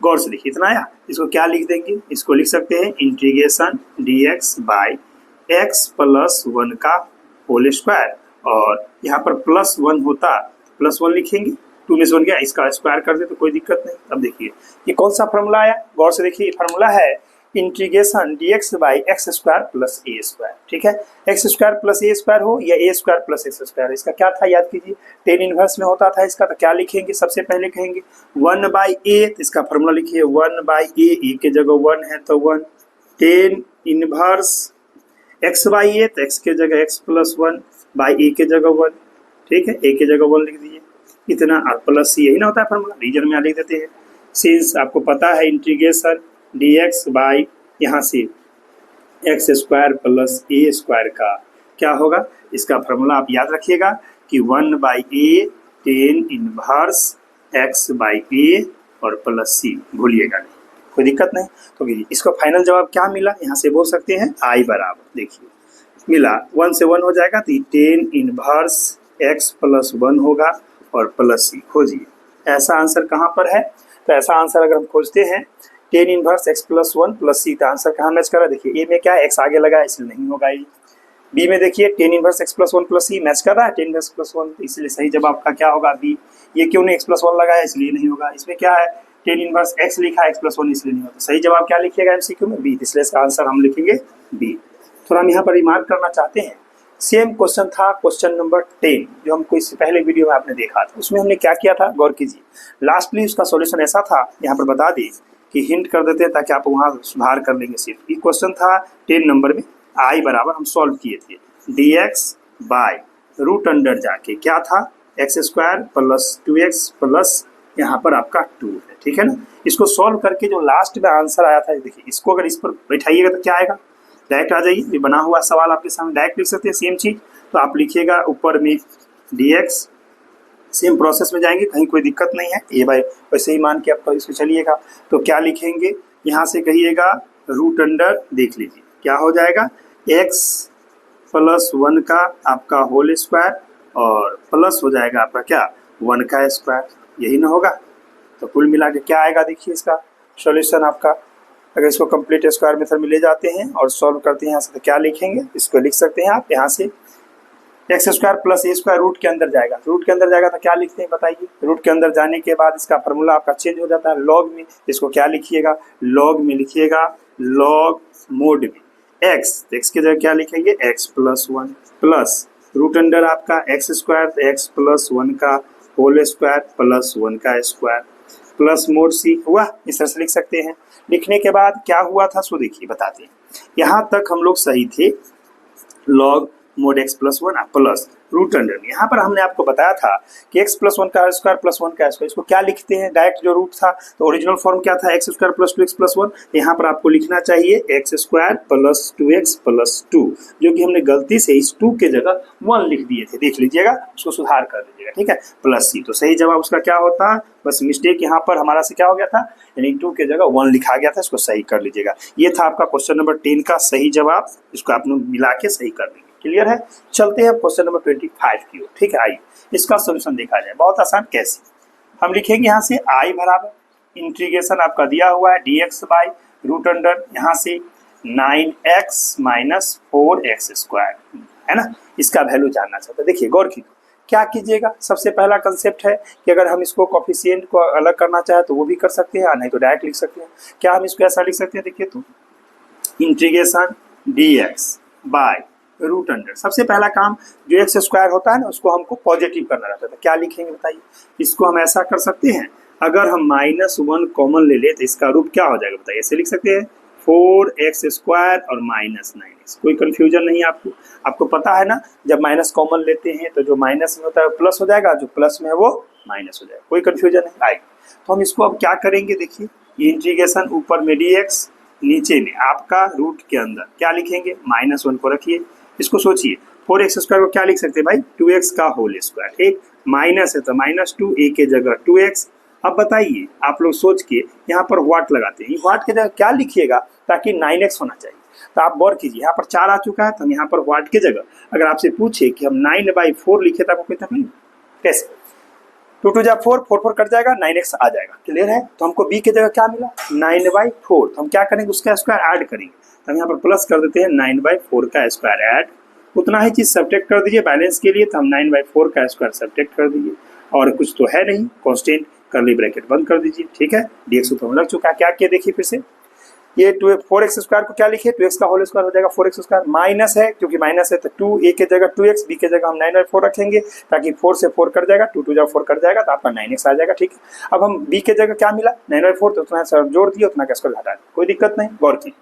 गौर से देखिए, इतना आया, इसको क्या लिख देंगे, इसको लिख सकते हैं integration dx by X plus 1 का होल स्क्वायर और यहाँ पर प्लस 1 होता, प्लस 1 लिखेंगे, 2 में से 1 गया, इसका स्क्वायर कर दे तो कोई दिक्कत नहीं। अब देखिए ये कौन सा फार्मूला आया, गौर से देखिए, फार्मूला है integration dx by X square plus A square. ठीक है, एक्स स्क्वायर प्लस ए स्क्वायर हो या ए स्क्वायर प्लस एक्स स्क्वायर, इसका क्या था याद कीजिए, टेन इनवर्स में होता था इसका। तो क्या लिखेंगे, सबसे पहले कहेंगे 1 बाई ए, इसका फार्मूला लिखिए 1 बाई ए के जगह 1 है तो 1, टेन इनवर्स एक्स बाई ए, तो एक्स के जगह एक्स प्लस 1 बाई ए के जगह 1। ठीक है, ए के जगह 1 लिख दीजिए, इतना और प्लस सी, यही ना होता है फार्मूला, रीजन में लिख देते हैं। सिंस आपको पता है इंटीग्रेशन dx बाई यहाँ से एक्स स्क्वायर प्लस ए स्क्वायर का क्या होगा, इसका फार्मूला आप याद रखिएगा कि 1 by A tan inverse X by A और प्लस सी, भूलिएगा नहीं, कोई दिक्कत नहीं। तो इसका फाइनल जवाब क्या मिला, यहाँ से बोल सकते हैं आई बराबर, देखिए मिला 1 से 1 हो जाएगा तो टेन इनवर्स एक्स प्लस 1 होगा और प्लस सी, खोजिए ऐसा आंसर कहाँ पर है। तो ऐसा आंसर अगर हम खोजते हैं tan inverse X plus 1 plus C, का आंसर कहाँ मैच कर रहा है, देखिए ए में क्या है, एक्स आगे लगा है इसलिए नहीं होगा ये। बी में देखिए tan inverse X plus 1 plus C match कर रहा है, टेन इनवर्स प्लस 1, इसलिए सही जवाब का क्या होगा बी। ये क्यों नहीं, एक्स प्लस 1 लगा है इसलिए नहीं होगा। इसमें क्या है, टेन इनवर्स एक्स लिखा है, एक्स प्लस 1 इसलिए नहीं होगा। सही जवाब क्या लिखिएगा एमसीक्यू में, बी, इसलिए इसका आंसर हम लिखेंगे बी। थोड़ा हम यहाँ पर रिमार्क करना चाहते हैं, सेम क्वेश्चन था क्वेश्चन नंबर 10 जो हमको इससे पहले वीडियो में आपने देखा था, उसमें हमने क्या किया था, गौर कीजिए। लास्टली उसका सॉल्यूशन ऐसा था, यहाँ पर बता दी कि हिंट कर देते हैं ताकि आप वहाँ सुधार कर लेंगे सिर्फ। ये क्वेश्चन था 10 नंबर में, आई बराबर हम सॉल्व किए थे dx बाय रूट अंडर जाके क्या था, x square plus 2x plus यहाँ पर आपका 2 है। ठीक है ना, इसको सॉल्व करके जो लास्ट में आंसर आया था, देखिए इसको अगर इस पर बैठाइएगा तो क्या आएगा, डायरेक्ट आ जाइए, ये बना हुआ सवाल आपके सामने डायरेक्ट लिख सकते हैं सेम चीज़। तो आप लिखिएगा ऊपर में dx, सेम प्रोसेस में जाएंगे, कहीं कोई दिक्कत नहीं है, ये भाई वैसे ही मान के आपका इसको चलिएगा। तो क्या लिखेंगे यहाँ से कहिएगा रूट अंडर, देख लीजिए क्या हो जाएगा, x प्लस 1 का आपका होल स्क्वायर और प्लस हो जाएगा आपका क्या 1 का स्क्वायर, यही ना होगा। तो कुल मिला के क्या आएगा देखिए इसका सॉल्यूशन आपका। अगर इसको कंप्लीट स्क्वायर मेथड में ले जाते हैं और सॉल्व करते हैं यहाँ से, तो क्या लिखेंगे, इसको लिख सकते हैं आप यहाँ से एक्स स्क्वायर प्लस ए स्क्वायर रूट के अंदर जाएगा, रूट के अंदर जाएगा तो क्या लिखते हैं बताइए। रूट के अंदर जाने के बाद इसका फार्मूला आपका चेंज हो जाता है लॉग में, इसको क्या लिखिएगा, लॉग में लिखिएगा, लॉग मोड में एक्स की जगह क्या लिखेंगे x plus 1 plus root under आपका एक्स स्क्वायर, एक्स प्लस 1 का होल स्क्वायर प्लस 1 का स्क्वायर प्लस मोड सी हुआ, इस तरह से लिख सकते हैं। लिखने के बाद क्या हुआ था सो देखिए बताते हैं, यहाँ तक हम लोग सही थे, log mod x plus 1 plus root under में। यहाँ पर हमने आपको बताया था कि x प्लस 1 का स्क्वायर प्लस 1 का स्क्वायर, इसको क्या लिखते हैं डायरेक्ट जो रूट था, तो ओरिजिनल फॉर्म क्या था x square plus 2x plus 1, यहाँ पर आपको लिखना चाहिए x square plus 2x plus 2, जो कि हमने गलती से इस 2 के जगह 1 लिख दिए थे, देख लीजिएगा, उसको सुधार कर लीजिएगा, ठीक है, प्लस c। तो सही जवाब उसका क्या होता है, बस मिस्टेक यहाँ पर हमारा से क्या हो गया था, यानी 2 के जगह 1 लिखा गया था, इसको सही कर लीजिएगा। ये था आपका क्वेश्चन नंबर 10 का सही जवाब, इसको आप लोग मिला के सही कर देंगे। क्लियर है, चलते हैं क्वेश्चन नंबर 25 की ओर, ठीक है। आइए इसका सॉल्यूशन देखा जाए, बहुत आसान। कैसे हम लिखेंगे, यहाँ से i बराबर इंटीग्रेशन आपका दिया हुआ है dx बाई रूट अंडर यहाँ से 9x माइनस 4x स्क्वायर, है ना, इसका वैल्यू जानना चाहते हैं। देखिए गौर कीजिए, क्या कीजिएगा, सबसे पहला कंसेप्ट है कि अगर हम इसको कोफिशिएंट को अलग करना चाहे तो वो भी कर सकते हैं, नहीं तो डायरेक्ट लिख सकते हैं। क्या हम इसको ऐसा लिख सकते हैं, देखिए तो integration dx by root under, सबसे पहला काम जो एक्स स्क्वायर होता है ना उसको हमको पॉजिटिव करना रहता है, क्या लिखेंगे बताइए। इसको हम ऐसा कर सकते हैं, अगर हम -1 कॉमन ले ले तो इसका रूप क्या हो जाएगा बताइए, ऐसे लिख सकते हैं 4x स्क्वायर और -9x, कोई कंफ्यूजन नहीं है आपको। आपको पता है ना, जब माइनस कॉमन लेते हैं तो जो माइनस में होता है प्लस हो जाएगा, जो प्लस में है वो माइनस हो जाएगा, कोई कंफ्यूजन नहीं आएगी। तो हम इसको अब क्या करेंगे, देखिए ये इंटीग्रेशन ऊपर में dx, नीचे में आपका रूट के अंदर क्या लिखेंगे, -1 को रखिए, इसको सोचिए 4x स्क्वायर को क्या लिख सकते हैं भाई, 2x का होल स्क्वायर, ठीक, माइनस है तो -2, a के जगह 2x। अब बताइए आप लोग सोच के यहाँ पर व्हाट लगाते हैं, व्हाट के जगह क्या लिखिएगा ताकि 9x होना चाहिए। तो आप गौर कीजिए, यहाँ पर 4 आ चुका है, तो हम यहाँ पर व्हाट के जगह अगर आपसे पूछे कि हम 9/4 लिखे तो आपको कोई तकलीफ, कैसे 2 2 जा 4, 4 4 कट जाएगा, 9x आ जाएगा। क्लियर है, तो हमको b के जगह क्या मिला 9/4, तो हम क्या करेंगे, उसका स्क्वायर ऐड करेंगे, हम यहाँ पर प्लस कर देते हैं 9/4 का स्क्वायर ऐड, उतना ही चीज सब्ट्रैक्ट कर दीजिए बैलेंस के लिए, तो हम 9/4 का स्क्वायर सब्ट्रैक्ट कर दीजिए, और कुछ तो है नहीं, कांस्टेंट करली ब्रैकेट बंद कर दीजिए, ठीक है। dx तो लग चुका है, क्या किया देखिए फिर से, ये 4x स्क्वायर को क्या लिखे, 2x का होल स्क्वायर हो जाएगा 4x स्क्वायर, माइनस है क्योंकि माइनस है तो 2 a के जगह 2x, b के जगह हम 9/4 रखेंगे ताकि 4 से 4 कट जाएगा, 2 2 जा 4 कट जाएगा, तो आपका 9x आ जाएगा, ठीक है। अब हम b के जगह क्या मिला 9/4, तो उतना जोड़ दिए, उतना का स्क्वायर घटा दिया, कोई दिक्कत नहीं। गौर की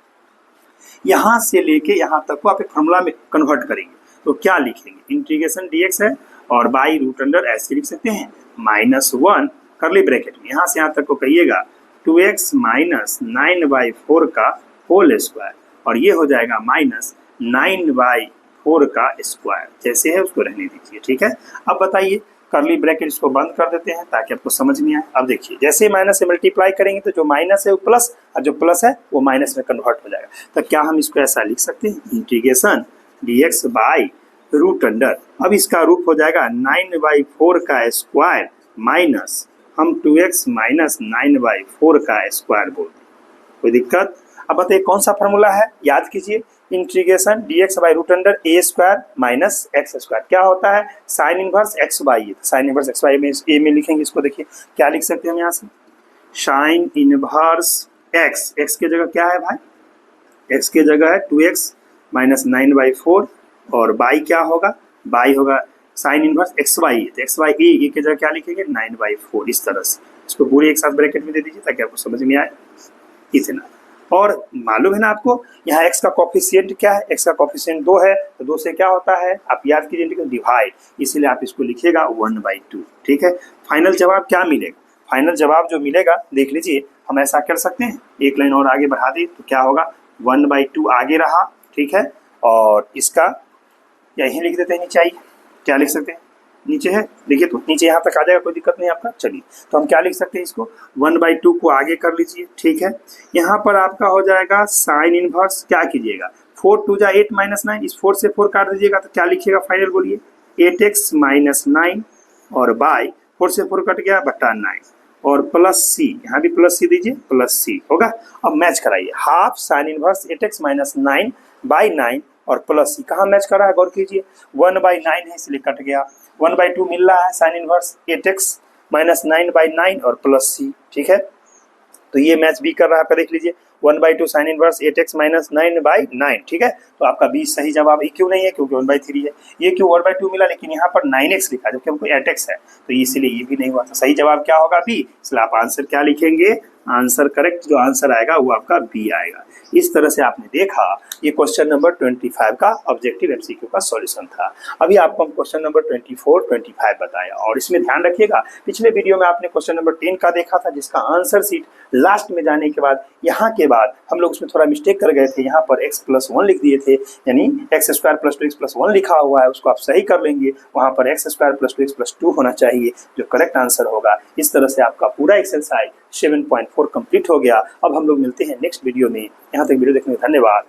यहाँ से लेके यहाँ तक को आप एक फॉर्मूला में कन्वर्ट करेंगे, तो क्या लिखेंगे, इंटीग्रेशन dx है और बाई रूट अंडर ऐसे लिख सकते हैं -1 करली ब्रैकेट में, यहाँ से यहाँ तक को कहिएगा 2x माइनस 9/4 का होल स्क्वायर, और ये हो जाएगा -9/4 का स्क्वायर, जैसे है उसको रहने दीजिए, ठीक है। अब बताइए करली ब्रैकेट इसको बंद कर देते हैं ताकि आपको समझ में आए। अब देखिए जैसे माइनस से मल्टीप्लाई करेंगे तो जो माइनस है वो प्लस, और जो प्लस है वो माइनस में कन्वर्ट हो जाएगा। तो क्या हम इसको ऐसा लिख सकते हैं, integration dx by root under, अब इसका रूप हो जाएगा 9/4 का स्क्वायर माइनस हम 2x माइनस 9/4 का स्क्वायर बोलते हैं, कोई दिक्कत। अब बताइए कौन सा फॉर्मूला है, याद कीजिए, integration dx by root under a square minus x square, क्या होता है sine inverse x by, sine inverse x by में a में लिखेंगे इसको, देखिए क्या लिख सकते हैं हम यहाँ से, साइन इनवर्स x के जगह क्या है भाई, x के जगह है 2x माइनस 9/4, और बाई क्या होगा, बाई होगा साइन इनवर्स x बाई, तो x बाई ए के जगह क्या लिखेंगे 9/4, इस तरह से इसको पूरे एक साथ ब्रैकेट में दे दीजिए ताकि आपको समझ में आए इतना। और मालूम है ना आपको यहाँ x का कोफिशिएंट क्या है, x का कोफिशिएंट 2 है, तो 2 से क्या होता है आप याद कीजिए डिवाइड, इसीलिए आप इसको लिखिएगा 1/2, ठीक है। फाइनल जवाब क्या मिलेगा, फाइनल जवाब जो मिलेगा देख लीजिए, हम ऐसा कर सकते हैं, एक लाइन और आगे बढ़ा दें तो क्या होगा 1/2 आगे रहा, ठीक है। और इसका यहीं लिख देते हैं नीचे, आइए क्या लिख सकते हैं, नीचे है देखिए, तो नीचे यहाँ तक आ जाएगा, कोई दिक्कत नहीं आपका। चलिए तो हम क्या लिख सकते हैं, इसको 1/2 को आगे कर लीजिए, ठीक है। यहाँ पर आपका हो जाएगा साइन इनवर्स, क्या कीजिएगा 4 2 जा 8 - 9, इस 4 से 4 काट दीजिएगा तो क्या लिखिएगा फाइनल बोलिए 8x - 9 और बाय 4 से 4 कट गया बटा 9 और प्लस सी, यहाँ भी प्लस सी दीजिए, प्लस सी होगा। अब मैच कराइए, half sine inverse 8x - 9 by 9 और प्लस सी, कहाँ मैच कर रहा है गौर कीजिए, 1/9 है इसलिए कट गया, 1/2 मिल रहा है साइन इनवर्स 8x - 9 बाई 9 और प्लस सी, ठीक है। तो ये मैच भी कर रहा है, आपका देख लीजिए 1/2 साइन इनवर्स 8x - 9 बाई 9, ठीक है। तो आपका बी सही जवाब, ये क्यों नहीं है क्योंकि 1/3 है, ये क्यों 1/2 मिला लेकिन यहाँ पर 9x लिखा जबकि हमको 8x है, तो इसीलिए ये भी नहीं हुआ। तो सही जवाब क्या होगा बी, इसलिए आप आंसर क्या लिखेंगे, आंसर करेक्ट जो आंसर आएगा वो आपका बी आएगा। इस तरह से आपने देखा ये क्वेश्चन नंबर 25 का ऑब्जेक्टिव एमसीक्यू का सॉल्यूशन था। अभी आपको हम क्वेश्चन नंबर 24, 25 बताया और इसमें ध्यान रखिएगा पिछले वीडियो में आपने क्वेश्चन नंबर 10 का देखा था जिसका आंसर सीट लास्ट में जाने के बाद यहाँ के बाद हम लोग उसमें थोड़ा मिस्टेक कर गए थे, यहाँ पर x+1 लिख दिए थे, यानी x² + 2x+1 लिखा हुआ है, उसको आप सही कर लेंगे, वहाँ पर x² + 2x+2 होना चाहिए जो करेक्ट आंसर होगा। इस तरह से आपका पूरा एक्सरसाइज 7.4 कंप्लीट हो गया। अब हम लोग मिलते हैं नेक्स्ट वीडियो में, यहाँ तक वीडियो देखने में धन्यवाद।